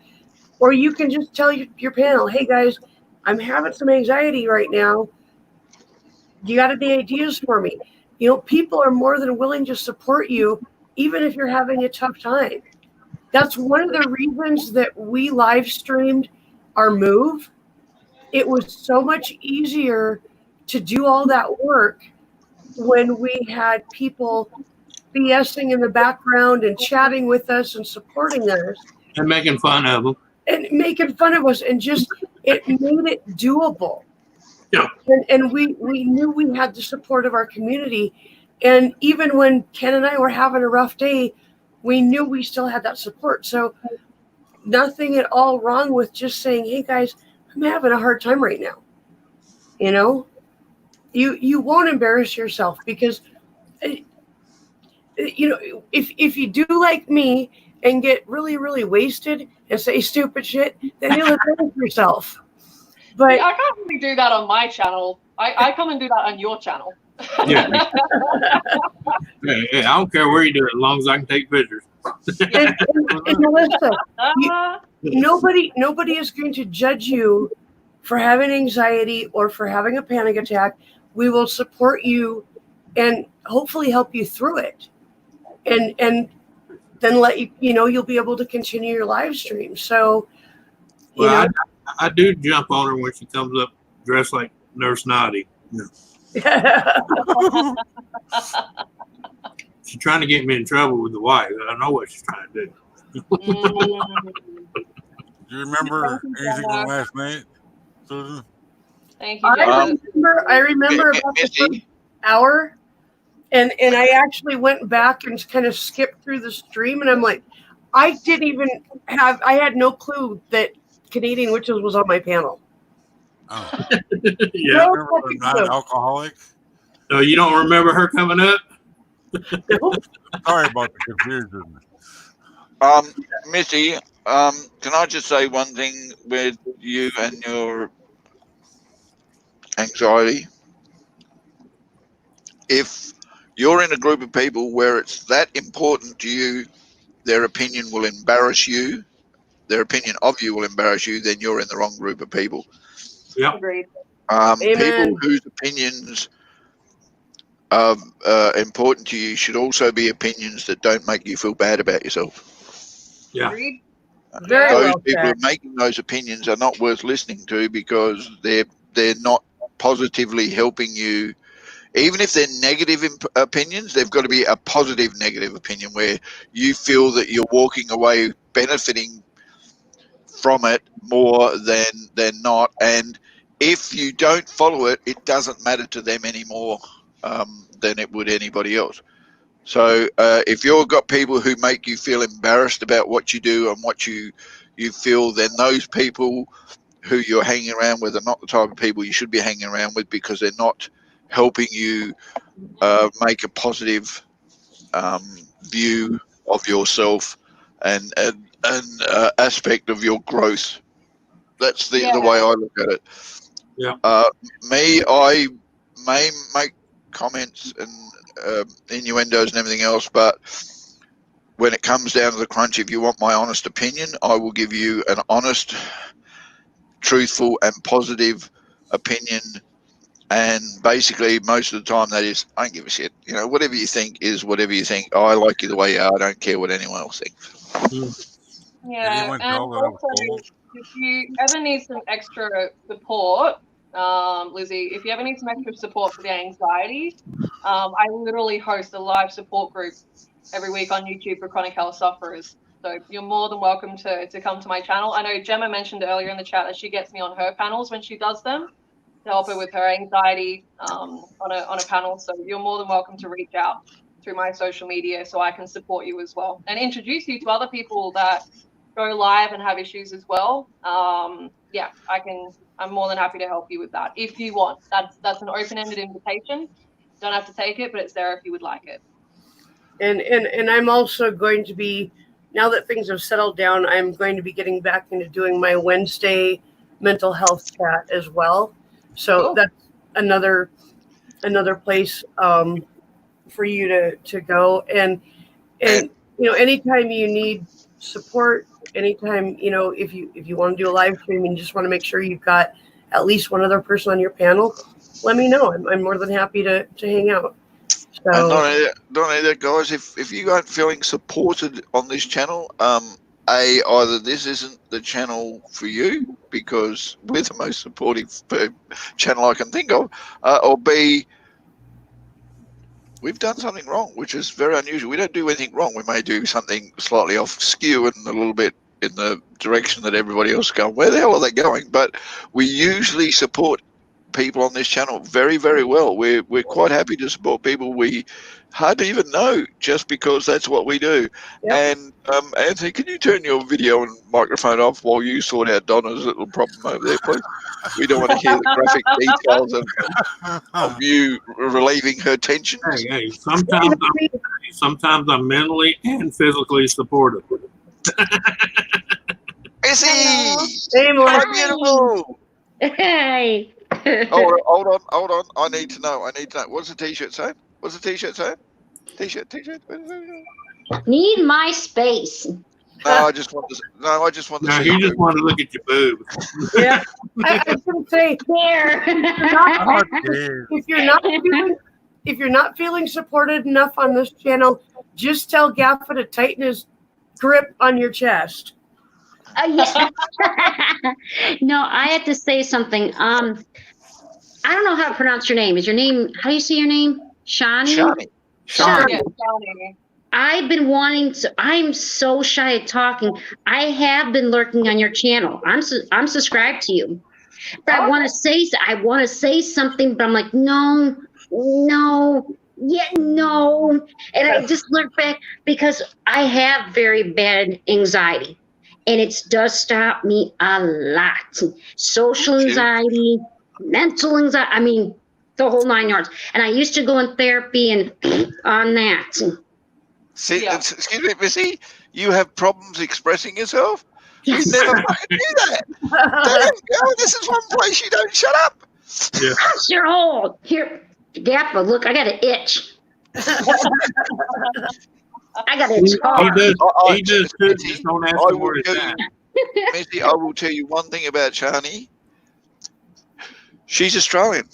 Or you can just tell your panel, hey guys, I'm having some anxiety right now. You got any ideas for me? You know, people are more than willing to support you, even if you're having a tough time. That's one of the reasons that we live streamed our move. It was so much easier to do all that work when we had people BSing in the background and chatting with us and supporting us. And making fun of them. And making fun of us, and just it made it doable. Yeah. And we knew we had the support of our community. And even when Ken and I were having a rough day, we knew we still had that support. So nothing at all wrong with just saying, hey guys, I'm having a hard time right now. You know, you won't embarrass yourself because, you know, if you do like me and get really, really wasted and say stupid shit, then you'll embarrass yourself. But See, I can't really do that on my channel. I come and do that on your channel. Yeah. Hey, I don't care where you do it, as long as I can take pictures. and Melissa, nobody is going to judge you for having anxiety or for having a panic attack. We will support you and hopefully help you through it. And then let you know you'll be able to continue your live stream. So, you Well, know, I do jump on her when she comes up dressed like Nurse Naughty. You know, she's trying to get me in trouble with the wife. I know what she's trying to do. Do you remember anything from last night, Susan? Thank you, I Jason. remember about the first Missy, hour, and I actually went back and kind of skipped through the stream, and I'm like, I had no clue that Canadian Witches was on my panel. Oh, Yeah. No remember the fucking clue. non-alcoholic? So you don't remember her coming up? Sorry about the confusion. Missy, can I just say one thing with you and your anxiety? If you're in a group of people where it's that important to you, their opinion will embarrass you, their opinion of you will embarrass you, then you're in the wrong group of people. Yep. Agreed. People whose opinions are important to you should also be opinions that don't make you feel bad about yourself. Yeah. Agreed. Very Those well people said. who are making those opinions are not worth listening to because they're not positively helping you. Even if they're negative opinions, they've got to be a positive negative opinion where you feel that you're walking away benefiting from it more than not. And if you don't follow it, it doesn't matter to them anymore than it would anybody else. So if you've got people who make you feel embarrassed about what you do and what you feel, then those people who you're hanging around with are not the type of people you should be hanging around with because they're not helping you make a positive view of yourself and aspect of your growth. That's the way I look at it. Yeah. I may make comments and innuendos and everything else, but when it comes down to the crunch, if you want my honest opinion, I will give you an honest, truthful, and positive opinion. And basically, most of the time, that is, I don't give a shit. You know, whatever you think is whatever you think. I like you the way you are. I don't care what anyone else thinks. Yeah, Anyone and told that I'm also, cool? if you ever need some extra support, Lizzie, if you ever need some extra support for the anxiety, I literally host a live support group every week on YouTube for chronic health sufferers. So you're more than welcome to come to my channel. I know Gemma mentioned earlier in the chat that she gets me on her panels when she does them to help her with her anxiety on a panel. So you're more than welcome to reach out through my social media so I can support you as well and introduce you to other people that go live and have issues as well. Yeah, I'm more than happy to help you with that if you want. That's an open-ended invitation. Don't have to take it, but it's there if you would like it. And I'm also going to be, now that things have settled down, I'm going to be getting back into doing my Wednesday mental health chat as well. So Cool. that's another place for you to go. And anytime you need support, anytime, if you want to do a live stream and you just want to make sure you've got at least one other person on your panel, let me know. I'm more than happy to hang out. And So not only that, guys, if you aren't feeling supported on this channel, either this isn't the channel for you because we're the most supportive channel I can think of, or B, we've done something wrong, which is very unusual. We don't do anything wrong. We may do something slightly off skew and a little bit in the direction that everybody else is going. Where the hell are they going? But we usually support people on this channel very, very well. We're quite happy to support people we hardly even know just because that's what we do. Yep. And Anthony, can you turn your video and microphone off while you sort out Donna's little problem over there, please? We don't want to hear the graphic details of you relieving her tensions. Hey, sometimes I'm mentally and physically supportive. Missy! Hey, Mark. Hi, beautiful! Hey. Hold on. I need to know. What's the t-shirt saying? T-shirt. Need my space. No, I just want to. No, I just want to Now see. you you. just want to look at your boob. Yeah, I was going to say, There. Oh, dear. if you're not feeling supported enough on this channel, just tell Gaffa to tighten his grip on your chest. Yeah. No, I had to say something. I don't know how to pronounce your name. How do you say your name? Shani? Shani. Yeah, Johnny. I've been wanting to. I'm so shy at talking. I have been lurking on your channel. I'm subscribed to you, but I want to say something, but I'm like, no, and I just lurk back because I have very bad anxiety, and it does stop me a lot. Social anxiety, mental anxiety. I mean, the whole 9 yards. And I used to go in therapy and on that. See, Yeah. excuse me, Missy. You have problems expressing yourself. Yes. We never fucking do that. Damn, girl, this is one place you don't shut up. Yeah. That's your hole. Here, Gaffa, look, I got an itch. I got an itch. He does too. Just don't ask him where it's at. Missy, I will tell you one thing about Shani. She's Australian.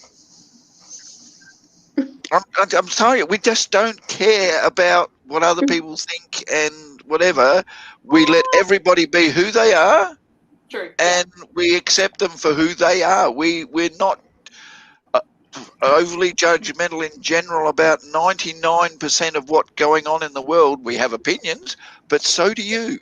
I'm sorry, we just don't care about what other people think and whatever. We let everybody be who they are, True. and we accept them for who they are. We're not overly judgmental in general about 99% of what's going on in the world. We have opinions, but so do you.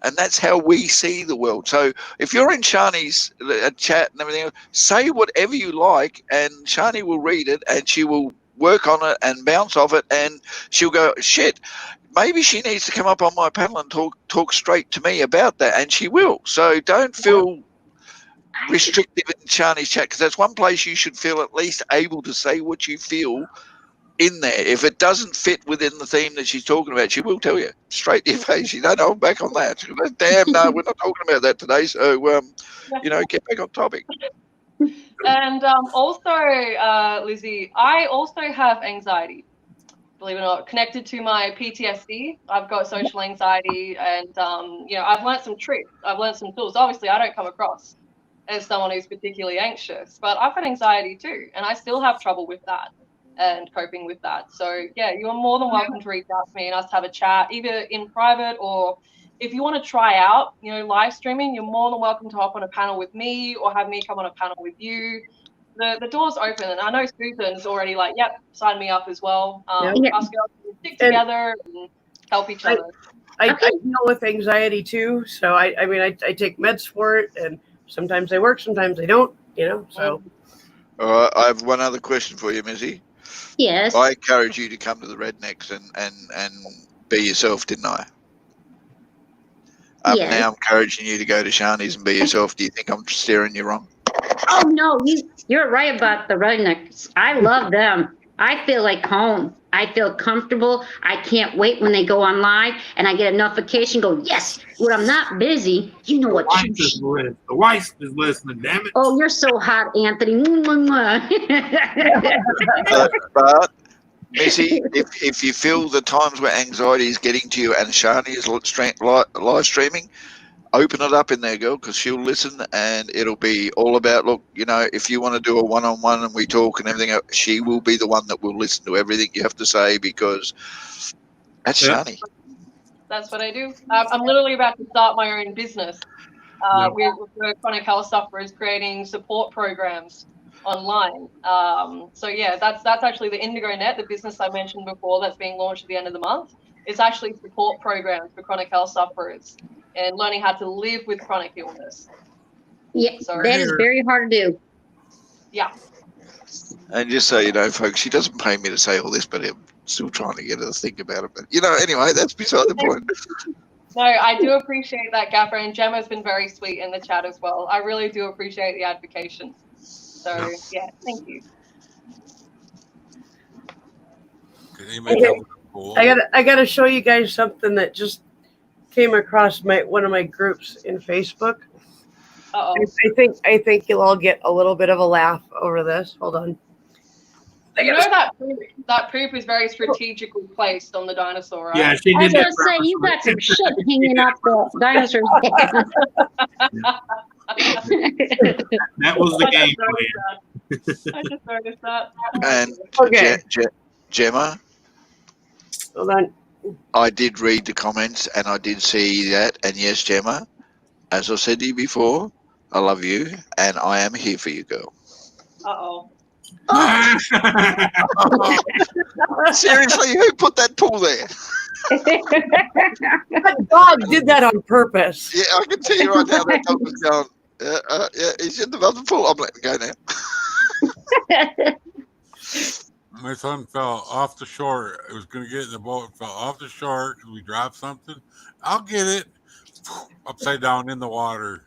And that's how we see the world. So if you're in Shani's chat and everything else, say whatever you like, and Shani will read it, and she will work on it and bounce off it, and she'll go, shit, maybe she needs to come up on my panel and talk straight to me about that, and she will. So don't feel restrictive in Shani's chat, because that's one place you should feel at least able to say what you feel in there. If it doesn't fit within the theme that she's talking about, she will tell you straight to your face. You don't know, I'm back on that. She goes, damn, no, we're not talking about that today. So, get back on topic. And also, Lizzie, I also have anxiety, believe it or not, connected to my PTSD. I've got social anxiety, and I've learned some tricks. I've learned some tools. Obviously, I don't come across as someone who's particularly anxious, but I've got anxiety too, and I still have trouble with that and coping with that. So yeah, you are more than welcome to reach out to me and us have a chat, either in private or if you want to try out, live streaming, you're more than welcome to hop on a panel with me or have me come on a panel with you. The door's open, and I know Susan's already like, yep, sign me up as well. Us girls can stick together and help each other. I deal with anxiety too, so I take meds for it, and sometimes they work, sometimes they don't, so. All right, I have one other question for you, Missy. Yes. I encouraged you to come to the Rednecks and be yourself, didn't I? Yes. Now I'm encouraging you to go to Shani's and be yourself. Do you think I'm steering you wrong? Oh no, you're right about the Rednecks. I love them. I feel like home. I feel comfortable. I can't wait when they go on live and I get a notification. Go, yes. When I'm not busy, you know what? The wife is listening. Damn it! Oh, you're so hot, Anthony. But Missy, if you feel the times where anxiety is getting to you and Shani is live streaming, open it up in there, girl, because she'll listen and it'll be all about, look, if you want to do a one-on-one and we talk and everything, she will be the one that will listen to everything you have to say because that's Shani. That's what I do. I'm literally about to start my own business. We're Chronic Health Sufferers creating support programs online. So yeah, that's actually the Indigo Net, the business I mentioned before that's being launched at the end of the month. It's actually support programs for chronic health sufferers and learning how to live with chronic illness. Yeah, that is very hard to do. Yeah. And just so you know, folks, she doesn't pay me to say all this, but I'm still trying to get her to think about it. But, anyway, that's beside the point. No, I do appreciate that, Gaffer, and Gemma's been very sweet in the chat as well. I really do appreciate the advocation. So, yeah, thank you. I gotta show you guys something that just came across one of my groups in Facebook. Uh-oh. I think you'll all get a little bit of a laugh over this. Hold on. That poop is very strategically placed on the dinosaur, right? Yeah, she I was did going to say, you got some shit hanging off the dinosaur's head. That was the game plan. I just noticed that. And Okay. Gemma, Hold on. I did read the comments and I did see that. And yes, Gemma, as I said to you before, I love you and I am here for you, girl. Uh-oh. Seriously, who put that pool there? That dog did that on purpose. Yeah, I can tell you right now that dog was going, yeah, he's in the other pool. I'm letting him go now. My son fell off the shore. It was going to get in the boat, fell off the shore because we dropped something. I'll get it. Upside down in the water.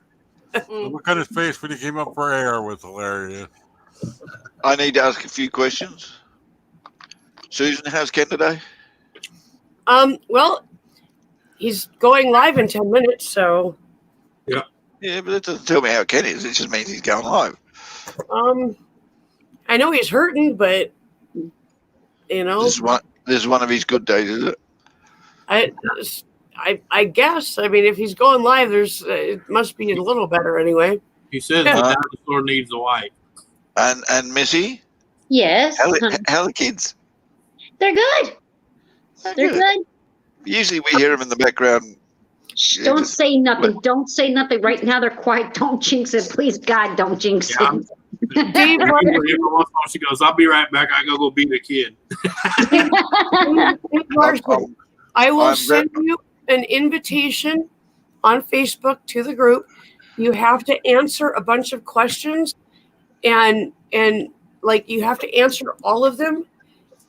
The look on his face when he came up for air was hilarious. I need to ask a few questions. Susan, how's Ken today? Well, he's going live in 10 minutes, so. Yeah, but that doesn't tell me how Ken is. It just means he's going live. I know he's hurting, but This is one of his good days, is it? I guess. I mean, if he's going live, it must be a little better anyway. He says the dinosaur needs a wife. And Missy? Yes. How are the kids? They're good. They're good. Usually we hear them in the background. Shh, don't say nothing. Don't say nothing. Right now they're quiet. Don't jinx it. Please, God, don't jinx it. Dave, Every once in a while she goes, I'll be right back. I gotta go beat a kid. I will send you an invitation on Facebook to the group. You have to answer a bunch of questions and like you have to answer all of them,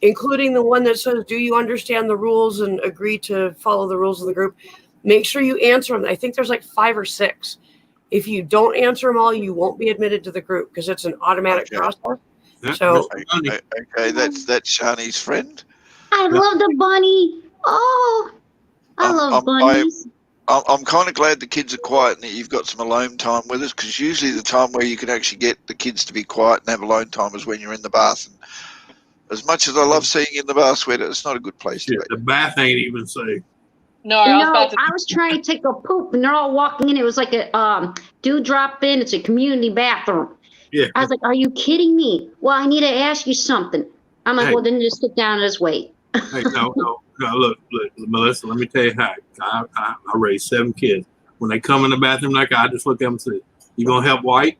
including the one that says, do you understand the rules and agree to follow the rules of the group? Make sure you answer them. I think there's like 5 or 6. If you don't answer them all, you won't be admitted to the group because it's an automatic process. So okay, that's Shani's friend. I love the bunny. Oh, I love bunnies. I'm kind of glad the kids are quiet and that you've got some alone time with us, because usually the time where you can actually get the kids to be quiet and have alone time is when you're in the bath. And as much as I love seeing you in the bath, sweater, it's not a good place to be. The bath ain't even safe. No, I was trying to take a poop and they're all walking in. It was like a dewdrop in. It's a community bathroom. Yeah. I was like, are you kidding me? Well, I need to ask you something. I'm like, well, then just sit down and just wait. Hey, no. No, look, Melissa. Let me tell you how I raised 7 kids. When they come in the bathroom, like I just look at them and say, "You gonna help wipe?"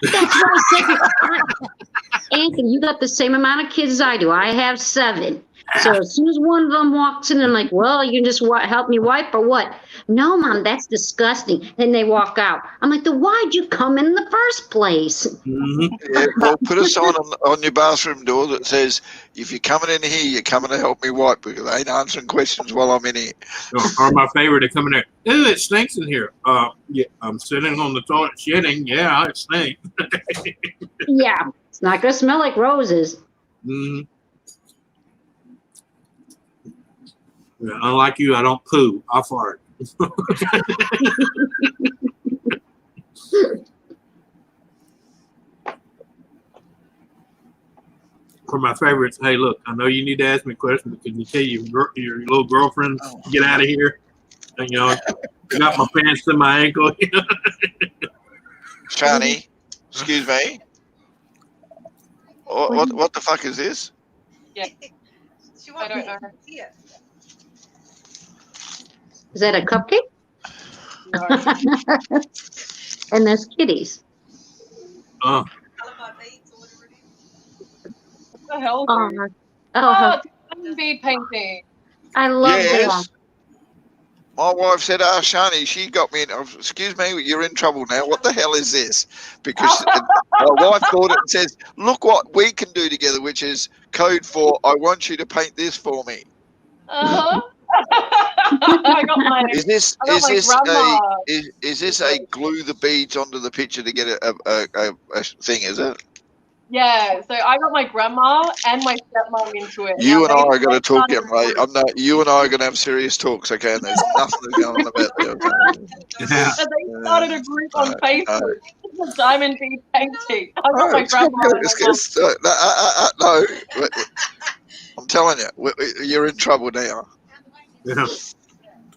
That's what I said. Anthony, you got the same amount of kids as I do. I have 7. So as soon as one of them walks in, I'm like, well, you can just help me wipe or what? No, Mom, that's disgusting. Then they walk out. I'm like, then why'd you come in the first place? Mm-hmm. Yeah, well, put a sign on your bathroom door that says, if you're coming in here, you're coming to help me wipe because I ain't answering questions while I'm in here. Or my favorite, they come in there. Ooh, it stinks in here. Yeah, I'm sitting on the toilet shitting. Yeah, it stinks. Yeah, it's not going to smell like roses. Mm-hmm. Yeah, unlike you, I don't poo. I fart. For my favorites, hey, look, I know you need to ask me a question, but can you tell your little girlfriend get out of here? And, you know, I got my pants to my ankle. Shani, excuse me. What the fuck is this? Yeah. I don't know. Is that a cupcake? No. And there's kitties. Oh, What the hell? Oh, Dude? oh, Diamond bead painting. I love that. Yes. My wife said, Shani, she got me in. Excuse me, you're in trouble now. What the hell is this? Because my wife bought it and says, look what we can do together, which is code for, I want you to paint this for me. Uh-huh. I got my. Is this grandma. is this a glue the beads onto the picture to get a thing? Is it? Yeah. So I got my grandma and my stepmom into it. You and I Now, are going to talk, started- mate. I'm not. You and I are going to have serious talks, okay? And there's nothing going on about that. yeah. And they started a group on Facebook. The diamond bead painting. I got my it's grandma. good, and it's my good. No, I'm telling you, you're in trouble now. Yeah.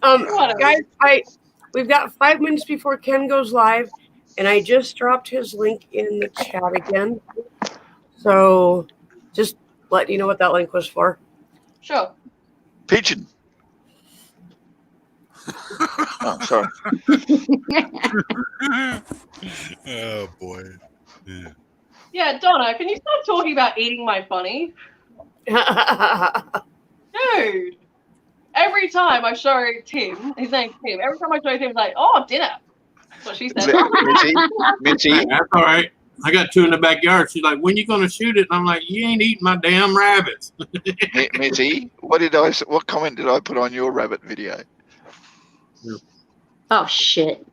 Whatever. Guys, we've got 5 minutes before Ken goes live, and I just dropped his link in the chat again. So just let you know what that link was for. Sure. Pigeon. Oh, sorry. Oh boy. Yeah. Yeah, Donna, can you stop talking about eating my bunny? Dude. Every time I show Tim, his name's Tim, every time I show Tim, he's like, oh, dinner. That's what she said. Mitzi, That's all right. I got 2 in the backyard. She's like, when you going to shoot it? And I'm like, you ain't eating my damn rabbits. Mitzi, what comment did I put on your rabbit video? Oh, shit.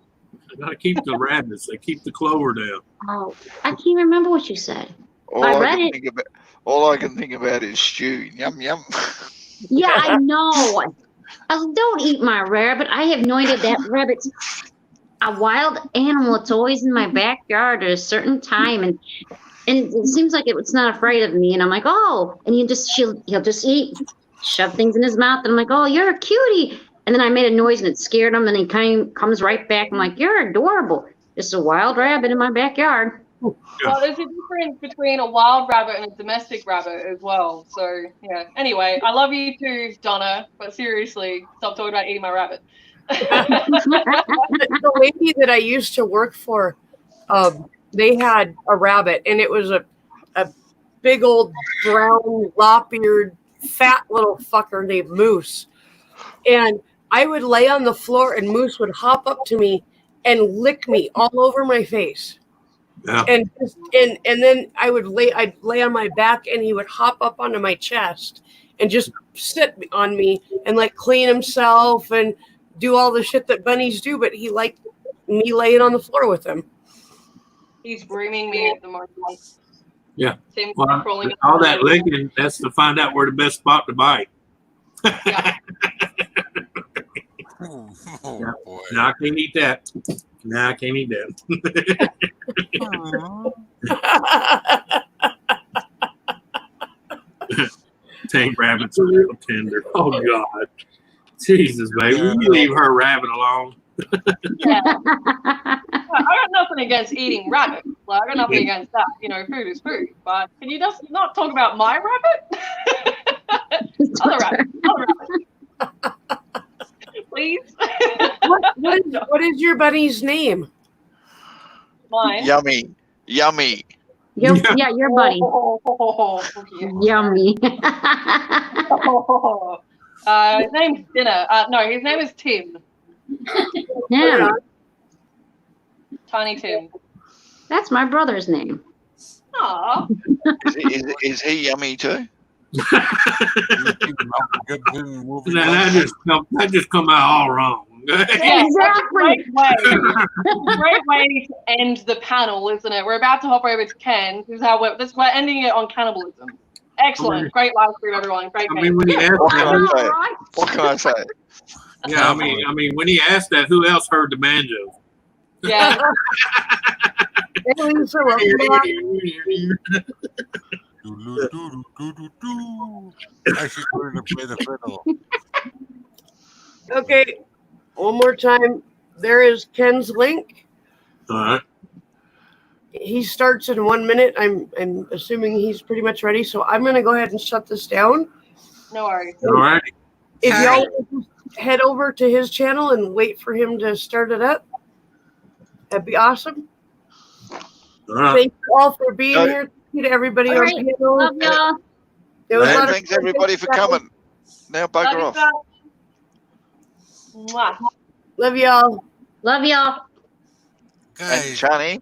I got to keep the rabbits. They keep the clover down. Oh, I can't remember what you said. All I I read can it. think about, all I can think about is stew. Yum yum. Yeah, I know. Don't eat my rabbit. I have no idea that rabbit's a wild animal. It's always in my backyard at a certain time, and it seems like it's not afraid of me. And I'm like, oh, and he'll just eat, shove things in his mouth, and I'm like, oh, you're a cutie. And then I made a noise and it scared him, and he comes right back. I'm like, you're adorable. Just a wild rabbit in my backyard. Well, there's a difference between a wild rabbit and a domestic rabbit as well. So, yeah. Anyway, I love you too, Donna, but seriously, stop talking about eating my rabbit. The lady that I used to work for, they had a rabbit, and it was a big old brown, lop-eared, fat little fucker named Moose. And I would lay on the floor, and Moose would hop up to me and lick me all over my face. Yeah. And then I'd lay on my back, and he would hop up onto my chest and just sit on me and like clean himself and do all the shit that bunnies do. But he liked me laying on the floor with him. He's grooming me at the moment. Yeah. Tim's Well, crawling up all on that me. licking, that's to find out where the best spot to bite. Yeah. Oh Yeah. boy. No, I can't eat that. No, I can't eat that. Tank rabbits are real tender. Oh God, Jesus, baby, will you leave her rabbit alone? Yeah. I got nothing against eating rabbit. Like, I got nothing against that. You know, food is food. But can you just not talk about my rabbit? Other rabbit. Please. What is your buddy's name? Mine. Yummy. Yummy. Your buddy. Yeah. Yummy. His name's Dinner. No, his name is Tim. Yeah, Tiny Tim. that's my brother's name. Aw. Is he yummy too? That just come out all wrong. Yeah, Exactly. Great way to end the panel, isn't it? We're about to hop over to Ken. This is how we're ending it on cannibalism. Excellent. Great live stream, everyone. Great I game. mean, when he asked What can that, I say? What can I say? yeah, I mean, when he asked that, who else heard the banjo? Yeah. Hey, Lisa, welcome back. I should learn to play the fiddle. Okay, one more time. There is Ken's link. All right. He starts in 1 minute. I'm assuming he's pretty much ready. So I'm going to go ahead and shut this down. No worries. All right. If y'all head over to his channel and wait for him to start it up, that'd be awesome. All right. Thank you all for being here. Thank you to everybody All on right. panel. Love y'all. There was a lot of Thanks everybody for coming. Now bugger off. Mwah. Love y'all. Love y'all. And Guys, Chani,